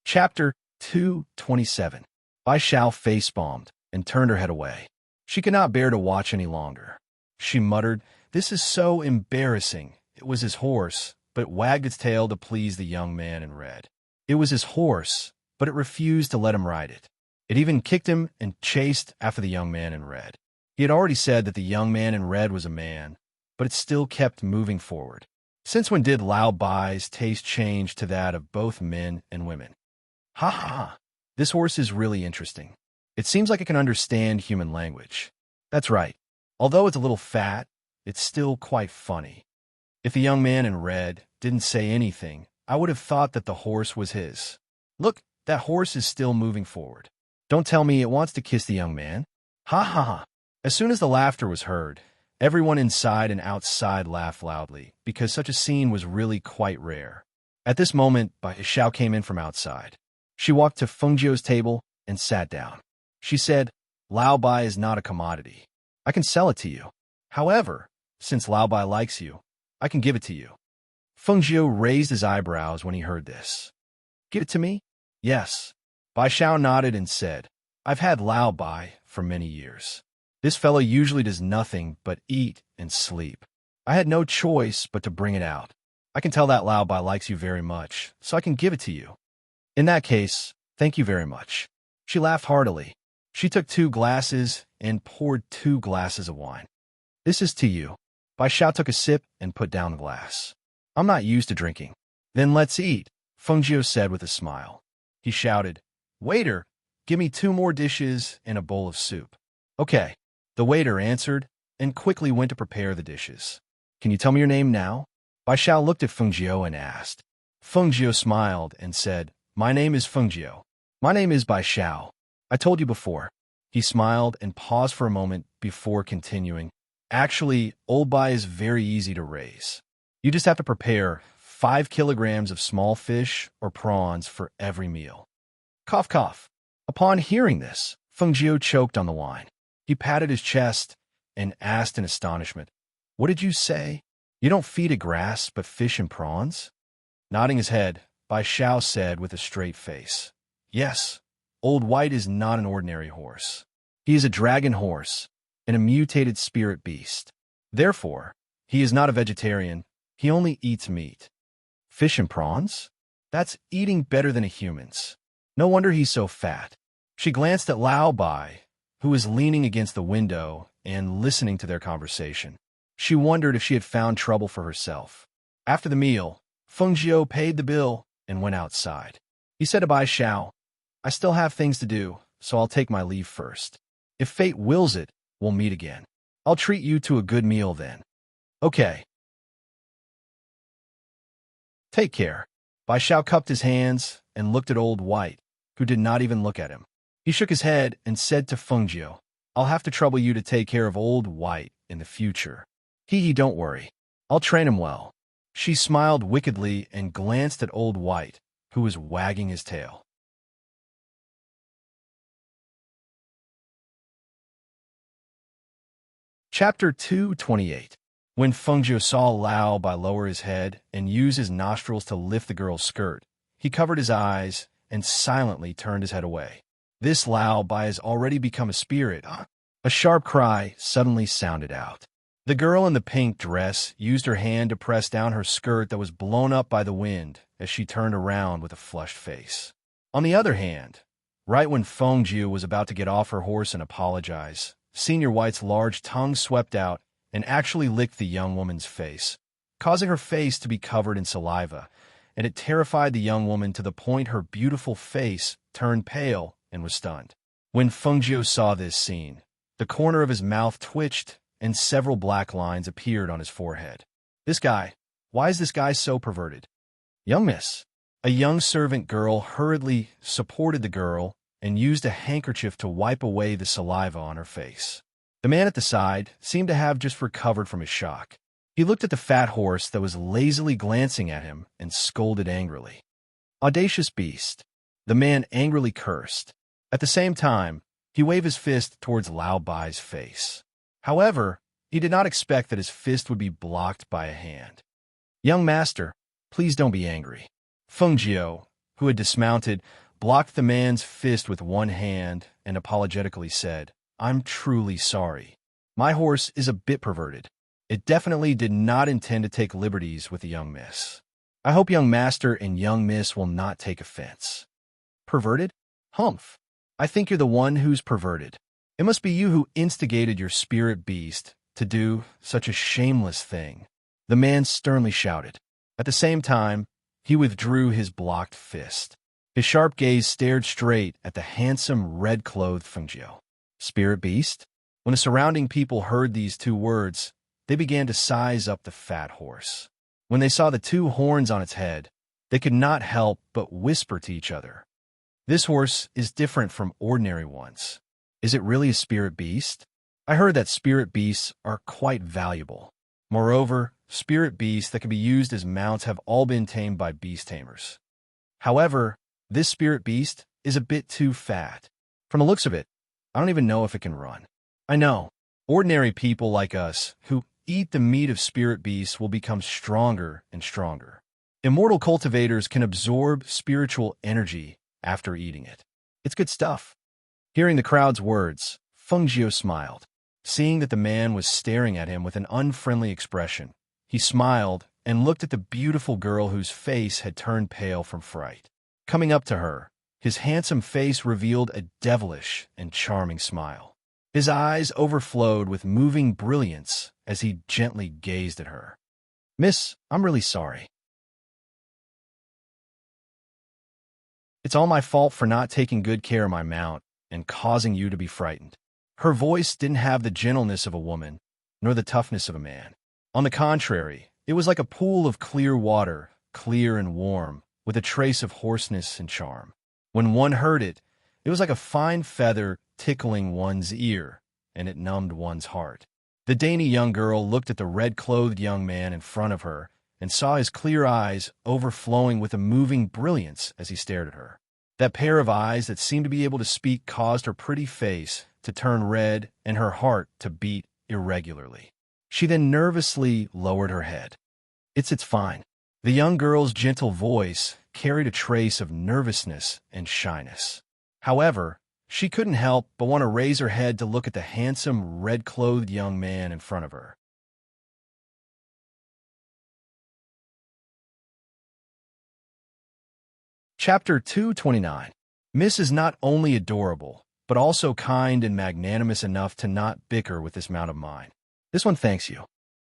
Chapter 227. Bai Xiao face-bombed and turned her head away. She could not bear to watch any longer. She muttered, This is so embarrassing. It was his horse, but it wagged its tail to please the young man in red. It was his horse, but it refused to let him ride it. It even kicked him and chased after the young man in red. He had already said that the young man in red was a man, but it still kept moving forward. Since when did Lao Bai's taste change to that of both men and women? Ha ha ha. This horse is really interesting. It seems like it can understand human language. That's right. Although it's a little fat, it's still quite funny. If the young man in red didn't say anything, I would have thought that the horse was his. Look, that horse is still moving forward. Don't tell me it wants to kiss the young man. Ha ha ha. As soon as the laughter was heard, everyone inside and outside laughed loudly, because such a scene was really quite rare. At this moment, Bai Xiao came in from outside. She walked to Fungio's table and sat down. She said, Lao Bai is not a commodity. I can sell it to you. However, since Lao Bai likes you, I can give it to you. Fungio raised his eyebrows when he heard this. Give it to me? Yes. Bai Xiao nodded and said, I've had Lao Bai for many years. This fellow usually does nothing but eat and sleep. I had no choice but to bring it out. I can tell that Lao Bai likes you very much, so I can give it to you. In that case, thank you very much. She laughed heartily. She took 2 glasses and poured 2 glasses of wine. This is to you. Bai Xiao took a sip and put down the glass. I'm not used to drinking. Then let's eat, Fungio said with a smile. He shouted, Waiter, give me 2 more dishes and a bowl of soup. Okay, the waiter answered and quickly went to prepare the dishes. Can you tell me your name now? Bai Xiao looked at Fungio and asked. Fungio smiled and said, My name is Fungio. My name is Bai Xiao. I told you before. He smiled and paused for a moment before continuing. Actually, Old Bai is very easy to raise. You just have to prepare 5 kilograms of small fish or prawns for every meal. Cough, cough. Upon hearing this, Fungio choked on the wine. He patted his chest and asked in astonishment, What did you say? You don't feed it grass but fish and prawns? Nodding his head, Bai Xiao said with a straight face, Yes, Old White is not an ordinary horse. He is a dragon horse and a mutated spirit beast. Therefore, he is not a vegetarian. He only eats meat. Fish and prawns? That's eating better than a human's. No wonder he's so fat. She glanced at Lao Bai, who was leaning against the window and listening to their conversation. She wondered if she had found trouble for herself. After the meal, Fengjiu paid the bill and went outside. He said to Bai Xiao, "I still have things to do, so I'll take my leave first. If fate wills it, we'll meet again. I'll treat you to a good meal then." "Okay. Take care." Bai Xiao cupped his hands and looked at Old White, who did not even look at him. He shook his head and said to Fengjiu, "I'll have to trouble you to take care of Old White in the future." "He, don't worry. I'll train him well." She smiled wickedly and glanced at Old White, who was wagging his tail. Chapter 228. When Fengjiu saw Lao Bai lower his head and use his nostrils to lift the girl's skirt, he covered his eyes and silently turned his head away. This Lao Bai has already become a spirit. A sharp cry suddenly sounded out. The girl in the pink dress used her hand to press down her skirt that was blown up by the wind as she turned around with a flushed face. On the other hand, right when Fengjiu was about to get off her horse and apologize, Senior White's large tongue swept out and actually licked the young woman's face, causing her face to be covered in saliva, and it terrified the young woman to the point her beautiful face turned pale and was stunned. When Fengjiu saw this scene, the corner of his mouth twitched and several black lines appeared on his forehead. Why is this guy so perverted? "Young miss." A young servant girl hurriedly supported the girl and used a handkerchief to wipe away the saliva on her face. The man at the side seemed to have just recovered from his shock. He looked at the fat horse that was lazily glancing at him and scolded angrily. "Audacious beast." The man angrily cursed. At the same time, he waved his fist towards Lao Bai's face. However, he did not expect that his fist would be blocked by a hand. "Young master, please don't be angry." Fengjiu, who had dismounted, blocked the man's fist with one hand and apologetically said, "I'm truly sorry. My horse is a bit perverted. It definitely did not intend to take liberties with the young miss. I hope young master and young miss will not take offense." "Perverted? Humph. I think you're the one who's perverted. It must be you who instigated your spirit beast to do such a shameless thing," the man sternly shouted. At the same time, he withdrew his blocked fist. His sharp gaze stared straight at the handsome red-clothed Fengjiu. "Spirit beast?" When the surrounding people heard these two words, they began to size up the fat horse. When they saw the two horns on its head, they could not help but whisper to each other, "This horse is different from ordinary ones. Is it really a spirit beast? I heard that spirit beasts are quite valuable. Moreover, spirit beasts that can be used as mounts have all been tamed by beast tamers. However, this spirit beast is a bit too fat. From the looks of it, I don't even know if it can run." "I know. Ordinary people like us who eat the meat of spirit beasts will become stronger and stronger. Immortal cultivators can absorb spiritual energy after eating it. It's good stuff." Hearing the crowd's words, Fengjiu smiled. Seeing that the man was staring at him with an unfriendly expression, he smiled and looked at the beautiful girl whose face had turned pale from fright. Coming up to her, his handsome face revealed a devilish and charming smile. His eyes overflowed with moving brilliance as he gently gazed at her. "Miss, I'm really sorry. It's all my fault for not taking good care of my mount and causing you to be frightened." Her voice didn't have the gentleness of a woman, nor the toughness of a man. On the contrary, it was like a pool of clear water, clear and warm, with a trace of hoarseness and charm. When one heard it, it was like a fine feather tickling one's ear, and it numbed one's heart. The dainty young girl looked at the red-clothed young man in front of her and saw his clear eyes overflowing with a moving brilliance as he stared at her. That pair of eyes that seemed to be able to speak caused her pretty face to turn red and her heart to beat irregularly. She then nervously lowered her head. It's fine." The young girl's gentle voice carried a trace of nervousness and shyness. However, she couldn't help but want to raise her head to look at the handsome, red-clothed young man in front of her. Chapter 229. Miss is not only adorable, but also kind and magnanimous enough to not bicker with this mount of mine. This one thanks you.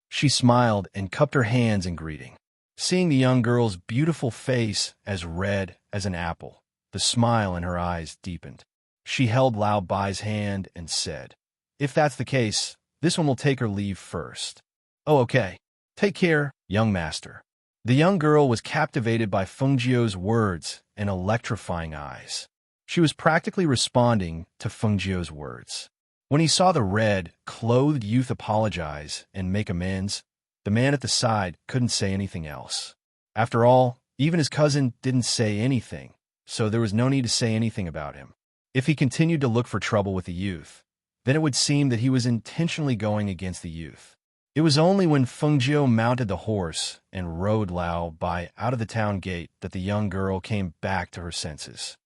She smiled and cupped her hands in greeting. Seeing the young girl's beautiful face as red as an apple, the smile in her eyes deepened. She held Lao Bai's hand and said, "If that's the case, this one will take her leave first." "Oh, okay. Take care, young master." The young girl was captivated by Fengjiu's words and electrifying eyes. She was practically responding to Fengjiu's words. When he saw the red-clothed youth apologize and make amends, the man at the side couldn't say anything else. After all, even his cousin didn't say anything, so there was no need to say anything about him. If he continued to look for trouble with the youth, then it would seem that he was intentionally going against the youth. It was only when Fengjiu mounted the horse and rode Lao Bai out of the town gate that the young girl came back to her senses.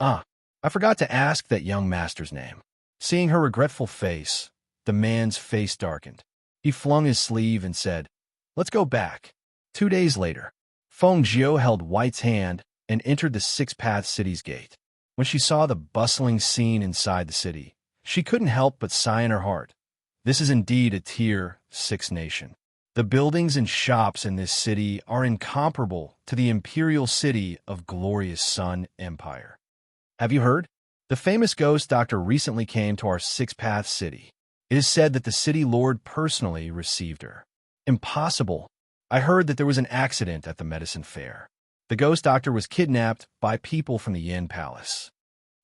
"Ah, I forgot to ask that young master's name." Seeing her regretful face, the man's face darkened. He flung his sleeve and said, "Let's go back." 2 days later, Fengjiu held White's hand and entered the Six-Path City's gate. When she saw the bustling scene inside the city, she couldn't help but sigh in her heart. This is indeed a Tier 6 nation. The buildings and shops in this city are incomparable to the imperial city of glorious Sun Empire. Have you heard? The famous ghost doctor recently came to our Six-Path City. It is said that the city lord personally received her. Impossible. I heard that there was an accident at the medicine fair. The ghost doctor was kidnapped by people from the Yin Palace.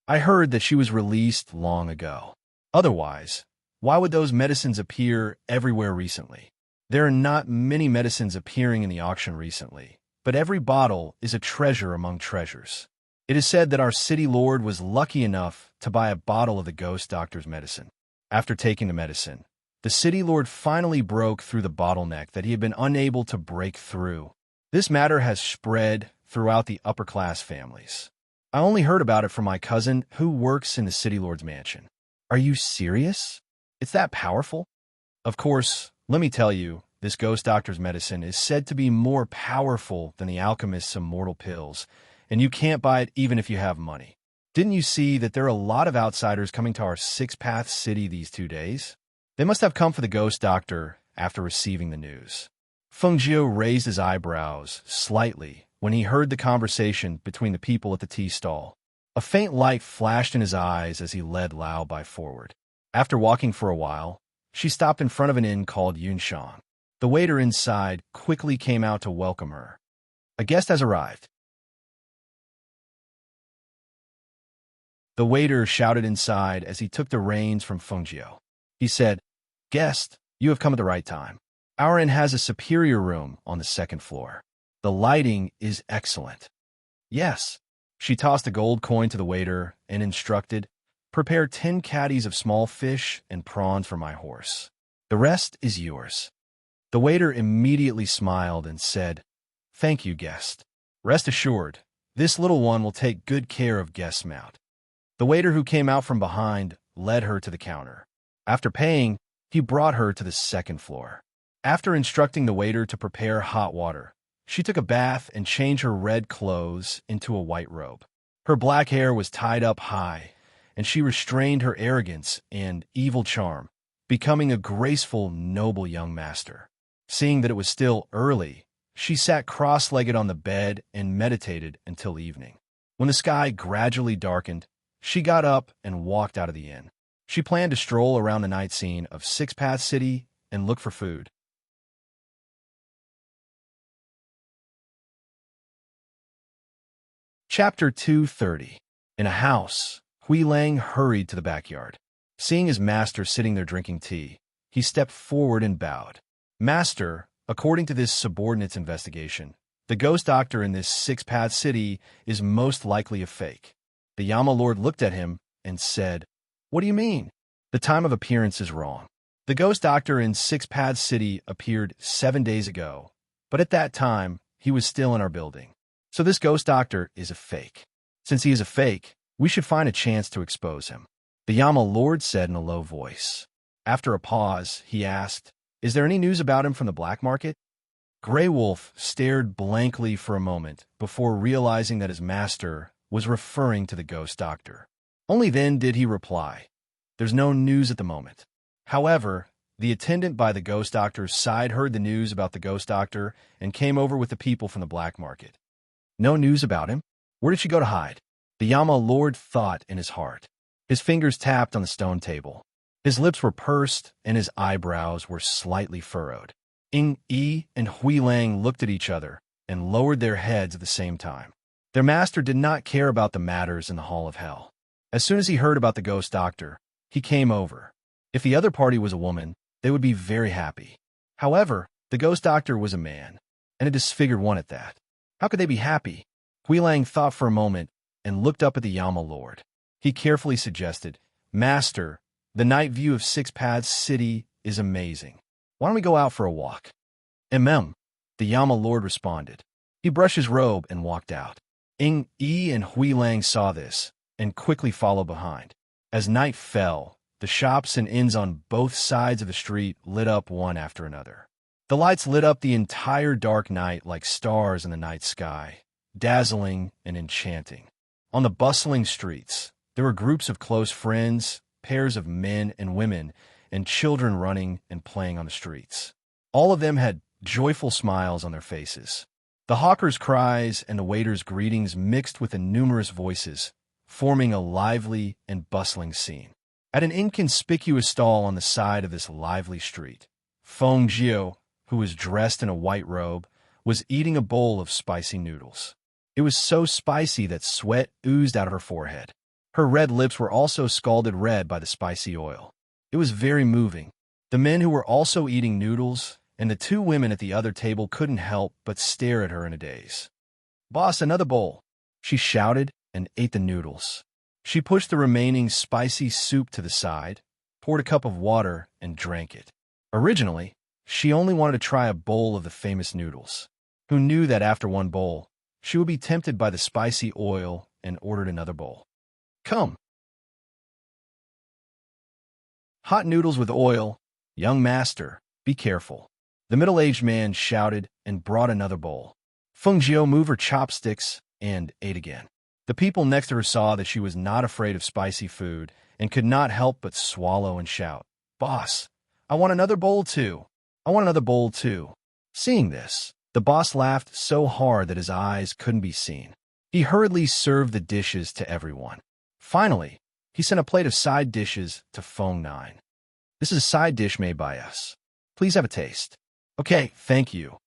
I heard that she was released long ago. Otherwise, why would those medicines appear everywhere recently? There are not many medicines appearing in the auction recently, but every bottle is a treasure among treasures. It is said that our city lord was lucky enough to buy a bottle of the ghost doctor's medicine. After taking the medicine, the city lord finally broke through the bottleneck that he had been unable to break through. This matter has spread throughout the upper-class families. I only heard about it from my cousin who works in the city lord's mansion. Are you serious? It's that powerful? Of course, let me tell you, this ghost doctor's medicine is said to be more powerful than the alchemist's immortal pills, and you can't buy it even if you have money. Didn't you see that there are a lot of outsiders coming to our Six-Path City these 2 days? They must have come for the ghost doctor after receiving the news. Fengjiu raised his eyebrows slightly when he heard the conversation between the people at the tea stall. A faint light flashed in his eyes as he led Lao Bai forward. After walking for a while, she stopped in front of an inn called Yunshang. The waiter inside quickly came out to welcome her. "A guest has arrived." The waiter shouted inside as he took the reins from Fengjiu. He said, "Guest, you have come at the right time. Our inn has a superior room on the 2nd floor. The lighting is excellent." "Yes." She tossed a gold coin to the waiter and instructed, "Prepare 10 caddies of small fish and prawns for my horse. The rest is yours." The waiter immediately smiled and said, "Thank you, guest. Rest assured, this little one will take good care of guest's mount." The waiter who came out from behind led her to the counter. After paying, he brought her to the 2nd floor. After instructing the waiter to prepare hot water, she took a bath and changed her red clothes into a white robe. Her black hair was tied up high, and she restrained her arrogance and evil charm, becoming a graceful, noble young master. Seeing that it was still early, she sat cross-legged on the bed and meditated until evening. When the sky gradually darkened, she got up and walked out of the inn. She planned to stroll around the night scene of Six-Path City and look for food. Chapter 230. In a house, Hui Lang hurried to the backyard. Seeing his master sitting there drinking tea, he stepped forward and bowed. "Master, according to this subordinate's investigation, the ghost doctor in this Six-Path City is most likely a fake." The Yama Lord looked at him and said, "What do you mean?" "The time of appearance is wrong. The ghost doctor in Six-Path City appeared 7 days ago, but at that time, he was still in our building. So this ghost doctor is a fake. Since he is a fake, we should find a chance to expose him," the Yama Lord said in a low voice. After a pause, he asked, "Is there any news about him from the black market?" Grey Wolf stared blankly for a moment before realizing that his master was referring to the ghost doctor. Only then did he reply, "There's no news at the moment." However, the attendant by the ghost doctor's side heard the news about the ghost doctor and came over with the people from the black market. No news about him? Where did she go to hide? The Yama Lord thought in his heart. His fingers tapped on the stone table. His lips were pursed and his eyebrows were slightly furrowed. Yi and Hui Lang looked at each other and lowered their heads at the same time. Their master did not care about the matters in the Hall of Hell. As soon as he heard about the ghost doctor, he came over. If the other party was a woman, they would be very happy. However, the ghost doctor was a man, and a disfigured one at that. How could they be happy? Hui Lang thought for a moment and looked up at the Yama Lord. He carefully suggested, "Master, the night view of Six Paths City is amazing. Why don't we go out for a walk?" The Yama Lord responded. He brushed his robe and walked out. Yi and Hui Lang saw this and quickly followed behind. As night fell, the shops and inns on both sides of the street lit up one after another. The lights lit up the entire dark night like stars in the night sky, dazzling and enchanting. On the bustling streets, there were groups of close friends, pairs of men and women, and children running and playing on the streets. All of them had joyful smiles on their faces. The hawkers' cries and the waiters' greetings mixed with the numerous voices, forming a lively and bustling scene. At an inconspicuous stall on the side of this lively street, Feng Jiu, who was dressed in a white robe, was eating a bowl of spicy noodles. It was so spicy that sweat oozed out of her forehead. Her red lips were also scalded red by the spicy oil. It was very moving. The men who were also eating noodles and the two women at the other table couldn't help but stare at her in a daze. "Boss, another bowl," she shouted and ate the noodles. She pushed the remaining spicy soup to the side, poured a cup of water, and drank it. Originally, she only wanted to try a bowl of the famous noodles. Who knew that after one bowl, she would be tempted by the spicy oil and ordered another bowl. "Come." "Hot noodles with oil. Young master, be careful." The middle-aged man shouted and brought another bowl. Feng Jiu moved her chopsticks and ate again. The people next to her saw that she was not afraid of spicy food and could not help but swallow and shout, "Boss, I want another bowl too. I want another bowl too." Seeing this, the boss laughed so hard that his eyes couldn't be seen. He hurriedly served the dishes to everyone. Finally, he sent a plate of side dishes to Feng Nine. "This is a side dish made by us. Please have a taste." "Okay, thank you."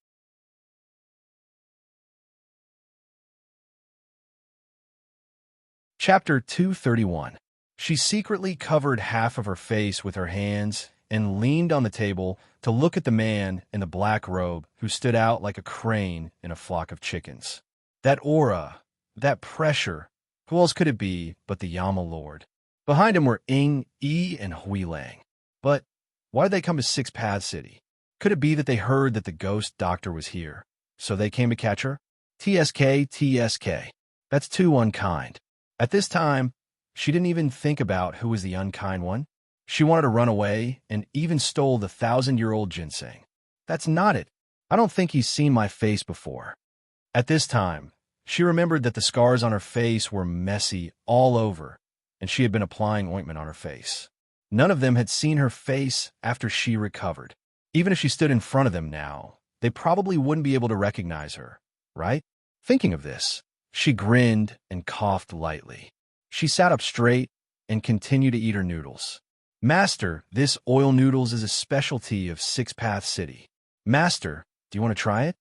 Chapter 231. She secretly covered half of her face with her hands and leaned on the table to look at the man in the black robe who stood out like a crane in a flock of chickens. That aura, that pressure, who else could it be but the Yama Lord? Behind him were Yi and Hui Lang. But why did they come to Six Paths City? Could it be that they heard that the ghost doctor was here, so they came to catch her? TSK. That's too unkind. At this time, she didn't even think about who was the unkind one. She wanted to run away and even stole the 1,000-year-old ginseng. That's not it. I don't think he's seen my face before. At this time, she remembered that the scars on her face were messy all over, and she had been applying ointment on her face. None of them had seen her face after she recovered. Even if she stood in front of them now, they probably wouldn't be able to recognize her, right? Thinking of this, she grinned and coughed lightly. She sat up straight and continued to eat her noodles. "Master, this oil noodles is a specialty of Six Paths City. Master, do you want to try it?"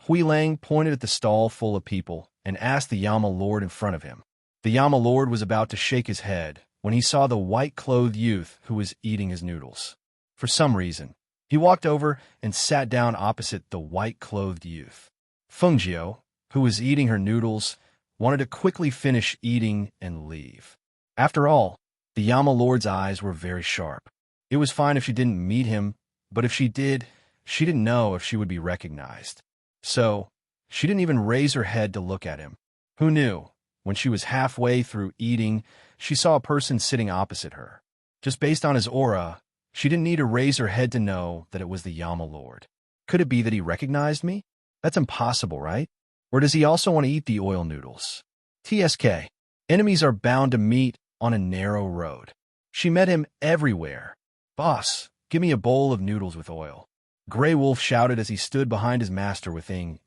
Hui Lang pointed at the stall full of people and asked the Yama Lord in front of him. The Yama Lord was about to shake his head when he saw the white-clothed youth who was eating his noodles. For some reason, he walked over and sat down opposite the white-clothed youth. Feng Jiu, who was eating her noodles, wanted to quickly finish eating and leave. After all, the Yama Lord's eyes were very sharp. It was fine if she didn't meet him, but if she did, she didn't know if she would be recognized. So, she didn't even raise her head to look at him. Who knew? When she was halfway through eating, she saw a person sitting opposite her. Just based on his aura, she didn't need to raise her head to know that it was the Yama Lord. Could it be that he recognized me? That's impossible, right? Or does he also want to eat the oil noodles? TSK. Enemies are bound to meet on a narrow road. She met him everywhere. "Boss, give me a bowl of noodles with oil," Grey Wolf shouted as he stood behind his master with "Ing.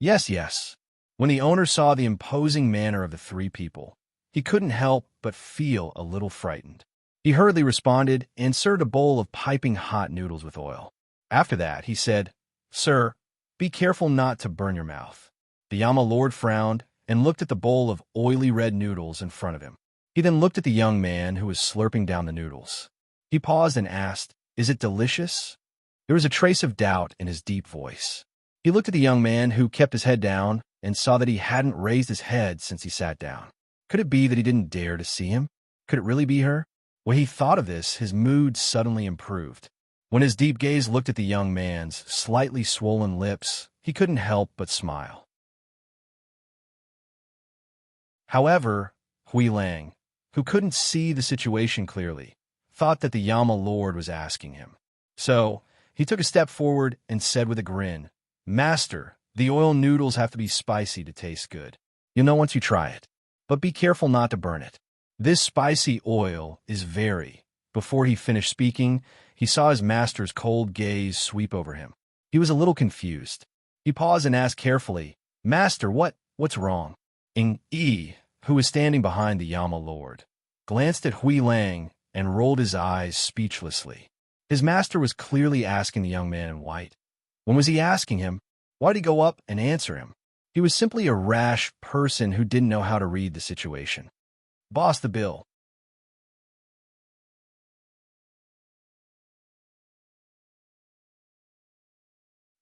Yes, yes." When the owner saw the imposing manner of the three people, he couldn't help but feel a little frightened. He hurriedly responded and served a bowl of piping hot noodles with oil. After that, he said, "Sir, be careful not to burn your mouth." The Yama Lord frowned and looked at the bowl of oily red noodles in front of him. He then looked at the young man who was slurping down the noodles. He paused and asked, "Is it delicious?" There was a trace of doubt in his deep voice. He looked at the young man who kept his head down and saw that he hadn't raised his head since he sat down. Could it be that he didn't dare to see him? Could it really be her? When he thought of this, his mood suddenly improved. When his deep gaze looked at the young man's slightly swollen lips, he couldn't help but smile. However, Hui Lang, who couldn't see the situation clearly, thought that the Yama Lord was asking him. So, he took a step forward and said with a grin, "Master, the oil noodles have to be spicy to taste good. You'll know once you try it. But be careful not to burn it. This spicy oil is very—" Before he finished speaking, he saw his master's cold gaze sweep over him. He was a little confused. He paused and asked carefully, "Master, what's wrong?" Ing, who was standing behind the Yama Lord, glanced at Hui Lang and rolled his eyes speechlessly. His master was clearly asking the young man in white. When was he asking him? Why'd he go up and answer him? He was simply a rash person who didn't know how to read the situation. "Boss, the bill."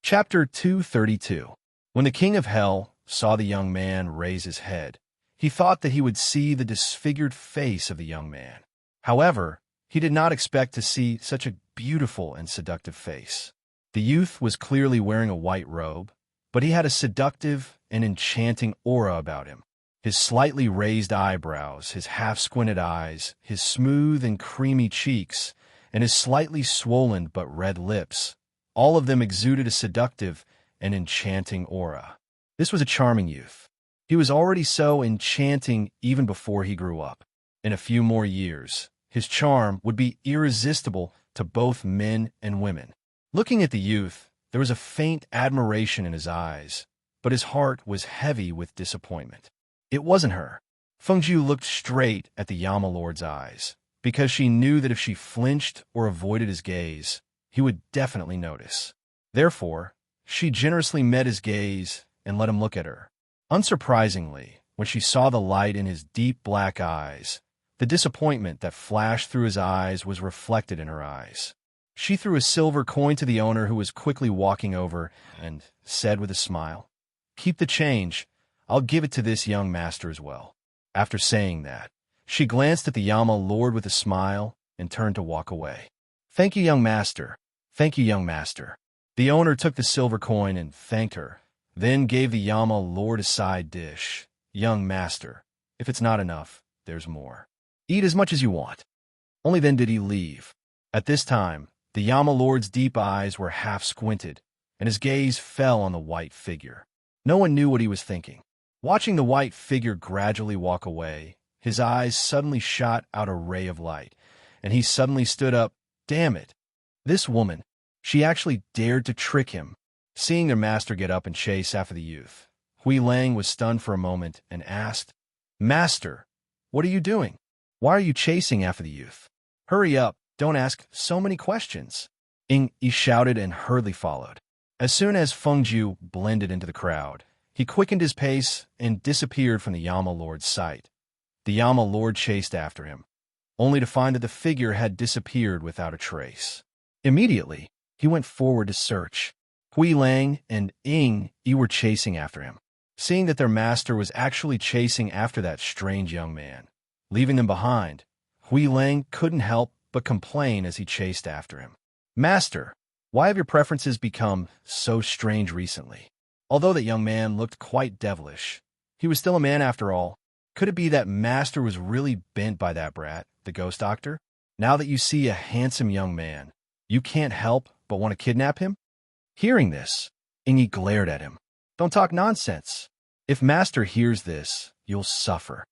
Chapter 232. When the king of hell saw the young man raise his head, he thought that he would see the disfigured face of the young man. However, he did not expect to see such a beautiful and seductive face. The youth was clearly wearing a white robe, but he had a seductive and enchanting aura about him. His slightly raised eyebrows, his half-squinted eyes, his smooth and creamy cheeks, and his slightly swollen but red lips, all of them exuded a seductive and enchanting aura. This was a charming youth. He was already so enchanting even before he grew up. In a few more years, his charm would be irresistible to both men and women. Looking at the youth, there was a faint admiration in his eyes, but his heart was heavy with disappointment. It wasn't her. Fengju looked straight at the Yama Lord's eyes, because she knew that if she flinched or avoided his gaze, he would definitely notice. Therefore, she generously met his gaze and let him look at her. Unsurprisingly, when she saw the light in his deep black eyes, the disappointment that flashed through his eyes was reflected in her eyes. She threw a silver coin to the owner, who was quickly walking over, and said with a smile, "Keep the change. I'll give it to this young master as well." After saying that, she glanced at the Yama Lord with a smile and turned to walk away. "Thank you, young master. Thank you, young master." The owner took the silver coin and thanked her, then gave the Yama Lord a side dish. "Young master, if it's not enough, there's more. Eat as much as you want." Only then did he leave. At this time, the Yama Lord's deep eyes were half squinted, and his gaze fell on the white figure. No one knew what he was thinking. Watching the white figure gradually walk away, his eyes suddenly shot out a ray of light, and he suddenly stood up. Damn it! This woman, she actually dared to trick him. Seeing their master get up and chase after the youth, Hui Lang was stunned for a moment and asked, "Master, what are you doing? Why are you chasing after the youth? Hurry up, don't ask so many questions." He shouted and hurriedly followed. As soon as Fengju blended into the crowd, he quickened his pace and disappeared from the Yama Lord's sight. The Yama Lord chased after him, only to find that the figure had disappeared without a trace. Immediately, he went forward to search. Hui Lang and Yi were chasing after him. Seeing that their master was actually chasing after that strange young man, leaving them behind, Hui Lang couldn't help but complain as he chased after him. "Master, why have your preferences become so strange recently?" Although that young man looked quite devilish, he was still a man after all. Could it be that Master was really bent by that brat, the ghost doctor? Now that you see a handsome young man, you can't help but want to kidnap him? Hearing this, Ingi glared at him. "Don't talk nonsense. If Master hears this, you'll suffer."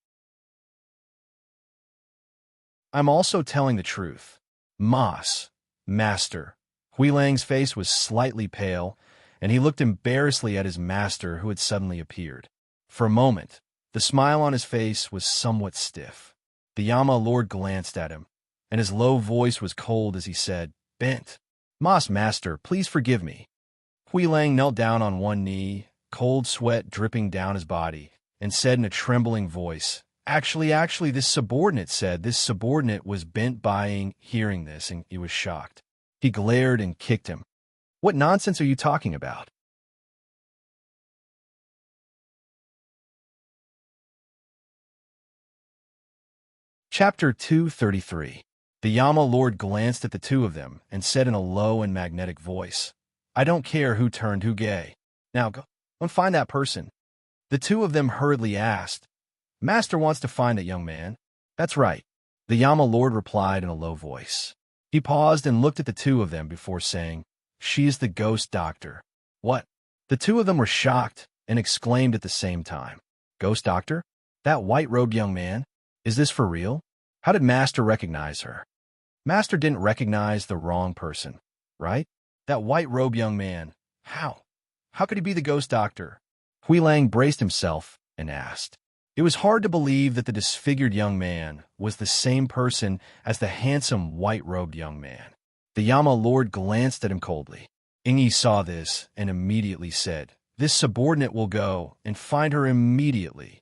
I'm also telling the truth. Mas, master. Hui Lang's face was slightly pale, and he looked embarrassedly at his master who had suddenly appeared. For a moment, the smile on his face was somewhat stiff. The Yama Lord glanced at him, and his low voice was cold as he said, "Bent. Mas master, please forgive me." Hui Lang knelt down on one knee, cold sweat dripping down his body, and said in a trembling voice, Actually, this subordinate said this subordinate was bent buying." Hearing this, and he was shocked. He glared and kicked him. "What nonsense are you talking about?" Chapter 233. The Yama Lord glanced at the two of them and said in a low and magnetic voice, "I don't care who turned who gay. Now go and find that person." The two of them hurriedly asked, "Master wants to find that young man." "That's right," the Yama Lord replied in a low voice. He paused and looked at the two of them before saying, "She is the ghost doctor." "What?" The two of them were shocked and exclaimed at the same time. "Ghost doctor? That white-robed young man? Is this for real? How did Master recognize her?" "Master didn't recognize the wrong person, right? That white-robed young man. How? How could he be the ghost doctor?" Hui Lang braced himself and asked. It was hard to believe that the disfigured young man was the same person as the handsome white-robed young man. The Yama Lord glanced at him coldly. Ingyi saw this and immediately said, "This subordinate will go and find her immediately."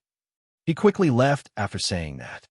He quickly left after saying that.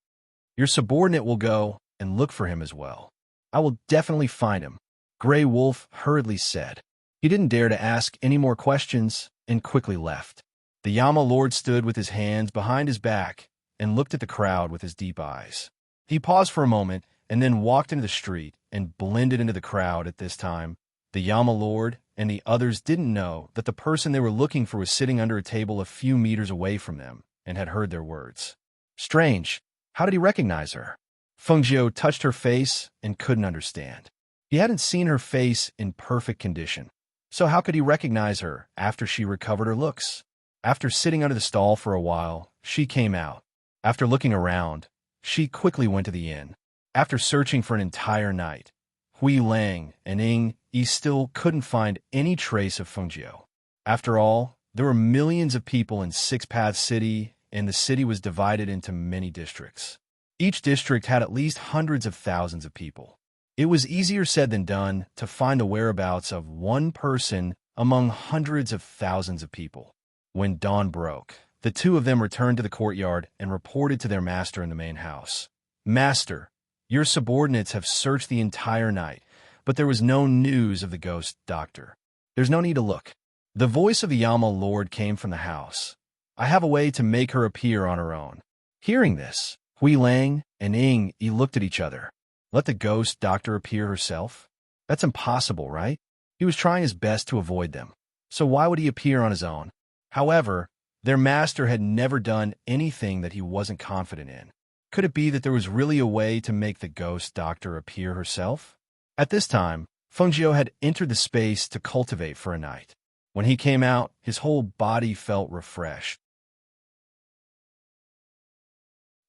"Your subordinate will go and look for him as well." "I will definitely find him," Grey Wolf hurriedly said. He didn't dare to ask any more questions and quickly left. The Yama Lord stood with his hands behind his back and looked at the crowd with his deep eyes. He paused for a moment and then walked into the street and blended into the crowd. At this time, the Yama Lord and the others didn't know that the person they were looking for was sitting under a table a few meters away from them and had heard their words. Strange. How did he recognize her? Fengjiu touched her face and couldn't understand. He hadn't seen her face in perfect condition. So how could he recognize her after she recovered her looks? After sitting under the stall for a while, she came out. After looking around, she quickly went to the inn. After searching for an entire night, Hui Lang and Ingyi still couldn't find any trace of Fengjiu. After all, there were millions of people in Six Paths City, and the city was divided into many districts. Each district had at least hundreds of thousands of people. It was easier said than done to find the whereabouts of one person among hundreds of thousands of people. When dawn broke, the two of them returned to the courtyard and reported to their master in the main house. "Master, your subordinates have searched the entire night, but there was no news of the ghost doctor. There's no need to look." The voice of the Yama Lord came from the house. "I have a way to make her appear on her own." Hearing this, Hui Lang and Ingyi looked at each other. Let the ghost doctor appear herself? That's impossible, right? He was trying his best to avoid them. So why would he appear on his own? However, their master had never done anything that he wasn't confident in. Could it be that there was really a way to make the ghost doctor appear herself? At this time, Fengjiu had entered the space to cultivate for a night. When he came out, his whole body felt refreshed.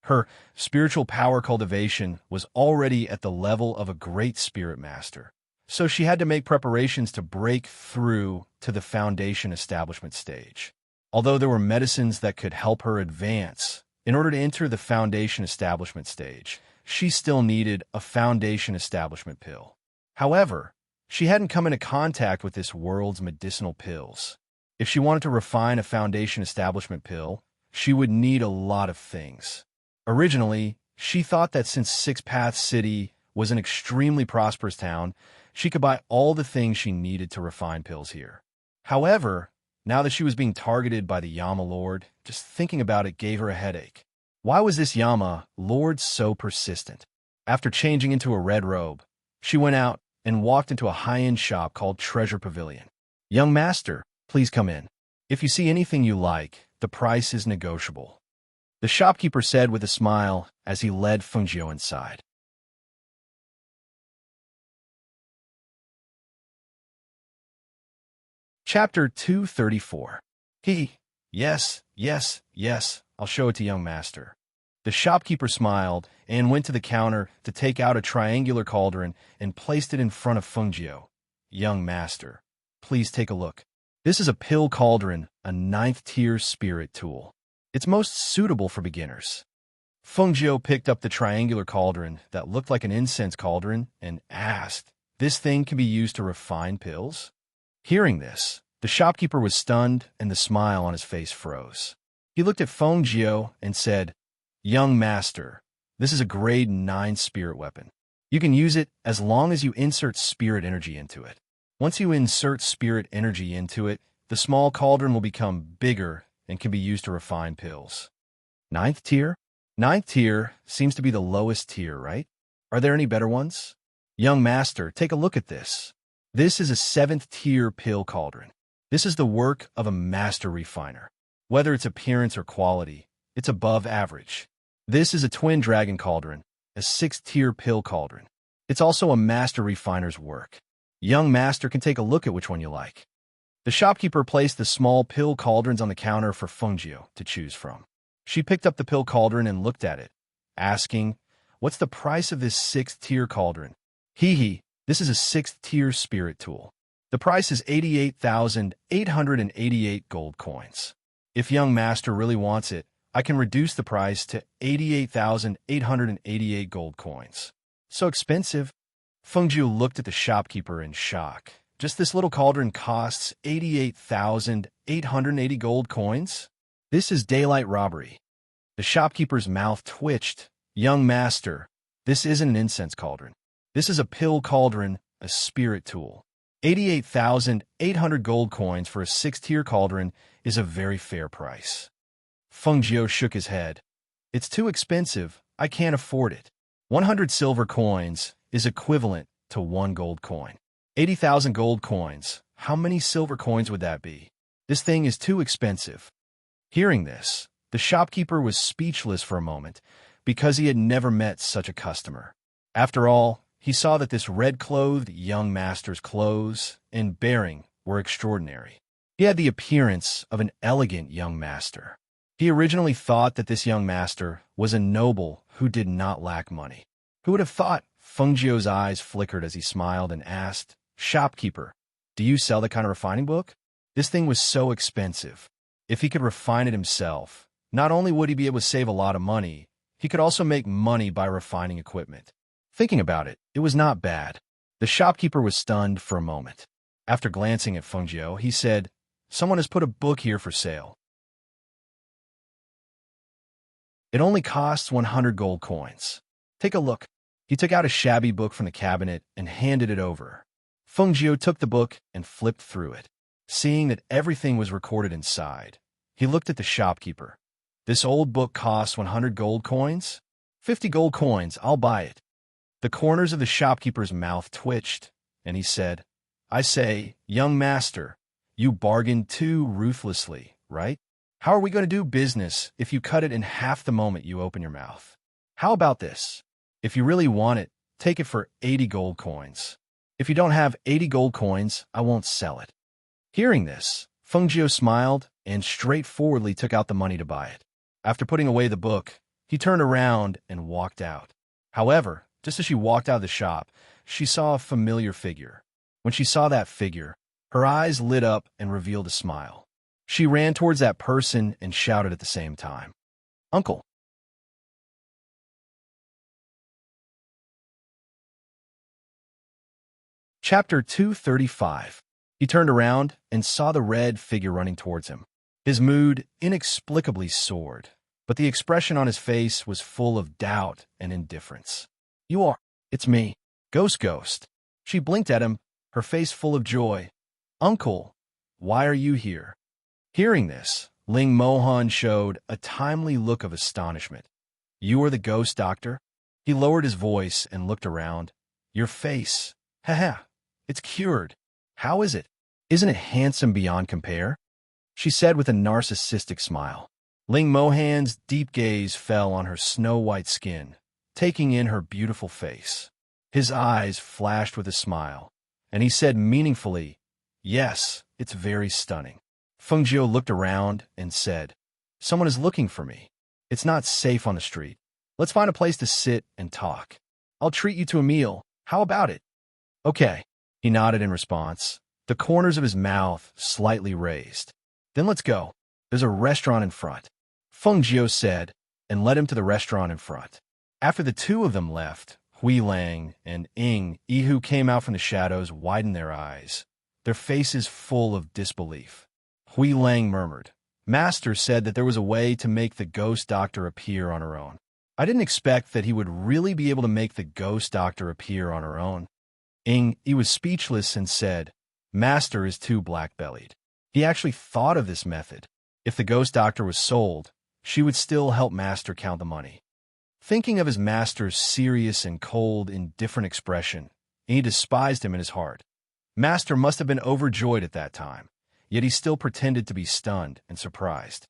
Her spiritual power cultivation was already at the level of a great spirit master, so she had to make preparations to break through to the foundation establishment stage. Although there were medicines that could help her advance, in order to enter the foundation establishment stage, she still needed a foundation establishment pill. However, she hadn't come into contact with this world's medicinal pills. If she wanted to refine a foundation establishment pill, she would need a lot of things. Originally, she thought that since Six Paths City was an extremely prosperous town, she could buy all the things she needed to refine pills here. However, now that she was being targeted by the Yama Lord, just thinking about it gave her a headache. Why was this Yama Lord so persistent? After changing into a red robe, she went out and walked into a high-end shop called Treasure Pavilion. "Young master, please come in. If you see anything you like, the price is negotiable," the shopkeeper said with a smile as he led Fengjiu inside. Chapter 234. Yes, I'll show it to young master. The shopkeeper smiled and went to the counter to take out a triangular cauldron and placed it in front of Fengjiu. Young master, please take a look. This is a pill cauldron, a 9th-tier spirit tool. It's most suitable for beginners. Fengjiu picked up the triangular cauldron that looked like an incense cauldron and asked, "This thing can be used to refine pills?" Hearing this, the shopkeeper was stunned and the smile on his face froze. He looked at Fengjiu and said, "Young master, this is a grade 9 spirit weapon. You can use it as long as you insert spirit energy into it. Once you insert spirit energy into it, the small cauldron will become bigger and can be used to refine pills." 9th tier? 9th tier seems to be the lowest tier, right? Are there any better ones? Young master, take a look at this. This is a 7th tier pill cauldron. This is the work of a master refiner. Whether its appearance or quality, it's above average. This is a twin dragon cauldron, a 6th tier pill cauldron. It's also a master refiner's work. Young master can take a look at which one you like. The shopkeeper placed the small pill cauldrons on the counter for Fengjiu to choose from. She picked up the pill cauldron and looked at it, asking, "What's the price of this 6th tier cauldron?" This is a 6th tier spirit tool. The price is 88,888 gold coins. If young master really wants it, I can reduce the price to 88,888 gold coins. So expensive? Fengjiu looked at the shopkeeper in shock. Just this little cauldron costs 88,880 gold coins? This is daylight robbery. The shopkeeper's mouth twitched. Young master, this isn't an incense cauldron. This is a pill cauldron, a spirit tool. 88,800 gold coins for a 6th-tier cauldron is a very fair price. Fengjiu shook his head. It's too expensive. I can't afford it. 100 silver coins is equivalent to 1 gold coin. 80,000 gold coins. How many silver coins would that be? This thing is too expensive. Hearing this, the shopkeeper was speechless for a moment because he had never met such a customer. After all, he saw that this red-clothed young master's clothes and bearing were extraordinary. He had the appearance of an elegant young master. He originally thought that this young master was a noble who did not lack money. Who would have thought? Fengjiu's eyes flickered as he smiled and asked, "Shopkeeper, do you sell that kind of refining book?" This thing was so expensive. If he could refine it himself, not only would he be able to save a lot of money, he could also make money by refining equipment. Thinking about it, it was not bad. The shopkeeper was stunned for a moment. After glancing at Fengjiu, he said, "Someone has put a book here for sale. It only costs 100 gold coins. Take a look." He took out a shabby book from the cabinet and handed it over. Fengjiu took the book and flipped through it. Seeing that everything was recorded inside, he looked at the shopkeeper. "This old book costs 100 gold coins? 50 gold coins, I'll buy it." The corners of the shopkeeper's mouth twitched, and he said, "I say, young master, you bargained too ruthlessly, right? How are we going to do business if you cut it in half the moment you open your mouth? How about this? If you really want it, take it for 80 gold coins. If you don't have 80 gold coins, I won't sell it." Hearing this, Fengjiu smiled and straightforwardly took out the money to buy it. After putting away the book, he turned around and walked out. However, just as she walked out of the shop, she saw a familiar figure. When she saw that figure, her eyes lit up and revealed a smile. She ran towards that person and shouted at the same time, "Uncle!" Chapter 235. He turned around and saw the red figure running towards him. His mood inexplicably soared, but the expression on his face was full of doubt and indifference. "You are. It's me. Ghost. She blinked at him, her face full of joy. "Uncle, why are you here?" Hearing this, Ling Mohan showed a timely look of astonishment. "You are the ghost doctor?" He lowered his voice and looked around. "Your face. Haha. It's cured. How is it? Isn't it handsome beyond compare?" she said with a narcissistic smile. Ling Mohan's deep gaze fell on her snow-white skin, taking in her beautiful face. His eyes flashed with a smile, and he said meaningfully, "Yes, it's very stunning." Fengjiu looked around and said, "Someone is looking for me." It's not safe on the street. Let's find a place to sit and talk. I'll treat you to a meal. How about it? Okay. He nodded in response, the corners of his mouth slightly raised. Then let's go. There's a restaurant in front. Feng Jiu said, and led him to the restaurant in front. After the two of them left, Hui Lang and Ihu came out from the shadows, widened their eyes, their faces full of disbelief. Hui Lang murmured, Master said that there was a way to make the ghost doctor appear on her own. I didn't expect that he would really be able to make the ghost doctor appear on her own. He was speechless and said, Master is too black-bellied. He actually thought of this method. If the ghost doctor was sold, she would still help Master count the money. Thinking of his master's serious and cold, indifferent expression, he despised him in his heart. Master must have been overjoyed at that time, yet he still pretended to be stunned and surprised.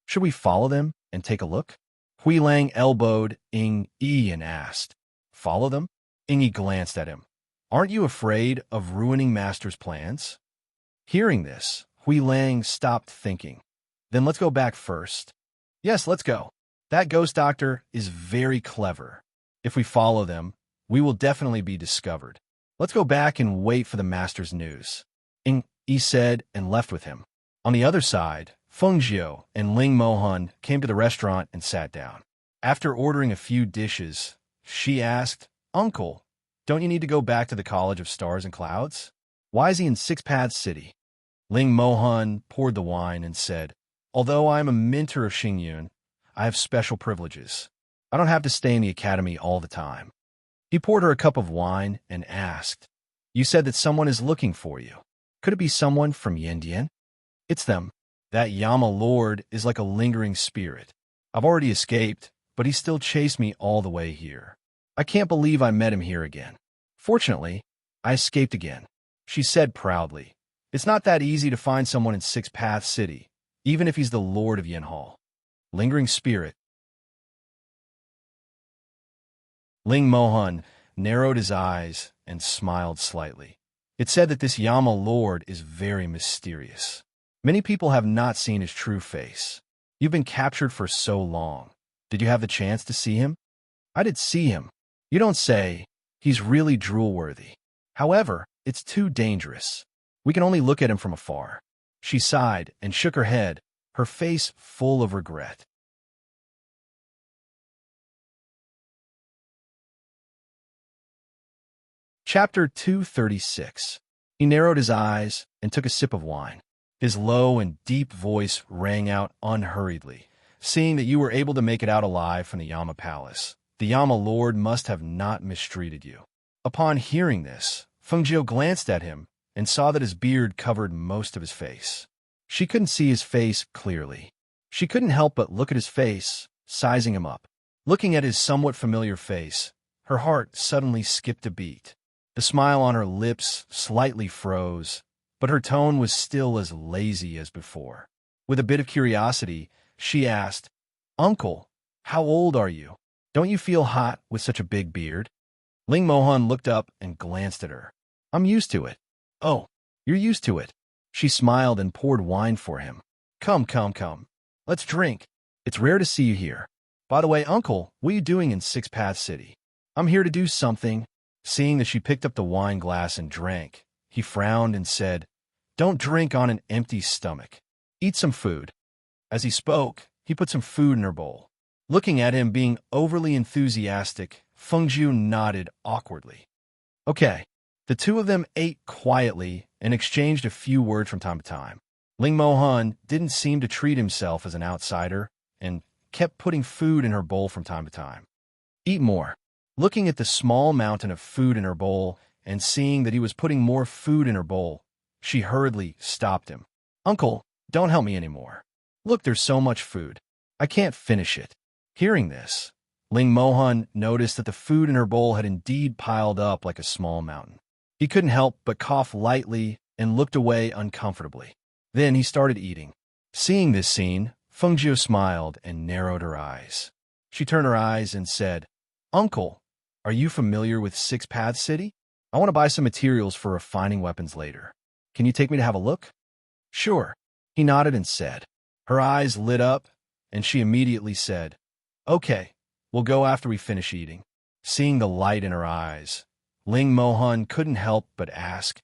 Should we follow them and take a look? Hui Lang elbowed Yi and asked, Follow them? Yi glanced at him. Aren't you afraid of ruining Master's plans? Hearing this, Hui Lang stopped thinking. Then let's go back first. Yes, let's go. That ghost doctor is very clever. If we follow them, we will definitely be discovered. Let's go back and wait for the Master's news. Yi said and left with him. On the other side, Feng Jiu and Ling Mohan came to the restaurant and sat down. After ordering a few dishes, she asked, Uncle, don't you need to go back to the College of Stars and Clouds? Why is he in Six Paths City? Ling Mohan poured the wine and said, Although I am a mentor of Xingyun, I have special privileges. I don't have to stay in the academy all the time. He poured her a cup of wine and asked, You said that someone is looking for you. Could it be someone from Yandian? It's them. That Yama Lord is like a lingering spirit. I've already escaped, but he still chased me all the way here. I can't believe I met him here again. Fortunately, I escaped again. She said proudly, It's not that easy to find someone in Six Paths City, even if he's the Lord of Yanhal. Lingering spirit. Ling Mohan narrowed his eyes and smiled slightly. It said that this Yama Lord is very mysterious. Many people have not seen his true face. You've been captured for so long. Did you have the chance to see him? I did see him. You don't say. He's really drool-worthy. However, it's too dangerous. We can only look at him from afar. She sighed and shook her head, her face full of regret. Chapter 236. He narrowed his eyes and took a sip of wine. His low and deep voice rang out unhurriedly. Seeing that you were able to make it out alive from the Yama Palace, the Yama Lord must have not mistreated you. Upon hearing this, Feng Jiu glanced at him and saw that his beard covered most of his face. She couldn't see his face clearly. She couldn't help but look at his face, sizing him up. Looking at his somewhat familiar face, her heart suddenly skipped a beat. The smile on her lips slightly froze, but her tone was still as lazy as before. With a bit of curiosity, she asked, Uncle, how old are you? Don't you feel hot with such a big beard? Ling Mohan looked up and glanced at her. I'm used to it. Oh, you're used to it. She smiled and poured wine for him. Come. Let's drink. It's rare to see you here. By the way, Uncle, what are you doing in Six Paths City? I'm here to do something. Seeing that she picked up the wine glass and drank, he frowned and said, Don't drink on an empty stomach. Eat some food. As he spoke, he put some food in her bowl. Looking at him being overly enthusiastic, Feng Jiu nodded awkwardly. Okay. The two of them ate quietly and exchanged a few words from time to time. Ling Mohan didn't seem to treat himself as an outsider and kept putting food in her bowl from time to time. Eat more. Looking at the small mountain of food in her bowl and seeing that he was putting more food in her bowl, she hurriedly stopped him. Uncle, don't help me anymore. Look, there's so much food. I can't finish it. Hearing this, Ling Mohan noticed that the food in her bowl had indeed piled up like a small mountain. He couldn't help but cough lightly and looked away uncomfortably. Then he started eating. Seeing this scene, Feng Jiu smiled and narrowed her eyes. She turned her eyes and said, Uncle, are you familiar with Six Paths City? I want to buy some materials for refining weapons later. Can you take me to have a look? Sure. He nodded and said. Her eyes lit up, and she immediately said, Okay, we'll go after we finish eating. Seeing the light in her eyes, Ling Mohan couldn't help but ask,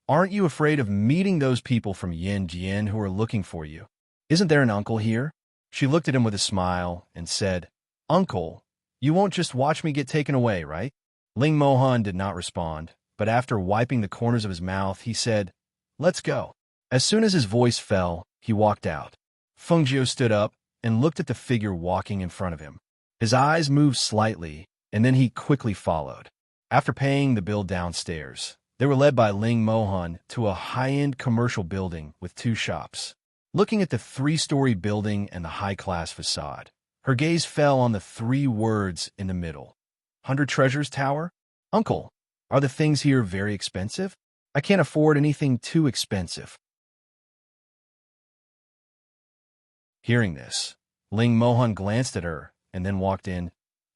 aren't you afraid of meeting those people from Yin Jian who are looking for you? Isn't there an uncle here? She looked at him with a smile and said, Uncle, you won't just watch me get taken away, right? Ling Mohan did not respond, but after wiping the corners of his mouth, he said, let's go. As soon as his voice fell, he walked out. Feng Jiu stood up and looked at the figure walking in front of him. His eyes moved slightly, and then he quickly followed. After paying the bill downstairs, they were led by Ling Mohan to a high-end commercial building with 2 shops. Looking at the 3-story building and the high-class facade, her gaze fell on the 3 words in the middle. 100 Treasures Tower? Uncle, are the things here very expensive? I can't afford anything too expensive. Hearing this, Ling Mohan glanced at her and then walked in.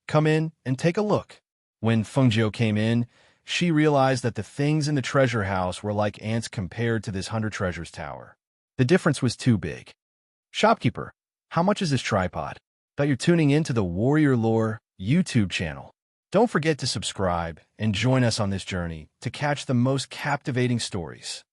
Come in and take a look. When Feng Jiu came in, she realized that the things in the treasure house were like ants compared to this 100 Treasures Tower. The difference was too big. Shopkeeper, how much is this tripod? Thought you're tuning in to the Warrior Lore YouTube channel. Don't forget to subscribe and join us on this journey to catch the most captivating stories.